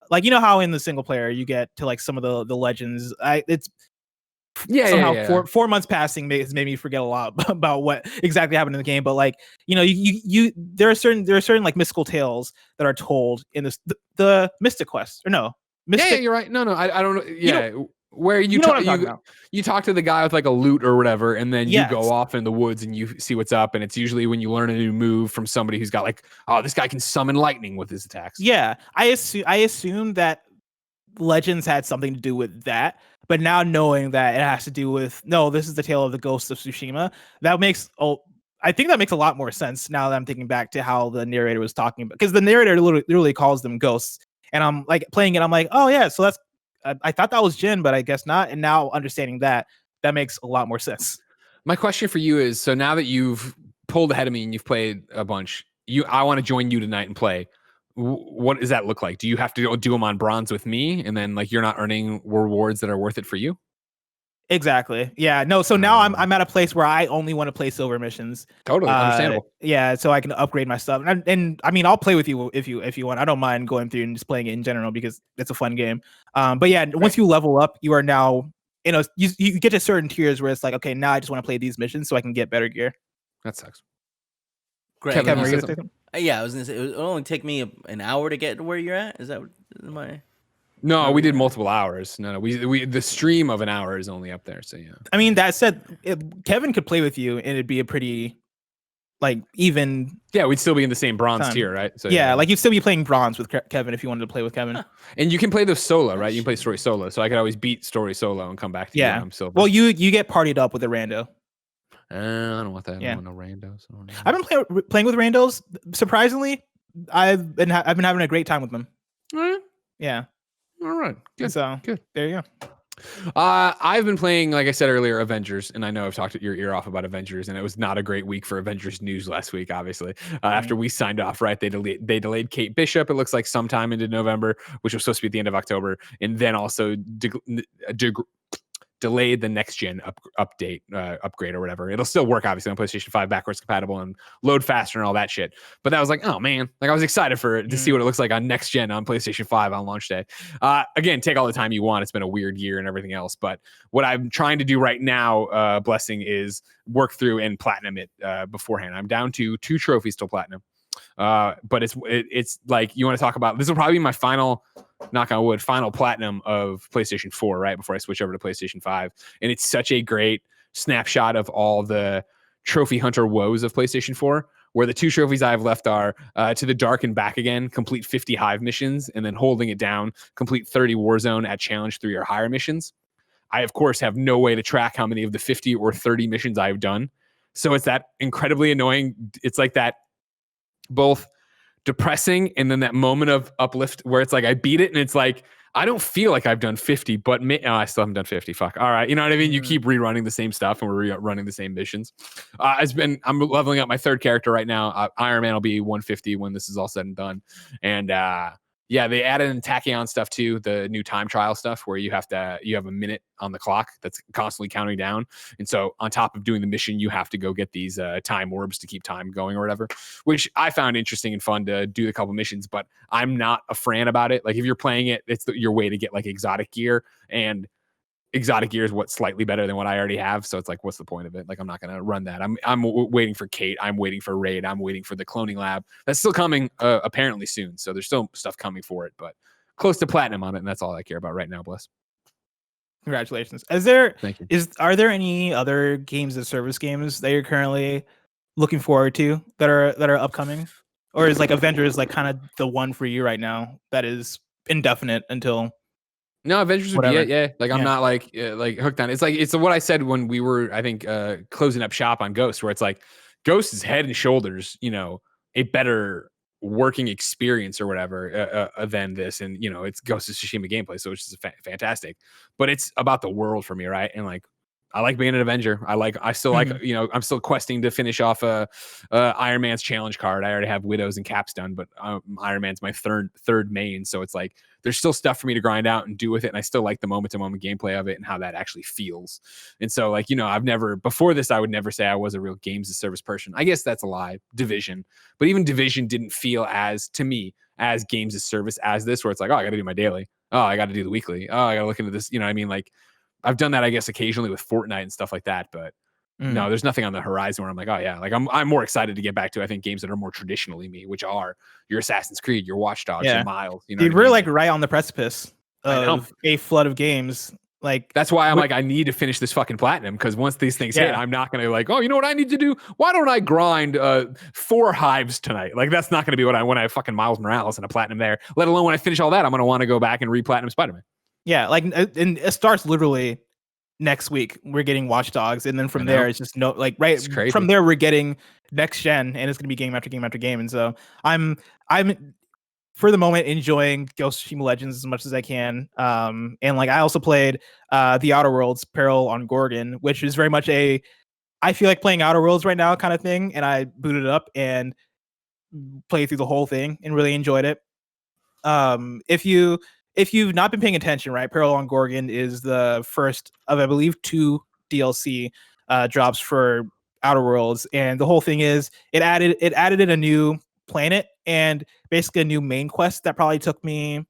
Speaker 2: like, you know how in the single player you get to like some of the legends. Somehow 4 months passing has made me forget a lot about what exactly happened in the game. But like, you there are certain like mystical tales that are told in the Mystic Quest, or no? Mystic,
Speaker 1: yeah, you're right. No, I don't know. Yeah, where you talk to the guy with like a lute or whatever, and then you go off in the woods and you see what's up, and it's usually when you learn a new move from somebody who's got like, oh, this guy can summon lightning with his attacks.
Speaker 2: Yeah, I assume that Legends had something to do with that, but now knowing that it has to do with, no, this is the tale of the Ghost of Tsushima, I think that makes a lot more sense now that I'm thinking back to how the narrator was talking about, because the narrator literally calls them ghosts, and I'm like playing it, I'm like, oh yeah, so that's, I thought that was Jin, but I guess not. And now understanding that makes a lot more sense.
Speaker 1: My question for you is, so now that you've pulled ahead of me and you've played a bunch, I want to join you tonight and play. What does that look like? Do you have to do them on bronze with me, and then like you're not earning rewards that are worth it for you?
Speaker 2: Exactly. Yeah. No. So now I'm at a place where I only want to play silver missions.
Speaker 1: Totally understandable.
Speaker 2: Yeah. So I can upgrade my stuff, and I mean, I'll play with you if you want. I don't mind going through and just playing it in general, because it's a fun game. But yeah, once you level up, you are now, you get to certain tiers where it's like, okay, now I just want to play these missions so I can get better gear.
Speaker 1: That sucks.
Speaker 2: Great. Kevin, were you gonna say something?
Speaker 3: Yeah, I was gonna say it'll only take me an hour to get to where you're at. Is that my?
Speaker 1: No, we did multiple hours. No, we the stream of an hour is only up there. So yeah.
Speaker 2: I mean, that said, Kevin could play with you, and it'd be a pretty like even.
Speaker 1: Yeah, we'd still be in the same bronze tier, right? So
Speaker 2: yeah, like you'd still be playing bronze with Kevin if you wanted to play with Kevin.
Speaker 1: And you can play the solo, right? You can play story solo, so I could always beat story solo and come back to you. I'm silver.
Speaker 2: Well, you get partied up with a rando.
Speaker 1: I don't want that. I don't want no randos.
Speaker 2: I've been playing with randos. Surprisingly, I've been having a great time with them. Yeah.
Speaker 1: All right. Good.
Speaker 2: So
Speaker 1: good.
Speaker 2: There you go.
Speaker 1: I've been playing, like I said earlier, Avengers, and I know I've talked your ear off about Avengers, and it was not a great week for Avengers news last week. Obviously, after we signed off, right? They delayed Kate Bishop. It looks like sometime into November, which was supposed to be at the end of October, and then also delayed the next gen upgrade or whatever. It'll still work obviously on PlayStation 5, backwards compatible and load faster and all that shit. But that was like, oh man, like I was excited to see what it looks like on next gen on PlayStation 5 on launch day. Again, take all the time you want. It's been a weird year and everything else. But what I'm trying to do right now, Blessing, is work through and platinum it beforehand. I'm down to 2 trophies till platinum. But it's like, you want to talk about, this will probably be my final, knock on wood, final platinum of PlayStation 4, right before I switch over to PlayStation 5. And it's such a great snapshot of all the trophy hunter woes of PlayStation 4, where the 2 trophies I have left are To the Dark and Back Again, complete 50 Hive missions, and then Holding It Down, complete 30 Warzone at Challenge 3 or higher missions. I, of course, have no way to track how many of the 50 or 30 missions I've done. So it's that incredibly annoying. It's like that both depressing and then that moment of uplift where it's like I beat it and it's like I don't feel like I've done 50, but I still haven't done 50. Fuck. All right, you know what I mean? You keep rerunning the same stuff and we're running the same missions. I'm leveling up my 3rd character right now. Iron Man will be 150 when this is all said and done. And yeah, they added in Tachyon stuff too, the new time trial stuff where you have a minute on the clock that's constantly counting down. And so on top of doing the mission, you have to go get these time orbs to keep time going or whatever, which I found interesting and fun to do a couple missions, but I'm not a fan about it. Like if you're playing it, it's your way to get like exotic gear, and exotic gear is what's slightly better than what I already have. So it's like, what's the point of it? Like, I'm not going to run that. I'm waiting for Kate. I'm waiting for Raid. I'm waiting for the cloning lab. That's still coming apparently soon. So there's still stuff coming for it, but close to platinum on it, and that's all I care about right now. Bless.
Speaker 2: Congratulations.
Speaker 1: Thank you.
Speaker 2: Are there any other games as service games that you're currently looking forward to that are upcoming, or is like Avengers like kind of the one for you right now that is indefinite until?
Speaker 1: No, Avengers would be it. Yeah, like I'm not like hooked on it. It's what I said when we were, I think, closing up shop on Ghost, where it's like Ghost is head and shoulders, a better working experience or whatever than this, and it's Ghost of Tsushima gameplay, so it's just fantastic. But it's about the world for me, right? And like I like being an Avenger. I still like, I'm still questing to finish off Iron Man's challenge card. I already have Widows and Caps done, but Iron Man's my third main. So it's like, there's still stuff for me to grind out and do with it. And I still like the moment to moment gameplay of it and how that actually feels. And so like, before this, I would never say I was a real games as service person. I guess that's a lie. Division, but even Division didn't feel to me as games as service as this, where it's like, oh, I got to do my daily. Oh, I got to do the weekly. Oh, I got to look into this. You know what I mean? Like, I've done that, I guess, occasionally with Fortnite and stuff like that, but no, there's nothing on the horizon where I'm like, oh yeah, like I'm more excited to get back to, I think, games that are more traditionally me, which are your Assassin's Creed, your Watch Dogs, your Miles.
Speaker 2: Dude, we're like right on the precipice of a flood of games. Like
Speaker 1: that's why I'm like, I need to finish this fucking platinum, because once these things hit, I'm not gonna like, oh, you know what I need to do? Why don't I grind 4 hives tonight? Like that's not gonna be when I have fucking Miles Morales and a platinum there. Let alone when I finish all that, I'm gonna want to go back and re-platinum Spider-Man.
Speaker 2: Yeah, like, and it starts literally next week. We're getting Watch Dogs, and then from there, it's just from there we're getting next gen, and it's gonna be game after game after game. And so I'm for the moment enjoying Ghost of Tsushima Legends as much as I can. And like I also played the Outer Worlds Peril on Gorgon, which is very much I feel like playing Outer Worlds right now kind of thing. And I booted it up and played through the whole thing and really enjoyed it. If you've not been paying attention, right, Peril on Gorgon is the first of, I believe, 2 DLC drops for Outer Worlds, and the whole thing is it added in a new planet and basically a new main quest that probably took me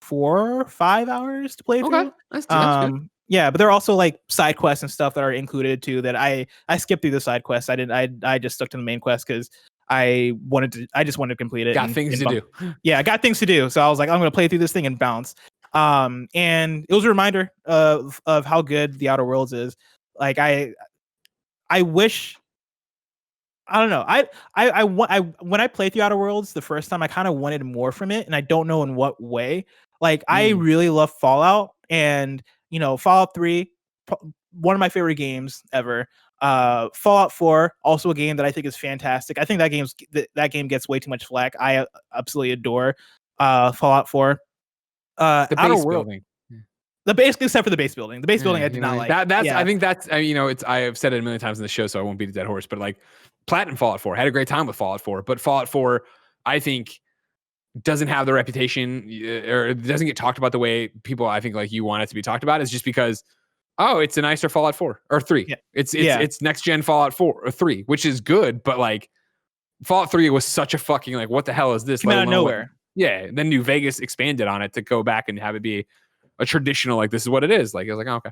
Speaker 2: 4 or 5 hours to play through.
Speaker 1: That's good.
Speaker 2: Yeah, but there are also like side quests and stuff that are included too. That I skipped through the side quests. I just stuck to the main quest because I just wanted to complete it.
Speaker 1: Got things to do.
Speaker 2: Yeah, I got things to do. So I was like, I'm going to play through this thing and bounce. And it was a reminder of how good the Outer Worlds is. Like I wish, I don't know. I when I played through Outer Worlds the first time, I kind of wanted more from it, and I don't know in what way. Like I really love Fallout, and Fallout 3, one of my favorite games ever. Fallout 4, also a game that I think is fantastic. I think that game gets way too much flack. I absolutely adore Fallout 4.
Speaker 1: The base building.
Speaker 2: The base, except for the base building. The base building I did not like.
Speaker 1: I think that's I have said it a million times in the show, so I won't beat a dead horse. But like Platinum Fallout 4, had a great time with Fallout 4, but Fallout 4, I think, doesn't have the reputation or doesn't get talked about the way people, I think, like you want it to be talked about. Is just because, oh, it's a nicer Fallout 4 or 3. Yeah. It's next gen Fallout 4 or 3, which is good, but like Fallout 3 was such a fucking like, what the hell is this?
Speaker 2: Came out of nowhere.
Speaker 1: Then New Vegas expanded on it to go back and have it be a traditional, like, this is what it is. Like, I was like, oh, okay.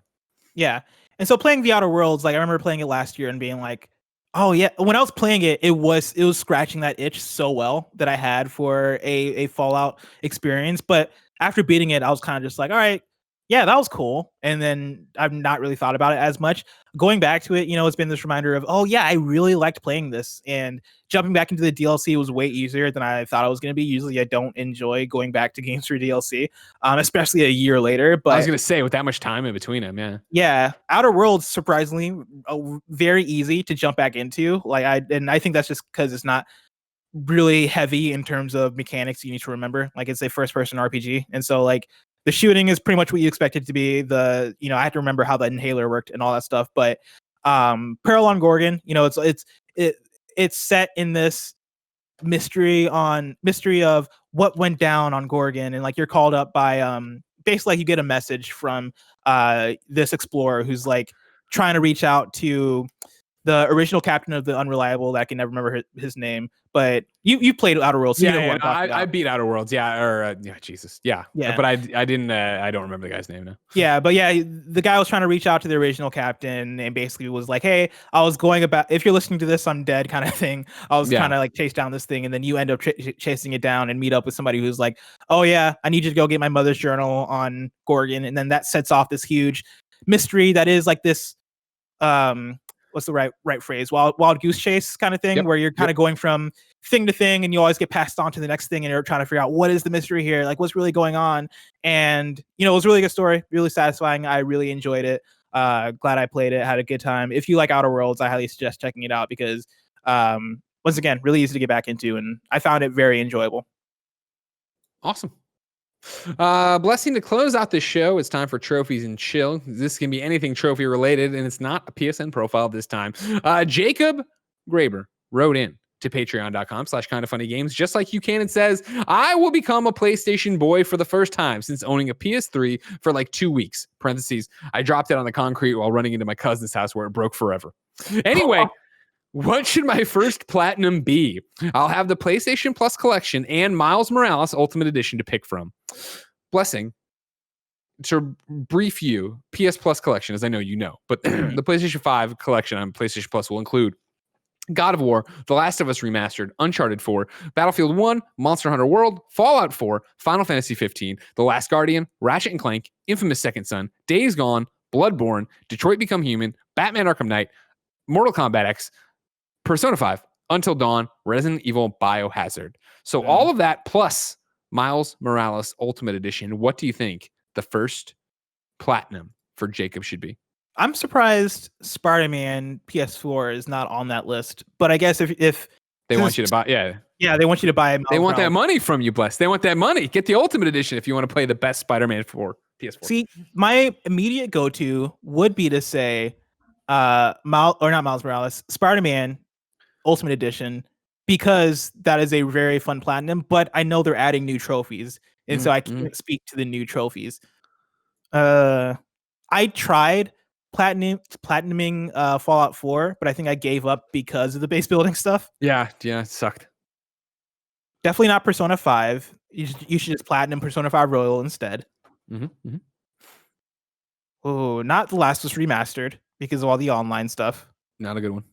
Speaker 2: Yeah. And so playing the Outer Worlds, like I remember playing it last year and being like, oh yeah. When I was playing it, it was scratching that itch so well that I had for a Fallout experience. But after beating it, I was kind of just like, all right, yeah, that was cool. And then I've not really thought about it as much. Going back to it, it's been this reminder of, oh yeah, I really liked playing this. And jumping back into the DLC was way easier than I thought it was going to be. Usually I don't enjoy going back to games for DLC, especially a year later. But
Speaker 1: I was going to say, with that much time in between them, yeah.
Speaker 2: Yeah, Outer Worlds, surprisingly, very easy to jump back into. I think that's just because it's not really heavy in terms of mechanics you need to remember. Like, it's a first-person RPG. And so, like, the shooting is pretty much what you expect it to be. I have to remember how the inhaler worked and all that stuff. But Peril on Gorgon, it's set in this mystery of what went down on Gorgon, and like you're called up by basically like you get a message from this explorer who's like trying to reach out to the original captain of the Unreliable that I can never remember his name, but you played Outer Worlds. So
Speaker 1: I beat Outer Worlds. Jesus. Yeah. But I didn't, I don't remember the guy's name now.
Speaker 2: Yeah. But yeah, the guy was trying to reach out to the original captain and basically was like, hey, I was going about, if you're listening to this, I'm dead kind of thing. I was trying to like chase down this thing. And then you end up chasing it down and meet up with somebody who's like, oh yeah, I need you to go get my mother's journal on Gorgon. And then that sets off this huge mystery that is like this, what's the right phrase? Wild goose chase kind of thing, where you're kind of going from thing to thing, and you always get passed on to the next thing, and you're trying to figure out what is the mystery here, like what's really going on. And it was a really good story, really satisfying. I really enjoyed it. Glad I played it, had a good time. If you like Outer Worlds, I highly suggest checking it out because once again, really easy to get back into, and I found it very enjoyable.
Speaker 1: Awesome. Blessing, to close out the show, it's time for Trophies and Chill. This can be anything trophy related, and it's not a PSN profile this time. Jacob Graber wrote in to patreon.com/kindoffunnygames, just like you can, and says, I will become a PlayStation boy for the first time since owning a PS3 for like 2 weeks. Parentheses, I dropped it on the concrete while running into my cousin's house where it broke forever. Anyway, what should my first platinum be? I'll have the PlayStation Plus collection and Miles Morales Ultimate Edition to pick from. Blessing, to brief you, PS Plus collection, as I know you know, but the PlayStation 5 collection on PlayStation Plus will include God of War, The Last of Us Remastered, Uncharted 4, Battlefield 1, Monster Hunter World, Fallout 4, Final Fantasy 15, The Last Guardian, Ratchet & Clank, Infamous Second Son, Days Gone, Bloodborne, Detroit Become Human, Batman Arkham Knight, Mortal Kombat X, Persona 5, Until Dawn, Resident Evil, Biohazard. So all of that plus Miles Morales Ultimate Edition. What do you think the first platinum for Jacob should be?
Speaker 2: I'm surprised Spider-Man PS4 is not on that list. But I guess if
Speaker 1: they want you to buy,
Speaker 2: they want you to buy.
Speaker 1: They want that money from you, Bless. They want that money. Get the Ultimate Edition if you want to play the best Spider-Man for PS4.
Speaker 2: See, my immediate go-to would be to say, not Miles Morales, Spider-Man Ultimate Edition, because that is a very fun platinum, but I know they're adding new trophies, and so I can't speak to the new trophies. I tried platinuming Fallout 4, but I think I gave up because of the base building stuff.
Speaker 1: Yeah, it sucked.
Speaker 2: Definitely not Persona 5. You should just platinum Persona 5 Royal instead. Oh, not The Last of Us Remastered because of all the online stuff.
Speaker 1: Not a good one.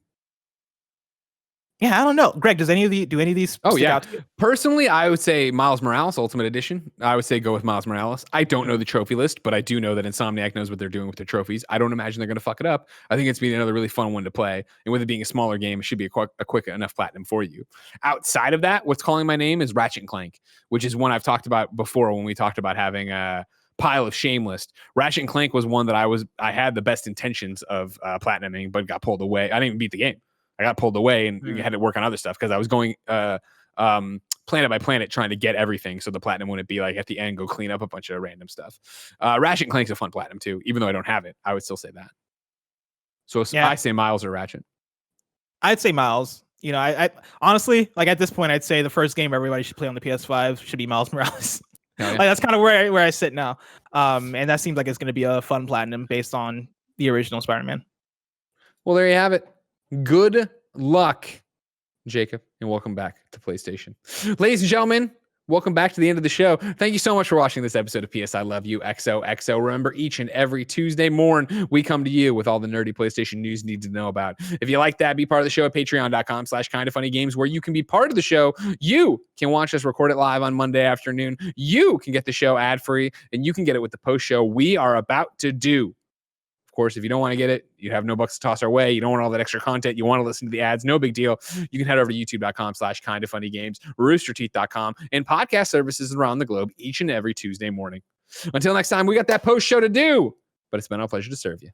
Speaker 2: Yeah, I don't know. Greg, do any of these?
Speaker 1: Oh yeah. Personally, I would say Miles Morales Ultimate Edition. I would say go with Miles Morales. I don't know the trophy list, but I do know that Insomniac knows what they're doing with their trophies. I don't imagine they're going to fuck it up. I think it's been another really fun one to play. And with it being a smaller game, it should be a quick enough platinum for you. Outside of that, what's calling my name is Ratchet & Clank, which is one I've talked about before when we talked about having a pile of shame list. Ratchet & Clank was one that I had the best intentions of platinuming, but got pulled away. I didn't even beat the game. I got pulled away and had to work on other stuff because I was going planet by planet trying to get everything. So the platinum wouldn't be like at the end, go clean up a bunch of random stuff. Ratchet & Clank's a fun platinum too. Even though I don't have it, I would still say that. So I say Miles or Ratchet.
Speaker 2: I'd say Miles. I honestly, like at this point, I'd say the first game everybody should play on the PS5 should be Miles Morales. Yeah. Like that's kind of where I sit now. And that seems like it's going to be a fun platinum based on the original Spider-Man.
Speaker 1: Well, there you have it. Good luck, Jacob, and welcome back to PlayStation. Ladies and gentlemen, welcome back to the end of the show. Thank you so much for watching this episode of PS I Love You XOXO. Remember, each and every Tuesday morning, we come to you with all the nerdy PlayStation news you need to know about. If you like that, be part of the show at patreon.com/kindoffunnygames, where you can be part of the show. You can watch us record it live on Monday afternoon. You can get the show ad-free, and you can get it with the post show we are about to do. Of course, if you don't want to get it, you have no bucks to toss our way. You don't want all that extra content. You want to listen to the ads. No big deal. You can head over to youtube.com/kindoffunnygames, roosterteeth.com, and podcast services around the globe each and every Tuesday morning. Until next time, we got that post show to do, but it's been our pleasure to serve you.